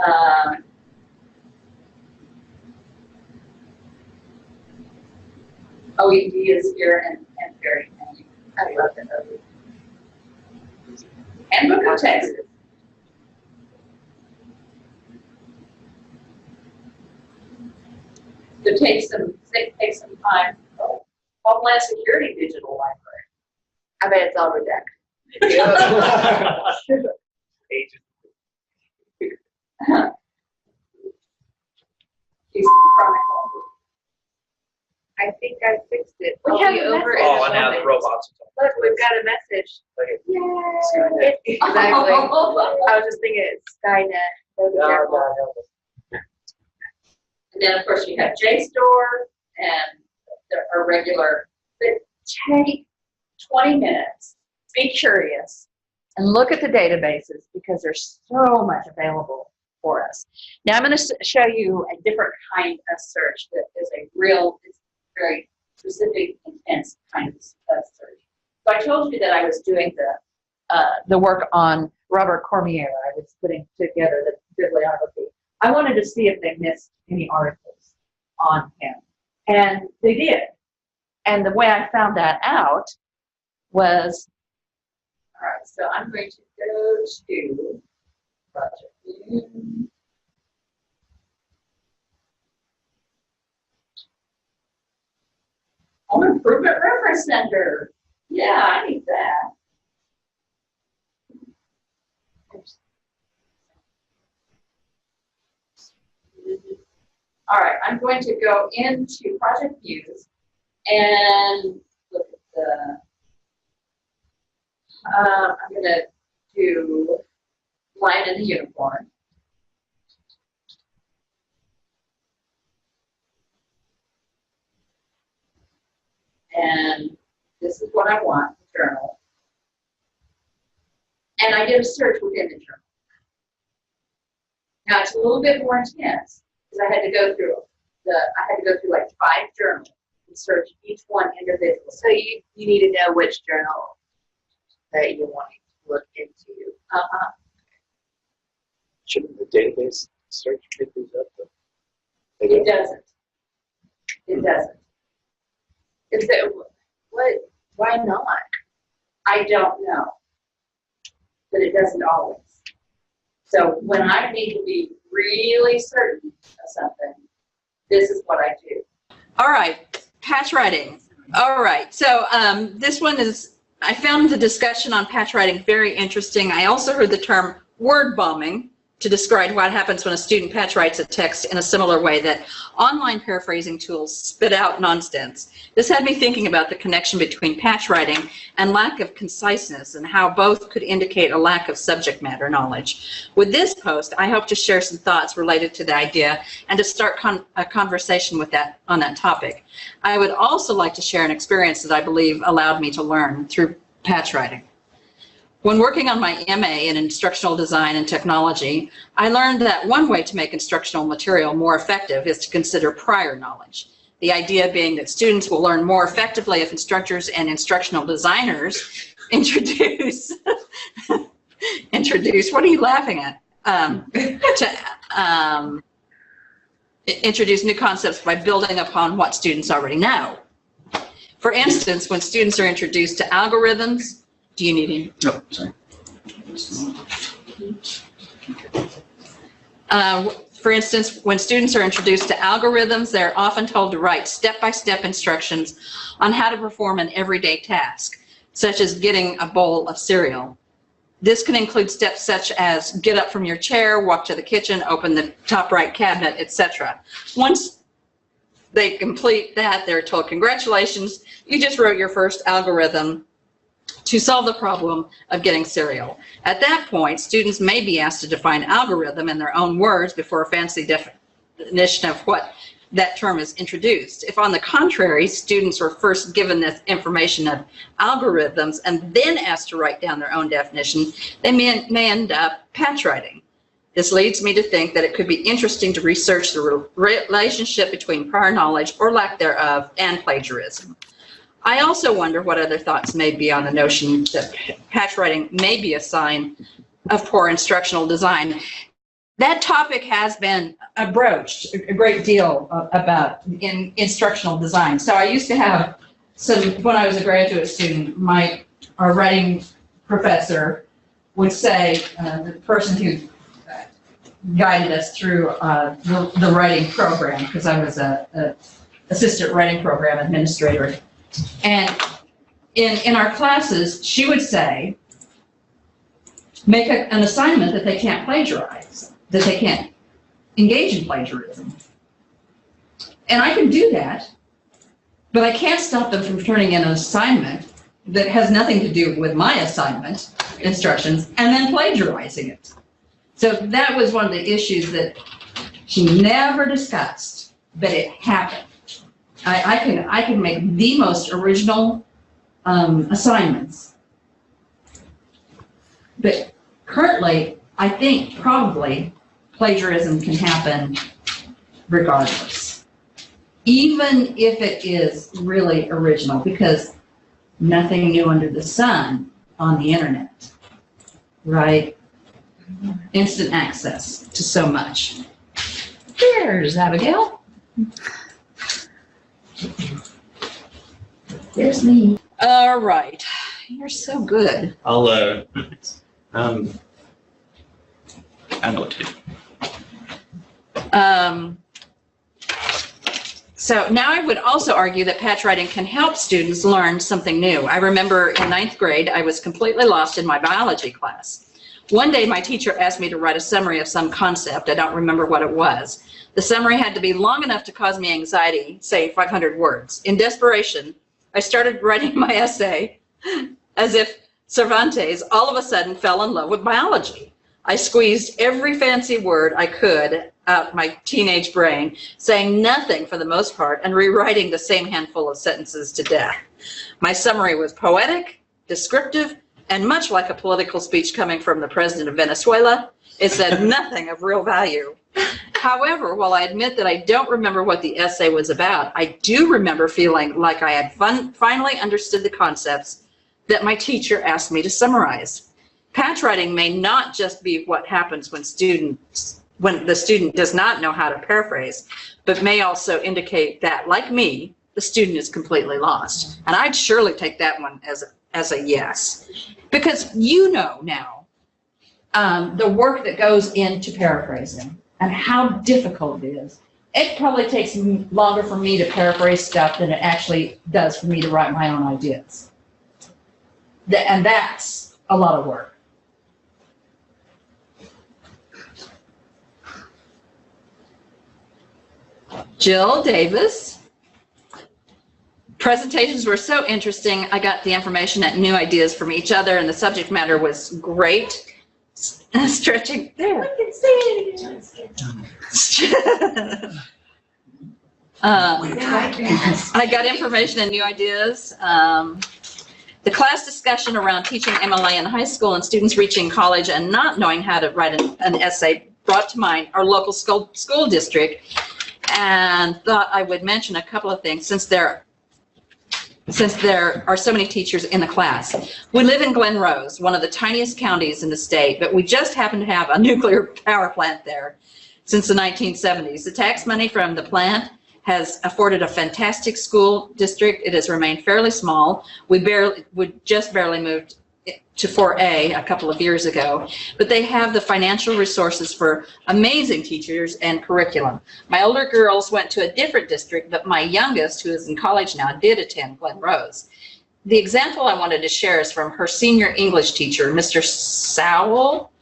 that. OED is here and very handy. I love it. Handbook of Texas. So take some time. Oh, Homeland Security Digital Library. I bet it's all redacted. Houston Chronicle. I think I fixed it. We I'll have be a over message. in a Oh, and now the moment. robots. Look, we've got a message. Yay! Exactly. I was just thinking it's Skynet. So be careful. And then, of course, you have JSTOR and our regular. But take 20 minutes, be curious, and look at the databases because there's so much available for us. Now, I'm going to show you a different kind of search that is a real, it's very specific, intense kind of search. So I told you that I was doing the work on Robert Cormier. I was putting together the bibliography. I wanted to see if they missed any articles on him, and they did. And the way I found that out was, all right, so I'm going to go to Project View. Home Improvement Reference Center. Yeah, I need that. All right, I'm going to go into Project Views and look at the, I'm going to do Lion in the Unicorn. And this is what I want, the journal. And I did a search within the journal. Now it's a little bit more intense because I had to go through like 5 journals and search each one individually. So you need to know which journal that you're wanting to look into. Shouldn't the database search pick these up? It doesn't. It doesn't. Is it what? Why not? I don't know. But it doesn't always. So when I need to be really certain of something, this is what I do. All right, patch writing. All right, so this one is, I found the discussion on patch writing very interesting. I also heard the term word bombing to describe what happens when a student patch writes a text in a similar way that online paraphrasing tools spit out nonsense. This had me thinking about the connection between patch writing and lack of conciseness and how both could indicate a lack of subject matter knowledge. With this post, I hope to share some thoughts related to the idea and to start a conversation with on that topic. I would also like to share an experience that I believe allowed me to learn through patch writing. When working on my MA in Instructional Design and Technology, I learned that one way to make instructional material more effective is to consider prior knowledge. The idea being that students will learn more effectively if instructors and instructional designers introduce, what are you laughing at? Introduce new concepts by building upon what students already know. For instance, when students are introduced to algorithms, do you need him? Oh, sorry. For instance, when students are introduced to algorithms, they're often told to write step-by-step instructions on how to perform an everyday task, such as getting a bowl of cereal. This can include steps such as get up from your chair, walk to the kitchen, open the top right cabinet, etc. Once they complete that, they're told, congratulations, you just wrote your first algorithm to solve the problem of getting cereal. At that point, students may be asked to define algorithm in their own words before a fancy definition of what that term is introduced. If, on the contrary, students were first given this information of algorithms and then asked to write down their own definition, they may end up patch writing. This leads me to think that it could be interesting to research the relationship between prior knowledge or lack thereof and plagiarism. I also wonder what other thoughts may be on the notion that patch writing may be a sign of poor instructional design. That topic has been broached a great deal about in instructional design. So I used to have when I was a graduate student, our writing professor would say, the person who guided us through the writing program, because I was a assistant writing program administrator. And in our classes, she would say, make an assignment that they can't plagiarize, that they can't engage in plagiarism. And I can do that, but I can't stop them from turning in an assignment that has nothing to do with my assignment instructions and then plagiarizing it. So that was one of the issues that she never discussed, but it happened. I can make the most original assignments, but currently, I think probably plagiarism can happen regardless, even if it is really original, because nothing new under the sun on the internet, right? Instant access to so much. There's Abigail. There's me. All right. You're so good. I'll, I know what to do. So now I would also argue that patch writing can help students learn something new. I remember in 9th grade, I was completely lost in my biology class. One day, my teacher asked me to write a summary of some concept. I don't remember what it was. The summary had to be long enough to cause me anxiety, say 500 words. In desperation, I started writing my essay as if Cervantes all of a sudden fell in love with biology. I squeezed every fancy word I could out my teenage brain, saying nothing for the most part and rewriting the same handful of sentences to death. My summary was poetic, descriptive, and much like a political speech coming from the president of Venezuela, it said nothing of real value. However, while I admit that I don't remember what the essay was about, I do remember feeling like I had finally understood the concepts that my teacher asked me to summarize. Patch writing may not just be what happens when the student does not know how to paraphrase, but may also indicate that, like me, the student is completely lost. And I'd surely take that one as a yes, because you know now the work that goes into paraphrasing and how difficult it is. It probably takes longer for me to paraphrase stuff than it actually does for me to write my own ideas. And that's a lot of work. Jill Davis. Presentations were so interesting. I got the information and new ideas from each other, and the subject matter was great. Stretching there. I got information and new ideas. The class discussion around teaching MLA in high school and students reaching college and not knowing how to write an essay brought to mind our local school district, and thought I would mention a couple of things since there are so many teachers in the class. We live in Glen Rose, one of the tiniest counties in the state, but we just happen to have a nuclear power plant there since the 1970s. The tax money from the plant has afforded a fantastic school district. It has remained fairly small. We just barely moved to 4A a couple of years ago, but they have the financial resources for amazing teachers and curriculum. My older girls went to a different district, but my youngest, who is in college now, did attend Glen Rose. The example I wanted to share is from her senior English teacher, Mr. Sowell.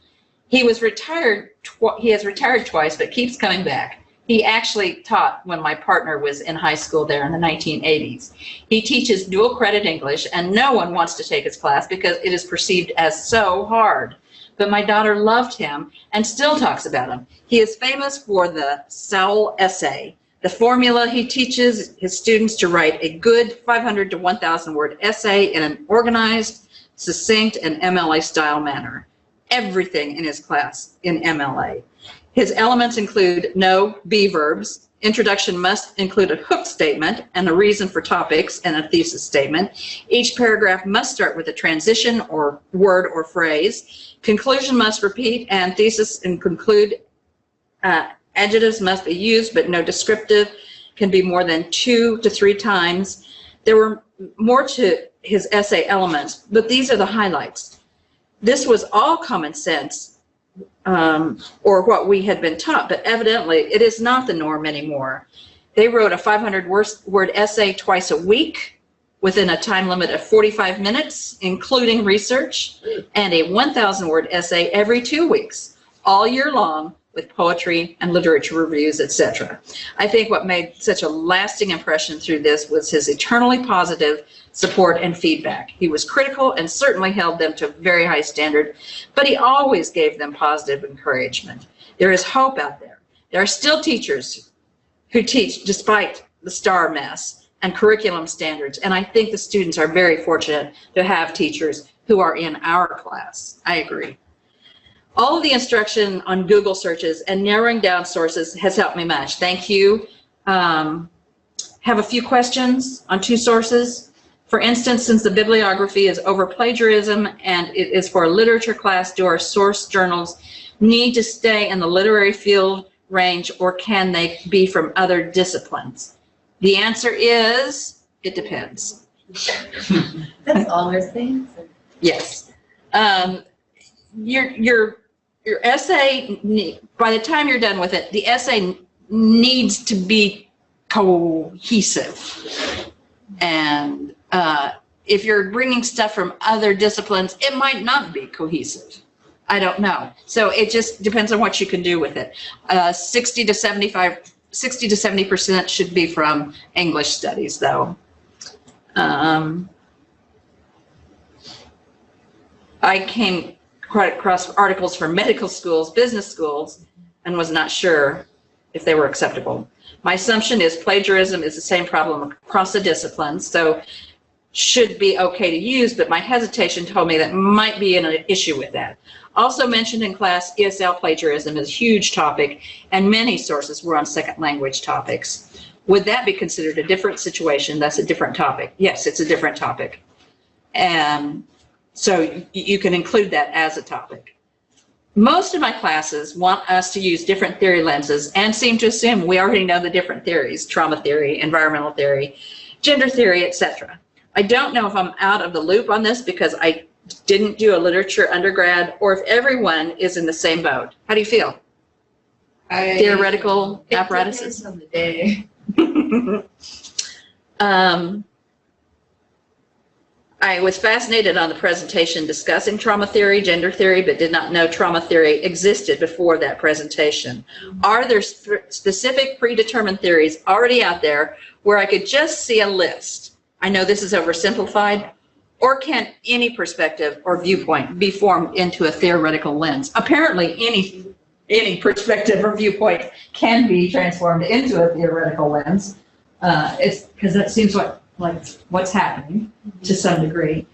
He has retired twice, but keeps coming back. He actually taught when my partner was in high school there in the 1980s. He teaches dual credit English, and no one wants to take his class because it is perceived as so hard. But my daughter loved him and still talks about him. He is famous for the Sowell essay, The formula he teaches his students to write a good 500 to 1,000 word essay in an organized, succinct, and MLA style manner. Everything in his class in MLA. His elements include no be verbs. Introduction must include a hook statement and a reason for topics and a thesis statement. Each paragraph must start with a transition or word or phrase. Conclusion must repeat, and thesis and conclude adjectives must be used, but no descriptive can be more than 2 to 3 times. There were more to his essay elements, but these are the highlights. This was all common sense, or what we had been taught, but evidently it is not the norm anymore. They wrote a 500-word essay twice a week within a time limit of 45 minutes, including research, and a 1,000-word essay every 2 weeks, all year long, with poetry and literature reviews, etc. I think what made such a lasting impression through this was his eternally positive support and feedback. He was critical and certainly held them to a very high standard, but he always gave them positive encouragement. There is hope out there. There are still teachers who teach despite the STAR mess and curriculum standards, and I think the students are very fortunate to have teachers who are in our class. I agree. All of the instruction on Google searches and narrowing down sources has helped me much. Thank you. Have a few questions on 2 sources. For instance, since the bibliography is over plagiarism and it is for a literature class, do our source journals need to stay in the literary field range, or can they be from other disciplines? The answer is, it depends. That's always the answer. Yes. Your essay, by the time you're done with it, the essay needs to be cohesive. And if you're bringing stuff from other disciplines, it might not be cohesive. I don't know. So it just depends on what you can do with it. 60 to 70% should be from English studies, though. I came quite across articles from medical schools, business schools, and was not sure if they were acceptable. My assumption is plagiarism is the same problem across the disciplines, so should be okay to use, but my hesitation told me that might be an issue with that. Also mentioned in class, ESL plagiarism is a huge topic, and many sources were on second language topics. Would that be considered a different situation? That's a different topic. Yes, it's a different topic. And so you can include that as a topic. Most of my classes want us to use different theory lenses and seem to assume we already know the different theories: trauma theory, environmental theory, gender theory, etc. I don't know if I'm out of the loop on this because I didn't do a literature undergrad, or if everyone is in the same boat. How do you feel? Theoretical apparatuses? On the day. I was fascinated on the presentation discussing trauma theory, gender theory, but did not know trauma theory existed before that presentation. Are there specific predetermined theories already out there where I could just see a list? I know this is oversimplified. Or can any perspective or viewpoint be formed into a theoretical lens? Apparently, any perspective or viewpoint can be transformed into a theoretical lens. It's because that seems like what's happening to some degree.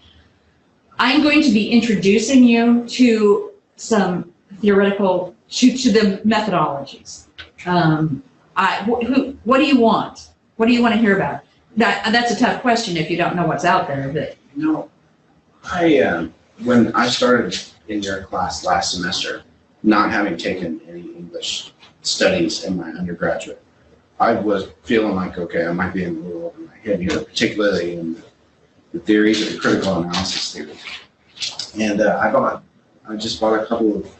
I'm going to be introducing you to some theoretical, to the methodologies. What do you want? What do you want to hear about? That's a tough question if you don't know what's out there. But no, when I started in your class last semester, not having taken any English studies in my undergraduate, I was feeling like, okay, I might be in a little over my head here, particularly in the theories of the critical analysis theory. And I just bought a couple of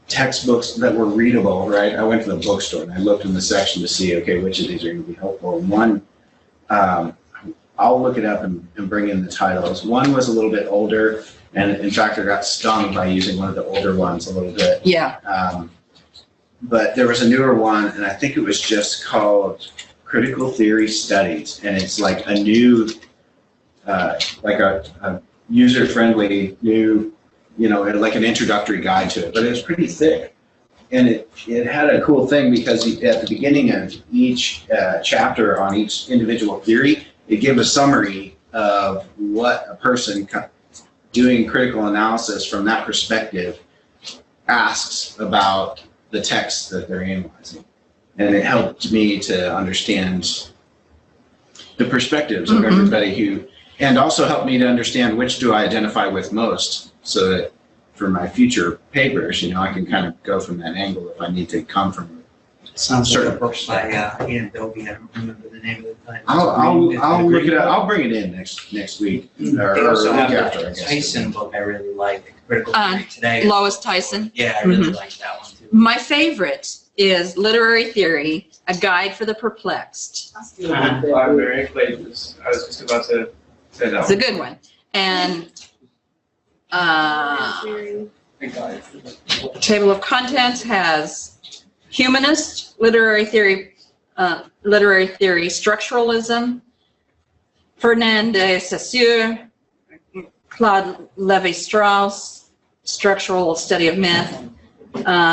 textbooks that were readable, right? I went to the bookstore and I looked in the section to see, okay, which of these are going to be helpful. And one, I'll look it up and bring in the titles. One was a little bit older, and in fact, I got stung by using one of the older ones a little bit. Yeah. But there was a newer one, and I think it was just called Critical Theory Studies, and it's like a new, like a user-friendly new, like an introductory guide to it. But it was pretty thick, and it had a cool thing because at the beginning of each chapter on each individual theory, it gave a summary of what a person doing critical analysis from that perspective asks about the text that they're analyzing. And it helped me to understand the perspectives of everybody who, and also helped me to understand which do I identify with most, so that for my future papers, you know, I can kind of go from that angle if I need to come from Sounds like a certain book by Ian Dobie. I don't remember the name of the title. I'll look it up. I'll bring it in next week or They also week have after, I the guess. Tyson book I really like, Critical Theory Today. Lois Tyson. Yeah, I really like that one too. My favorite is Literary Theory, A Guide for the Perplexed. I'm very acquainted. I was just about to say that It's a good one. And table of contents has humanist, literary theory, structuralism, Fernand de Saussure, Claude Lévi-Strauss, structural study of myth,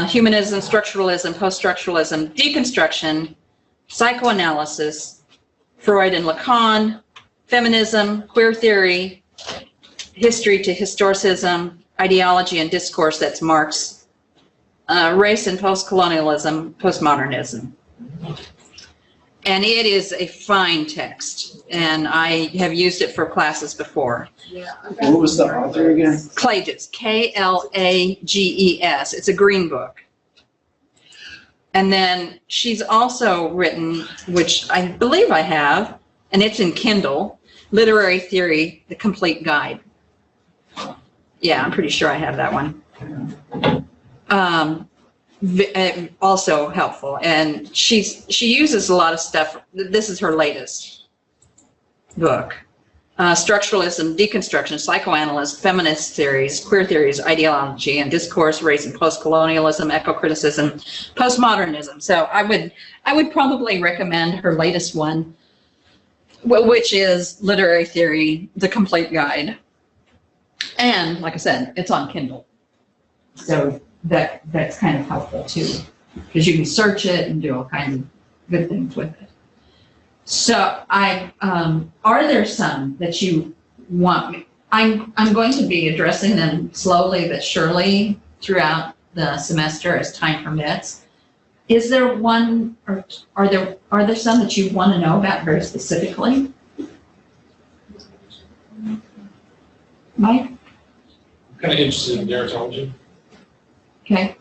humanism, structuralism, post-structuralism, deconstruction, psychoanalysis, Freud and Lacan, feminism, queer theory, history to historicism, ideology and discourse, that's Marx, race and post-colonialism, postmodernism. And it is a fine text, and I have used it for classes before. What was the author again? Klages, Klages. It's a green book. And then she's also written, which I believe I have, and it's in Kindle, Literary Theory, The Complete Guide. Yeah, I'm pretty sure I have that one. Also helpful, and she uses a lot of stuff. This is her latest book. Structuralism, deconstruction, psychoanalyst, feminist theories, queer theories, ideology and discourse, race and post-colonialism, eco-criticism, postmodernism. So I would probably recommend her latest one, which is Literary Theory, The Complete Guide. And like I said, it's on Kindle. So that's kind of helpful too, because you can search it and do all kinds of good things with it. So are there some that you want me? I'm going to be addressing them slowly but surely throughout the semester as time permits. Is there one, or are there some that you want to know about very specifically? Mike? I'm kind of interested in narratology. Okay.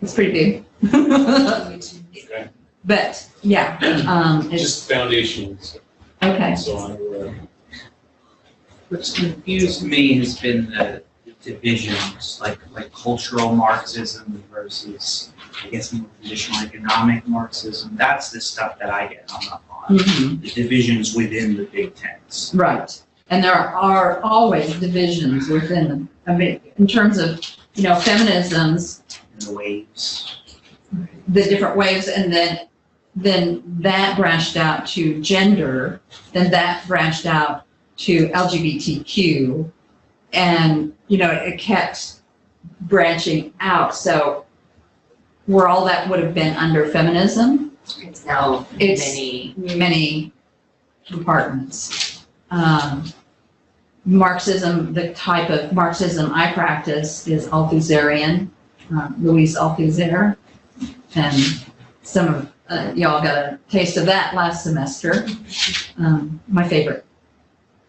It's pretty big. Okay. But yeah, it's Just foundations. okay. So on. What's confused me has been the divisions, like cultural Marxism versus, I guess, more traditional economic Marxism. That's the stuff that I get hung up on. Mhm. The divisions within the big tents. Right. And there are always divisions within them. I mean, in terms of, feminisms, And the waves. the different waves, and then that branched out to gender, then that branched out to LGBTQ, and, it kept branching out. So where all that would have been under feminism, It's now it's many compartments. Marxism, the type of Marxism I practice is Althusserian, Louise Althusser, and some of y'all got a taste of that last semester. My favorite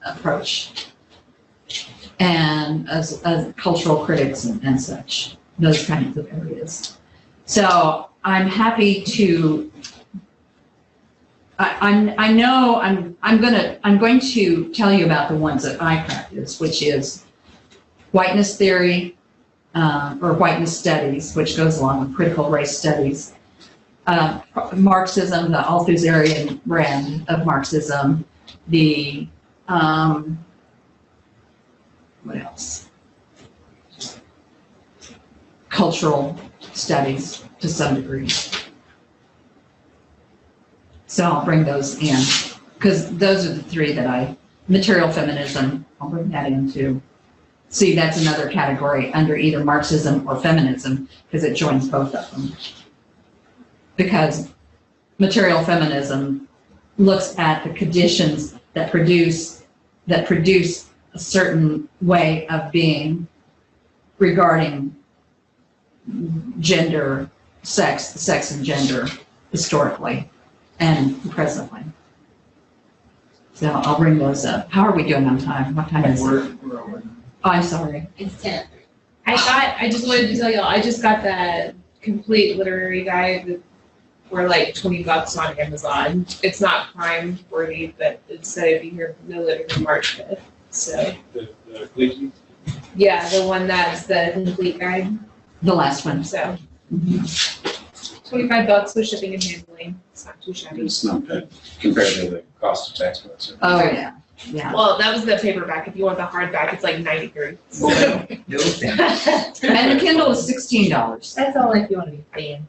approach, and as cultural critics and such, those kinds of areas. So I'm happy to. I'm going to tell you about the ones that I practice, which is whiteness theory, or whiteness studies, which goes along with critical race studies, Marxism, the Althusserian brand of Marxism, the what else? Cultural studies to some degree. So I'll bring those in, because those are the three that material feminism, I'll bring that in too. See, that's another category under either Marxism or feminism, because it joins both of them. Because material feminism looks at the conditions that produce a certain way of being regarding gender, sex and gender historically and presently. So I'll bring those up. How are we doing on time? What time is it? Oh, I'm sorry. It's 10. I just wanted to tell y'all, I just got that complete literary guide for like $20 on Amazon. It's not Prime worthy, but it said it'd be here no later than March 5th. So The Ecclesiastes? yeah, the one that's the complete guide. The last one. So $25 with shipping and handling. It's not too shabby. It's not bad compared to the cost of textbooks. Oh, yeah, yeah. Well, that was the paperback. If you want the hardback, it's like $93. No thanks. And the Kindle is $16. That's only if you want to be fan.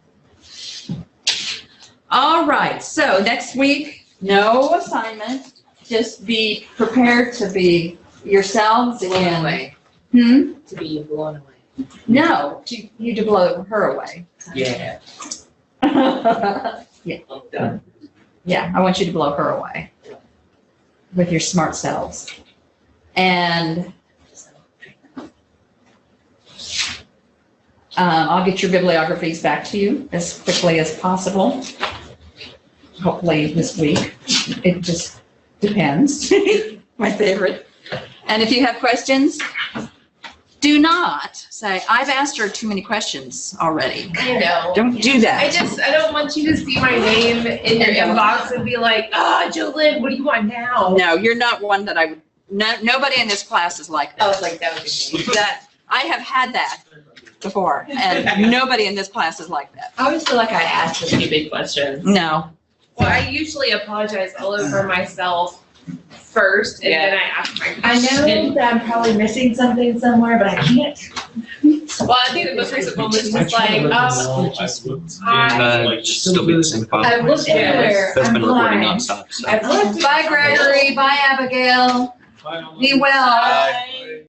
All right, so next week, no assignment. Just be prepared to be yourselves Blown and. away. Hmm? To be blown away. No, you to blow her away. Yeah. Yeah, I'm done. yeah, I want you to blow her away with your smart selves. And I'll get your bibliographies back to you as quickly as possible. Hopefully this week. It just depends. My favorite. And if you have questions, do not say, I've asked her too many questions already. I know. Don't do that. I don't want you to see my name in your inbox and be like, Jolynn, what do you want now? No, you're not one that I would, nobody in this class is like I that. was like, that would be me. That, I have had that before, and nobody in this class is like that. I always feel like I asked a few big questions. No. Well, I usually apologize all over myself first, and then I ask my I question. know that I'm probably missing something somewhere, but I can't. Well, I think the most recent one was just like, Still be the same file. I've looked everywhere. That's I'm been recording blind. nonstop, so. I've looked. Bye, Gregory. Bye, Abigail. Be well. Bye.